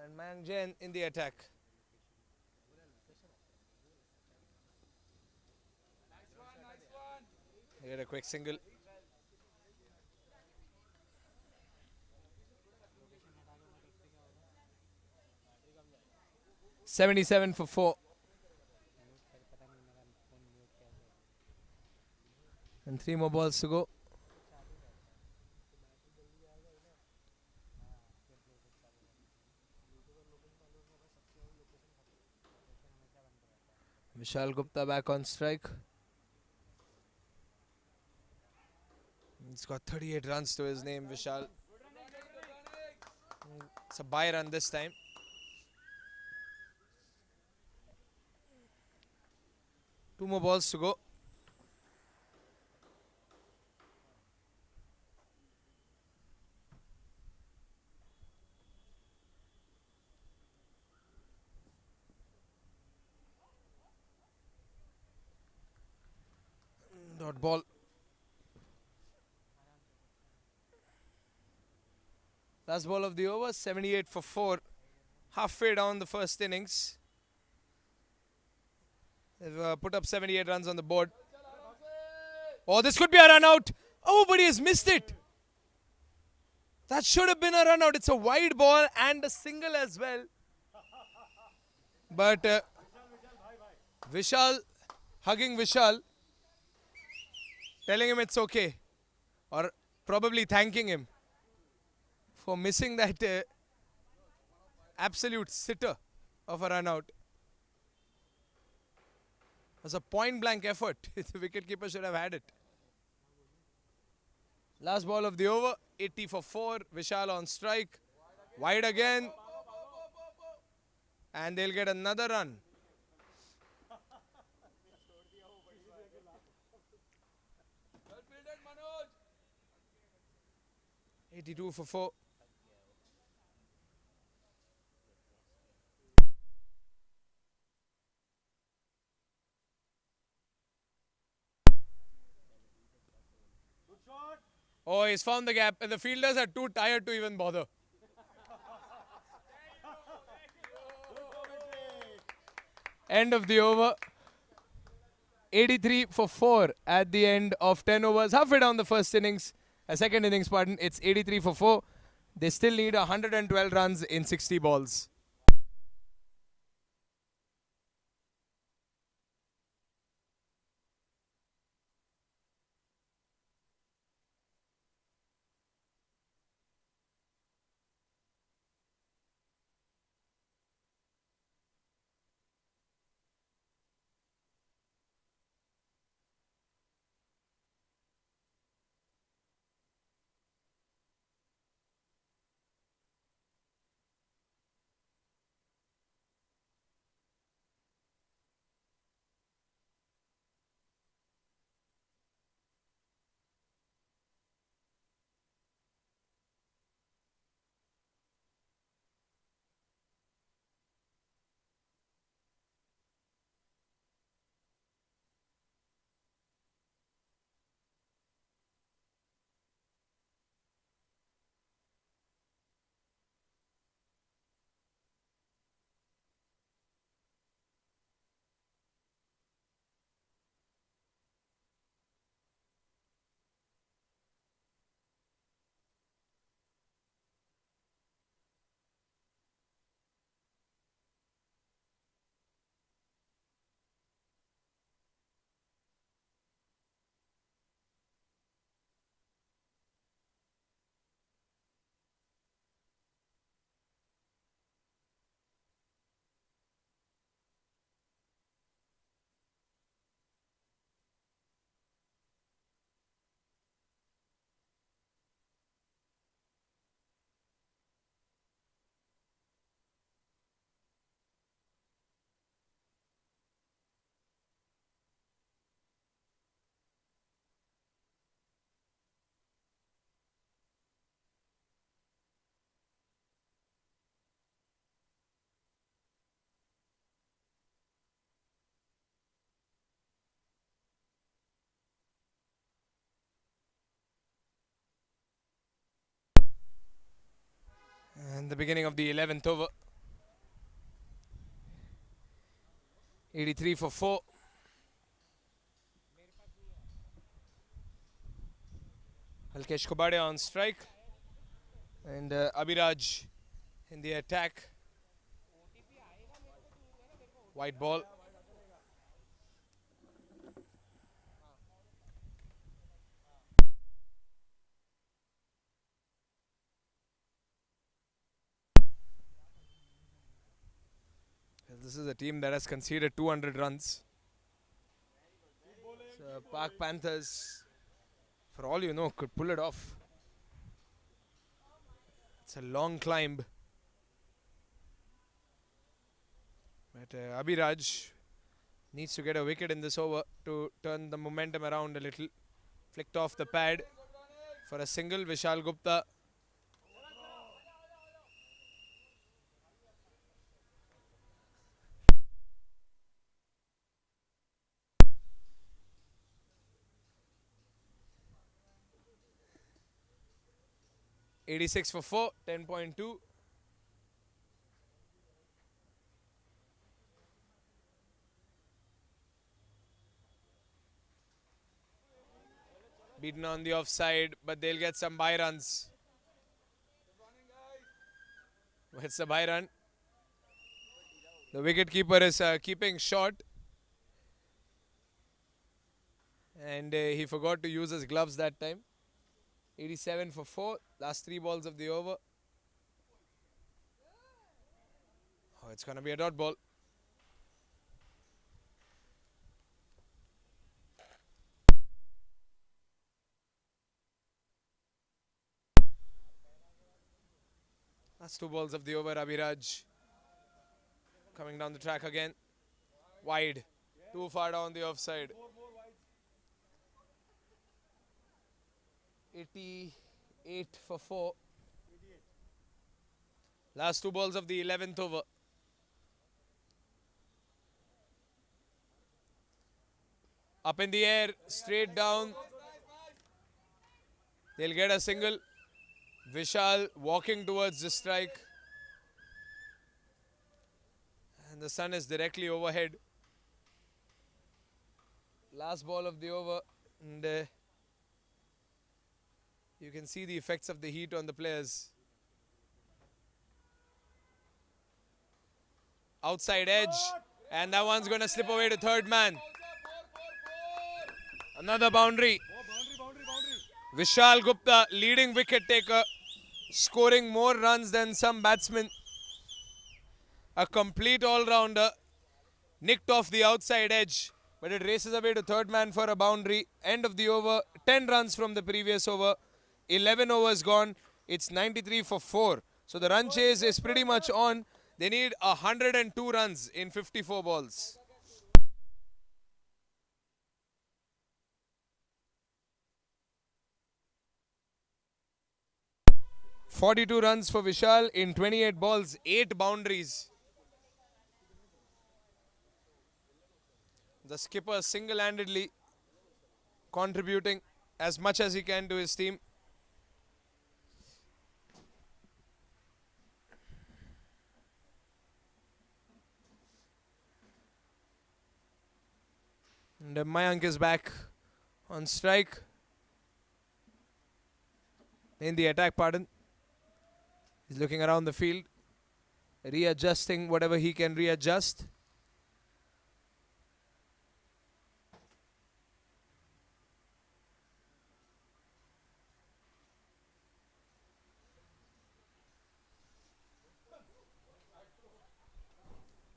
And Mang Jain in the attack. He had a quick single. $77 for 4. And 3 more balls to go. Vishal Gupta back on strike. He's got 38 runs to his name, Vishal. It's a bye run this time. Two more balls to go. Dot ball. Last ball of the over, 78 for 4. Halfway down the first innings. They've put up 78 runs on the board. Oh, this could be a run out. Oh, but he has missed it. That should have been a run out. It's a wide ball and a single as well. But Vishal, hugging Vishal, telling him it's okay. Or probably thanking him for missing that absolute sitter of a run out. It was a point blank effort. The wicketkeeper should have had it. Last ball of the over, 80 for 4. Vishal on strike. Wide again. And they'll get another run. $82 for 4. Oh, he's found the gap. And the fielders are too tired to even bother. End of the over. 83 for 4 at the end of 10 overs. Halfway down the first innings. Second innings, pardon. It's 83 for 4. They still need 112 runs in 60 balls. in the beginning of the 11th over. 83 for 4. Sportobuddy on strike. And Abhiraj in the attack. White ball. This is a team that has conceded 200 runs. So Park Panthers, for all you know, could pull it off. It's a long climb. But Abhiraj needs to get a wicket in this over to turn the momentum around a little. Flicked off the pad for a single. Vishal Gupta. $86 for 4, 10.2. Beaten on the offside, but they'll get some bye runs. What's the bye run? The wicketkeeper is keeping short. And he forgot to use his gloves that time. 87 for 4, last 3 balls of the over. Oh, it's going to be a dot ball. Last 2 balls of the over. Abhiraj coming down the track again. Wide. Too far down the offside. 88 for 4. Last 2 balls of the 11th over. Up in the air, straight down. They'll get a single. Vishal walking towards the strike. And the sun is directly overhead. Last ball of the over. And you can see the effects of the heat on the players. Outside edge. And that one's going to slip away to third man. Another boundary. Vishal Gupta, leading wicket taker, scoring more runs than some batsmen. A complete all-rounder. Nicked off the outside edge. But it races away to third man for a boundary. End of the over. 10 runs from the previous over. 11 overs gone. It's 93 for 4. So the run chase is pretty much on. They need 102 runs in 54 balls. .42 runs for Vishal in 28 balls, 8 boundaries. The skipper single-handedly contributing as much as he can to his team. And Mayank is back on strike. In the attack, pardon. He's looking around the field, readjusting whatever he can readjust.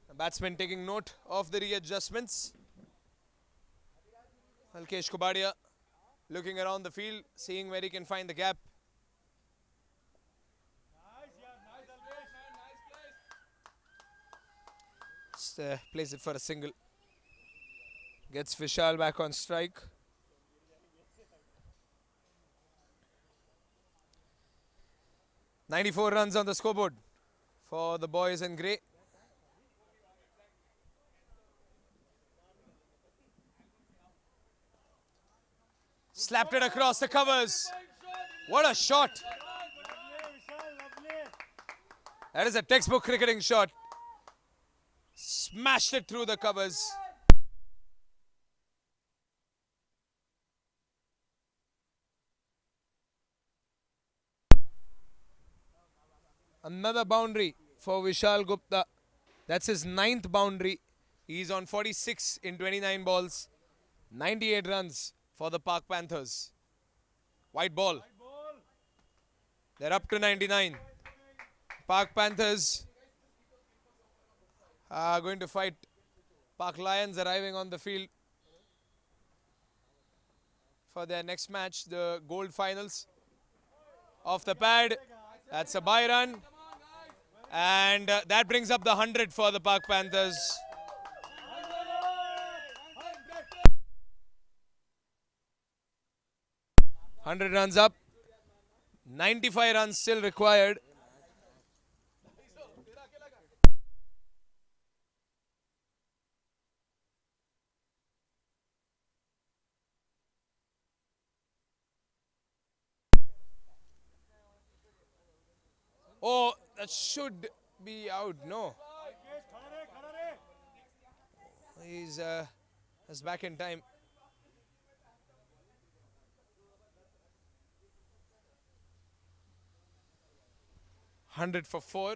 The batsman taking note of the readjustments. Sportobuddy looking around the field, seeing where he can find the gap. Plays it for a single. Gets Vishal back on strike. .94 runs on the scoreboard for the boys in grey. Slapped it across the covers. What a shot. That is a textbook cricketing shot. Smashed it through the covers. Another boundary for Vishal Gupta. That's his 9th boundary. He's on 46 in 29 balls. 98 runs for the Park Panthers. White ball. They're up to 99. Park Panthers are going to fight Park Lions arriving on the field for their next match, the Gold Finals. Off the pad. That's a bye run. And that brings up the 100 for the Park Panthers. $100 runs up. 95 runs still required. Oh, that should be out. No. He's back in time. $100 for 4.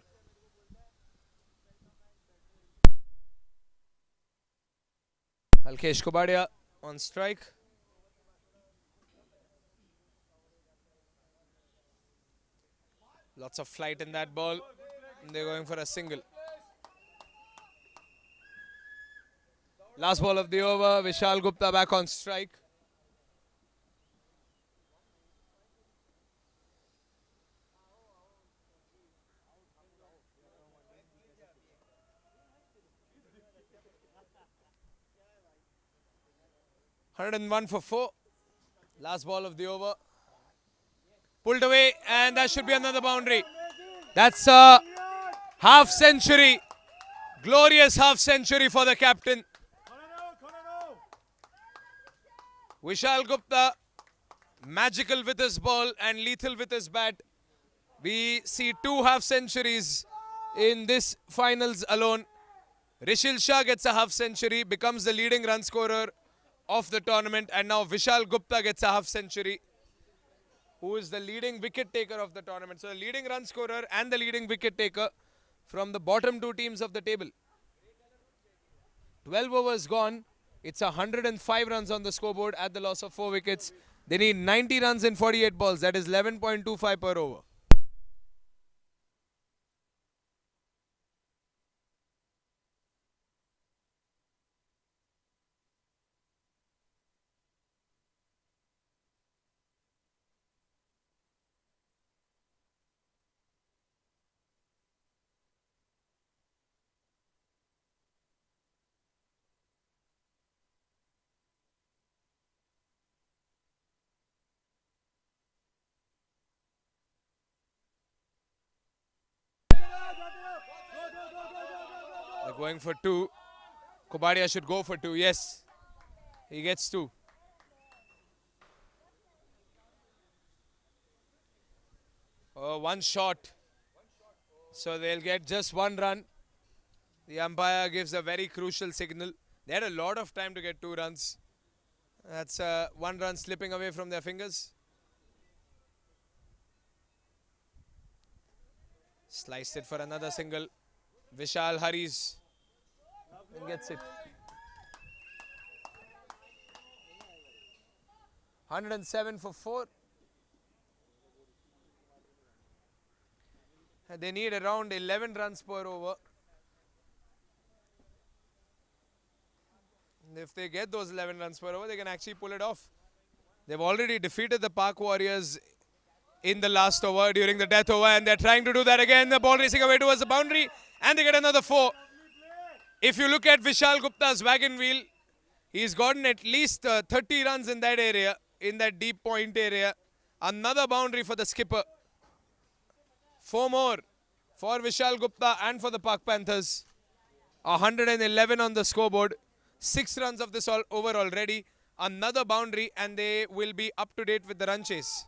Alkesh Kobadia on strike. Lots of flight in that ball. They're going for a single. Last ball of the over. Vishal Gupta back on strike. $101 for 4. Last ball of the over. Pulled away, and that should be another boundary. That's a half century. Glorious half century for the captain. Vishal Gupta, magical with his ball and lethal with his bat. We see 2 half centuries in this finals alone. Rishil Shah gets a half century, becomes the leading run scorer of the tournament, and now Vishal Gupta gets a half century, who is the leading wicket taker of the tournament. So the leading run scorer and the leading wicket taker from the bottom 2 teams of the table. 12 overs gone. It's 105 runs on the scoreboard at the loss of 4 wickets. They need 90 runs in 48 balls. That is 11.25 per over. They're going for 2. Kobadia should go for 2. Yes, he gets 2. One shot. So they'll get just 1 run. The umpire gives a very crucial signal. They had a lot of time to get 2 runs. That's 1 run slipping away from their fingers. Sliced it for another single. Vishal hurries and gets it. 107 for 4. They need around 11 runs per over. And if they get those 11 runs per over, they can actually pull it off. They've already defeated the Park Warriors in the last over during the death over, and they're trying to do that again. The ball racing away towards the boundary, and they get another 4. If you look at Vishal Gupta's wagon wheel, he's gotten at least 30 runs in that area, in that deep point area. Another boundary for the skipper. 4 more for Vishal Gupta and for the Park Panthers. 111 on the scoreboard. 6 runs of this over already. Another boundary, and they will be up to date with the run chase.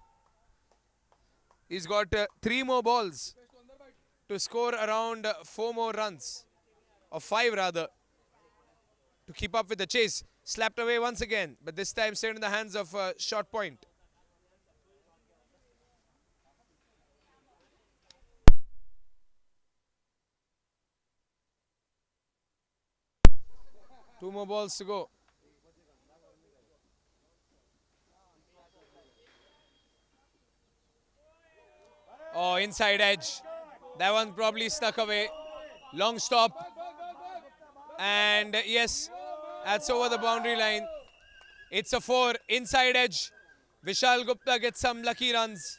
He's got 3 more balls. to score around 4 more runs, or 5 rather, to keep up with the chase. Slapped away once again, but this time stayed in the hands of short point. Two more balls to go. Oh, inside edge. That one probably stuck away. Long stop. And yes, that's over the boundary line. It's a 4. Inside edge. Vishal Gupta gets some lucky runs.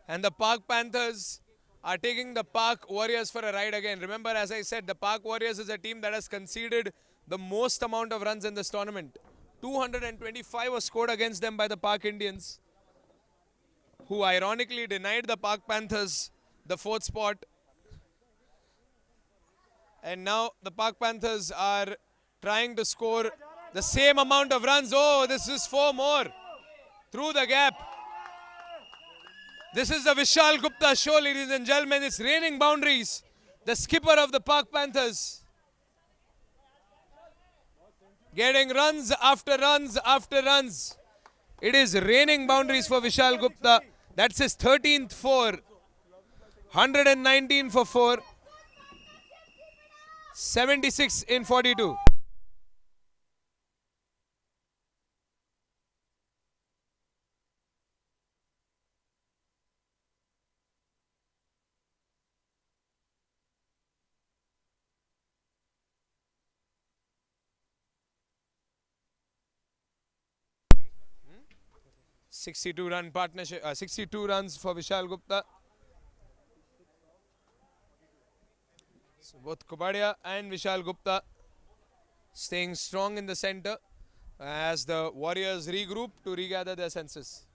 And the Park Panthers are taking the Park Warriors for a ride again. Remember, as I said, the Park Warriors is a team that has conceded the most amount of runs in this tournament. 225 was scored against them by the Park Indians, who ironically denied the Park Panthers the 4th spot. And now the Park Panthers are trying to score the same amount of runs. Oh, this is 4 more through the gap. This is the Vishal Gupta show, ladies and gentlemen. It's raining boundaries. The skipper of the Park Panthers getting runs after runs after runs. It is raining boundaries for Vishal Gupta. That's his 13th 4. 119 for 4. 76 in 42. Hmm? 62 run partnership, 62 runs for Vishal Gupta. So both Kubadia and Vishal Gupta staying strong in the center as the Warriors regroup to regather their senses.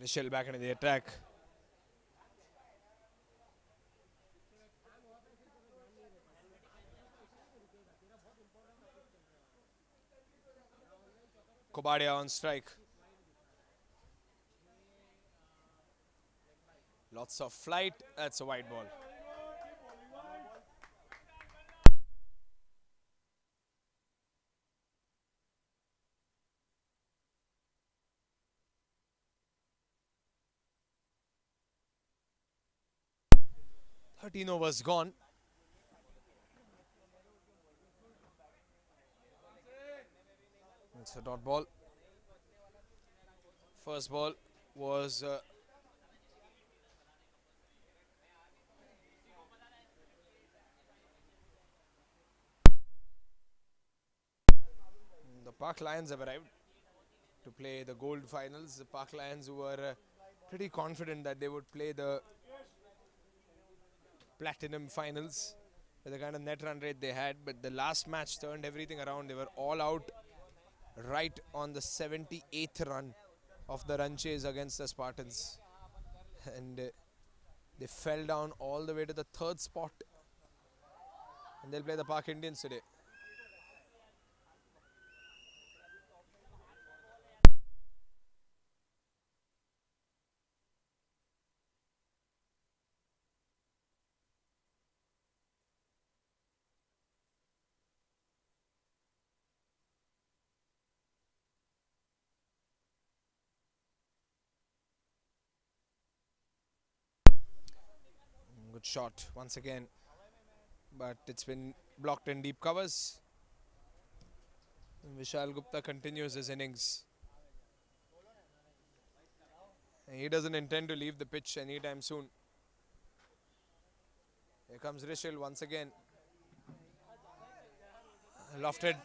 Rishal back into the attack. Kubadia on strike. Lots of flight. That's a wide ball. Overs gone. It's a dot ball. First ball was the Park Lions have arrived to play the gold finals. The Park Lions, who were pretty confident that they would play the platinum finals with the kind of net run rate they had, but the last match turned everything around. They were all out right on the 78th run of the run chase against the Spartans, and they fell down all the way to the 3rd spot, and they'll play the Park Indians today. Good shot once again, but it's been blocked in deep covers. And Vishal Gupta continues his innings. And he doesn't intend to leave the pitch anytime soon. Here comes Rishil once again. Lofted.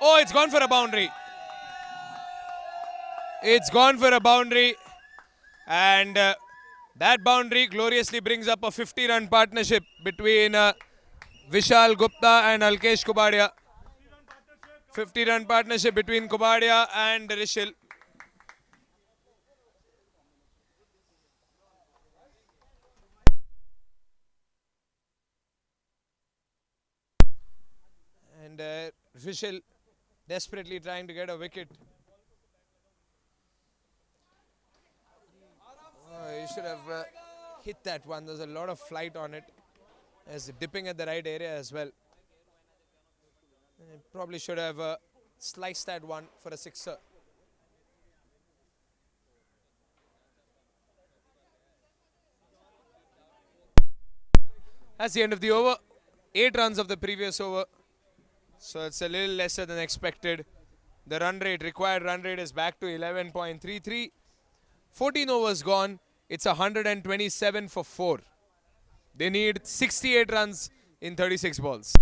Oh, it's gone for a boundary. It's gone for a boundary. And that boundary gloriously brings up a 50-run partnership between Vishal Gupta and Alkesh Kubadia. 50-run partnership between Kubadia and Rishil. And Rishil desperately trying to get a wicket. Oh, he should have hit that one. There's a lot of flight on it. As dipping at the right area as well. And probably should have sliced that one for a sixer. That's the end of the over. 8 runs of the previous over. So it's a little lesser than expected. The run rate, required run rate is back to 11.33. 14 overs gone. It's 127 for 4. They need 68 runs in 36 balls.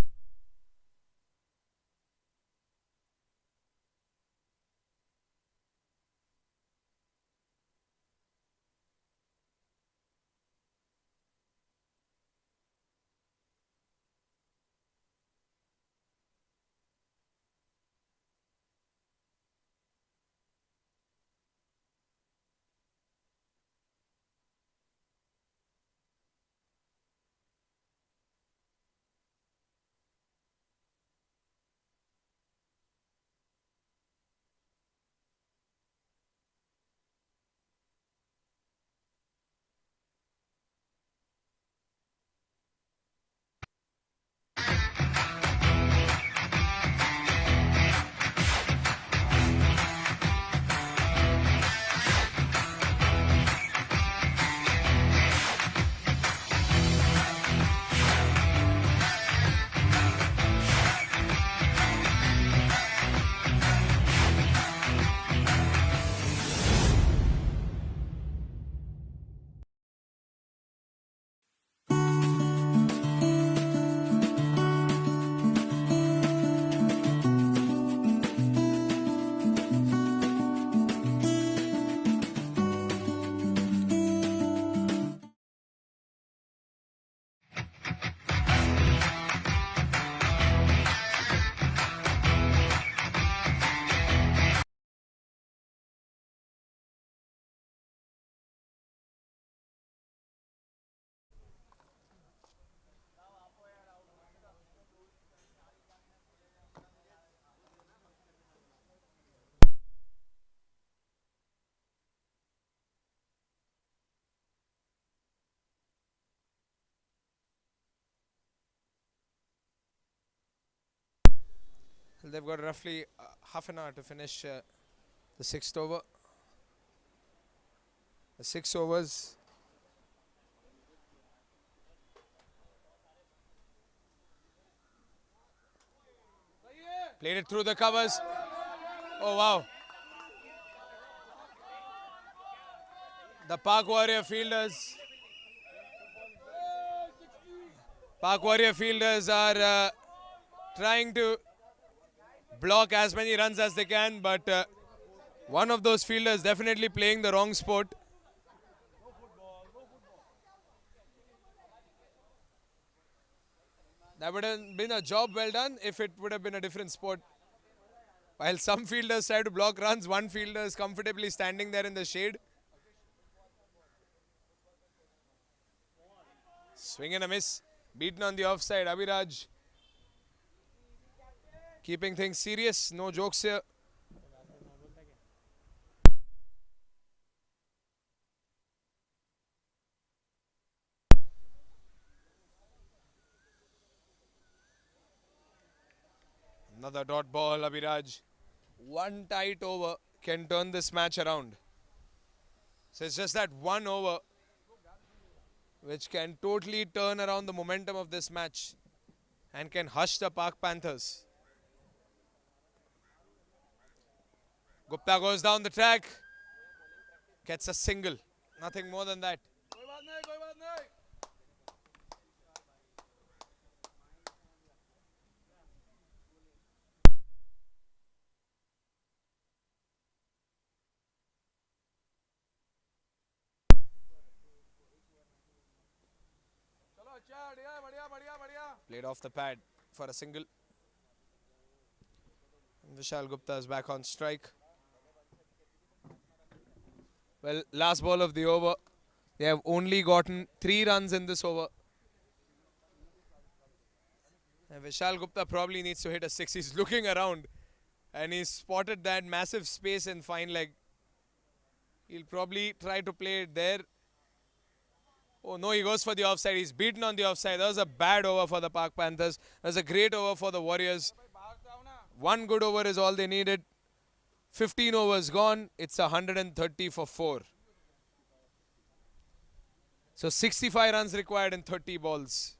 They've got roughly half an hour to finish the 6th over. The 6 overs. Played it through the covers. Oh, wow. The Park Warrior fielders. Park Warrior fielders are trying to block as many runs as they can, but one of those fielders definitely playing the wrong sport. That would have been a job well done if it would have been a different sport. While some fielders try to block runs, one fielder is comfortably standing there in the shade. Swing and a miss. Beaten on the offside. Abhiraj keeping things serious. No jokes here. Another dot ball, Abhiraj. One tight over can turn this match around. So it's just that one over. which can totally turn around the momentum of this match and can hush the Pak Panthers. Gupta goes down the track, gets a single, nothing more than that. Played off the pad for a single. And Vishal Gupta is back on strike. Well, last ball of the over. They have only gotten 3 runs in this over. And Vishal Gupta probably needs to hit a 6. He's looking around and he's spotted that massive space in fine leg. He'll probably try to play it there. Oh no, he goes for the offside. He's beaten on the offside. That was a bad over for the Pak Panthers. That was a great over for the Warriors. 1 good over is all they needed. 15 overs gone. It's 130 for 4. So 65 runs required in 30 balls.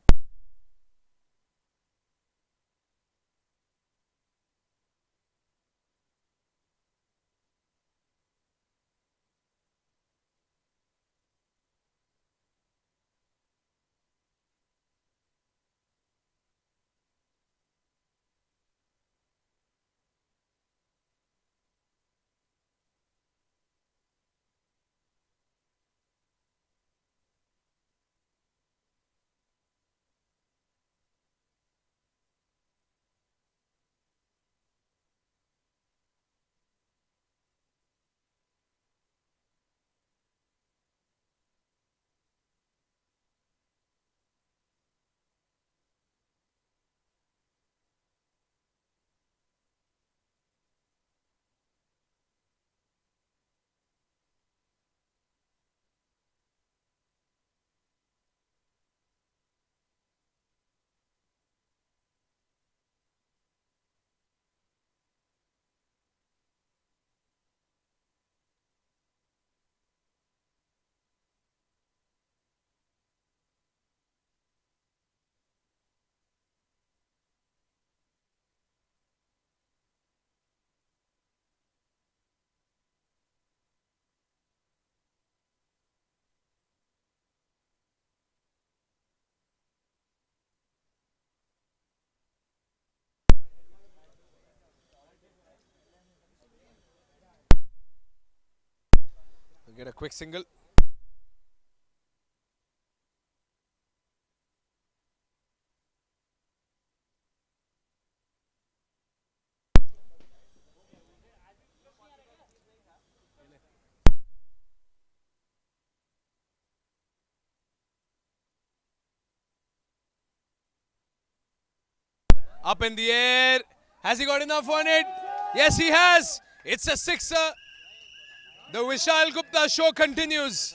We'll get a quick single. Up in the air. Has he got enough on it? Yes, he has. It's a sixer. The Vishal Gupta show continues.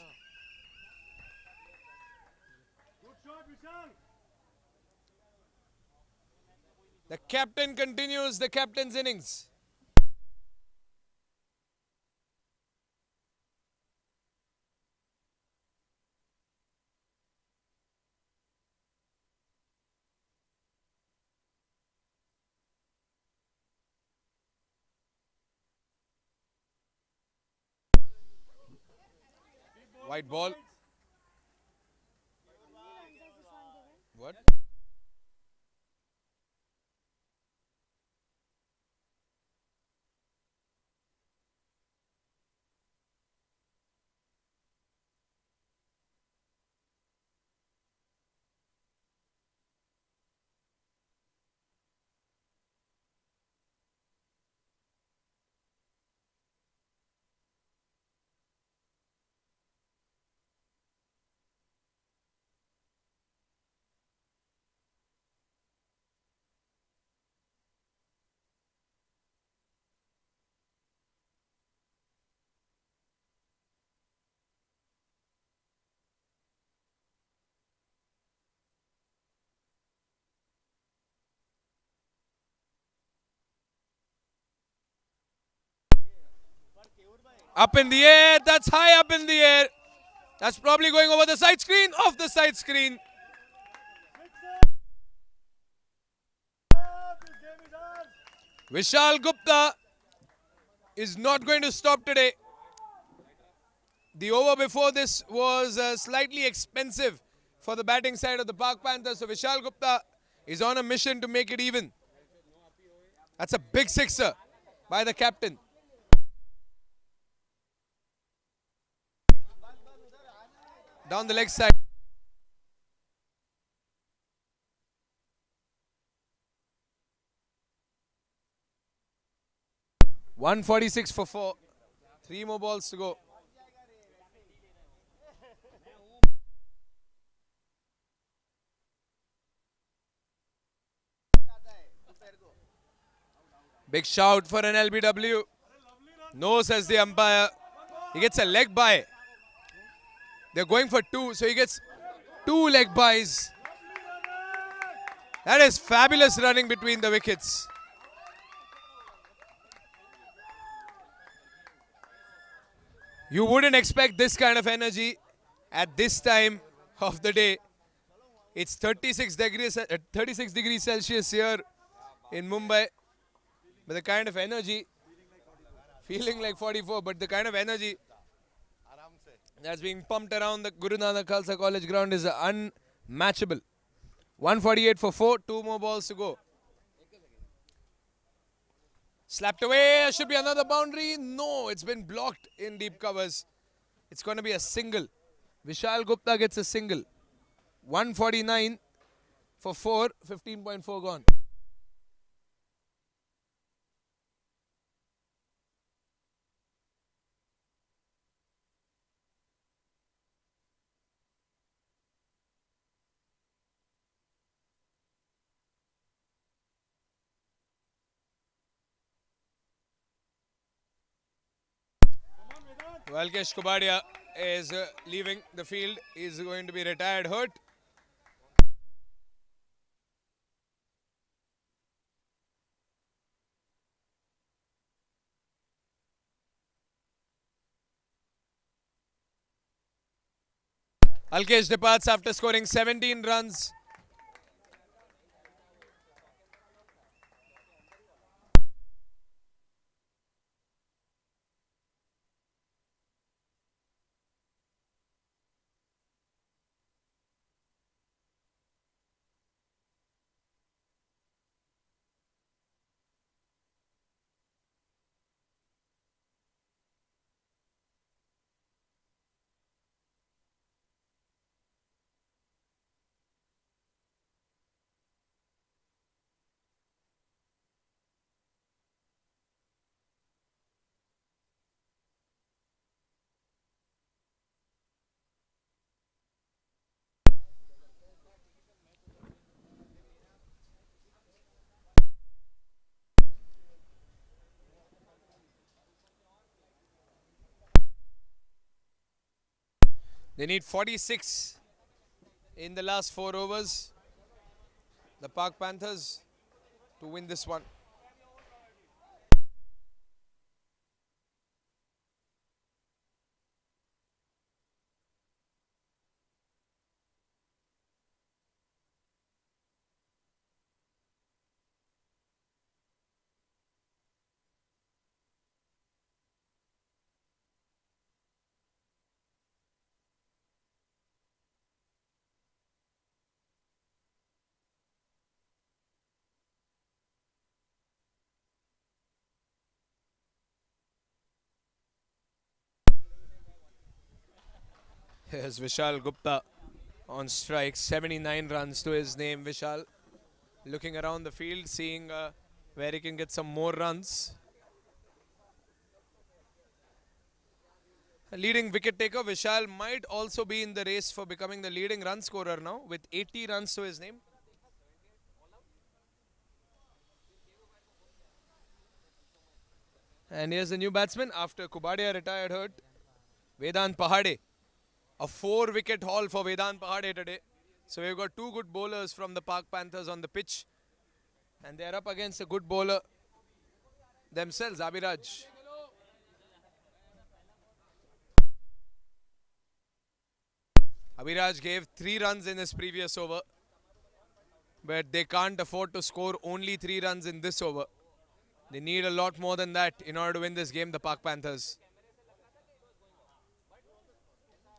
The captain continues the captain's innings. White ball. What? Up in the air. That's high up in the air. That's probably going over the side screen, off the side screen. Vishal Gupta is not going to stop today. The over before this was slightly expensive for the batting side of the Pak Panthers. So Vishal Gupta is on a mission to make it even. That's a big sixer by the captain. Down the leg side. .146 for 4. 3 more balls to go. Big shout for an LBW. No, says the umpire. He gets a leg bye. They're going for 2, so he gets 2 leg byes. That is fabulous running between the wickets. You wouldn't expect this kind of energy at this time of the day. It's 36 degrees Celsius here in Mumbai. But the kind of energy, feeling like 44, but the kind of energy that's being pumped around the Guru Nanak Khalsa College ground is unmatchable. 148 for 4, 2 more balls to go. Slapped away, should be another boundary. No, it's been blocked in deep covers. It's going to be a single. Vishal Gupta gets a single. 149 for 4, 15.4 gone. Valkesh Kubadia is leaving the field. He is going to be retired hurt. Alkesh departs after scoring 17 runs. They need 46 in the last 4 overs. The Pak Panthers to win this one. Here's Vishal Gupta on strike. 79 runs to his name. Vishal looking around the field, seeing where he can get some more runs. A leading wicket taker, Vishal might also be in the race for becoming the leading run scorer now with 80 runs to his name. And here's the new batsman after Kubadia retired hurt. Vedant Pahade. A 4-wicket haul for Vedant Pahade today. So we've got 2 good bowlers from the Pak Panthers on the pitch. And they're up against a good bowler themselves, Abhiraj. Abhiraj gave 3 runs in his previous over, but they can't afford to score only 3 runs in this over. They need a lot more than that in order to win this game, the Pak Panthers.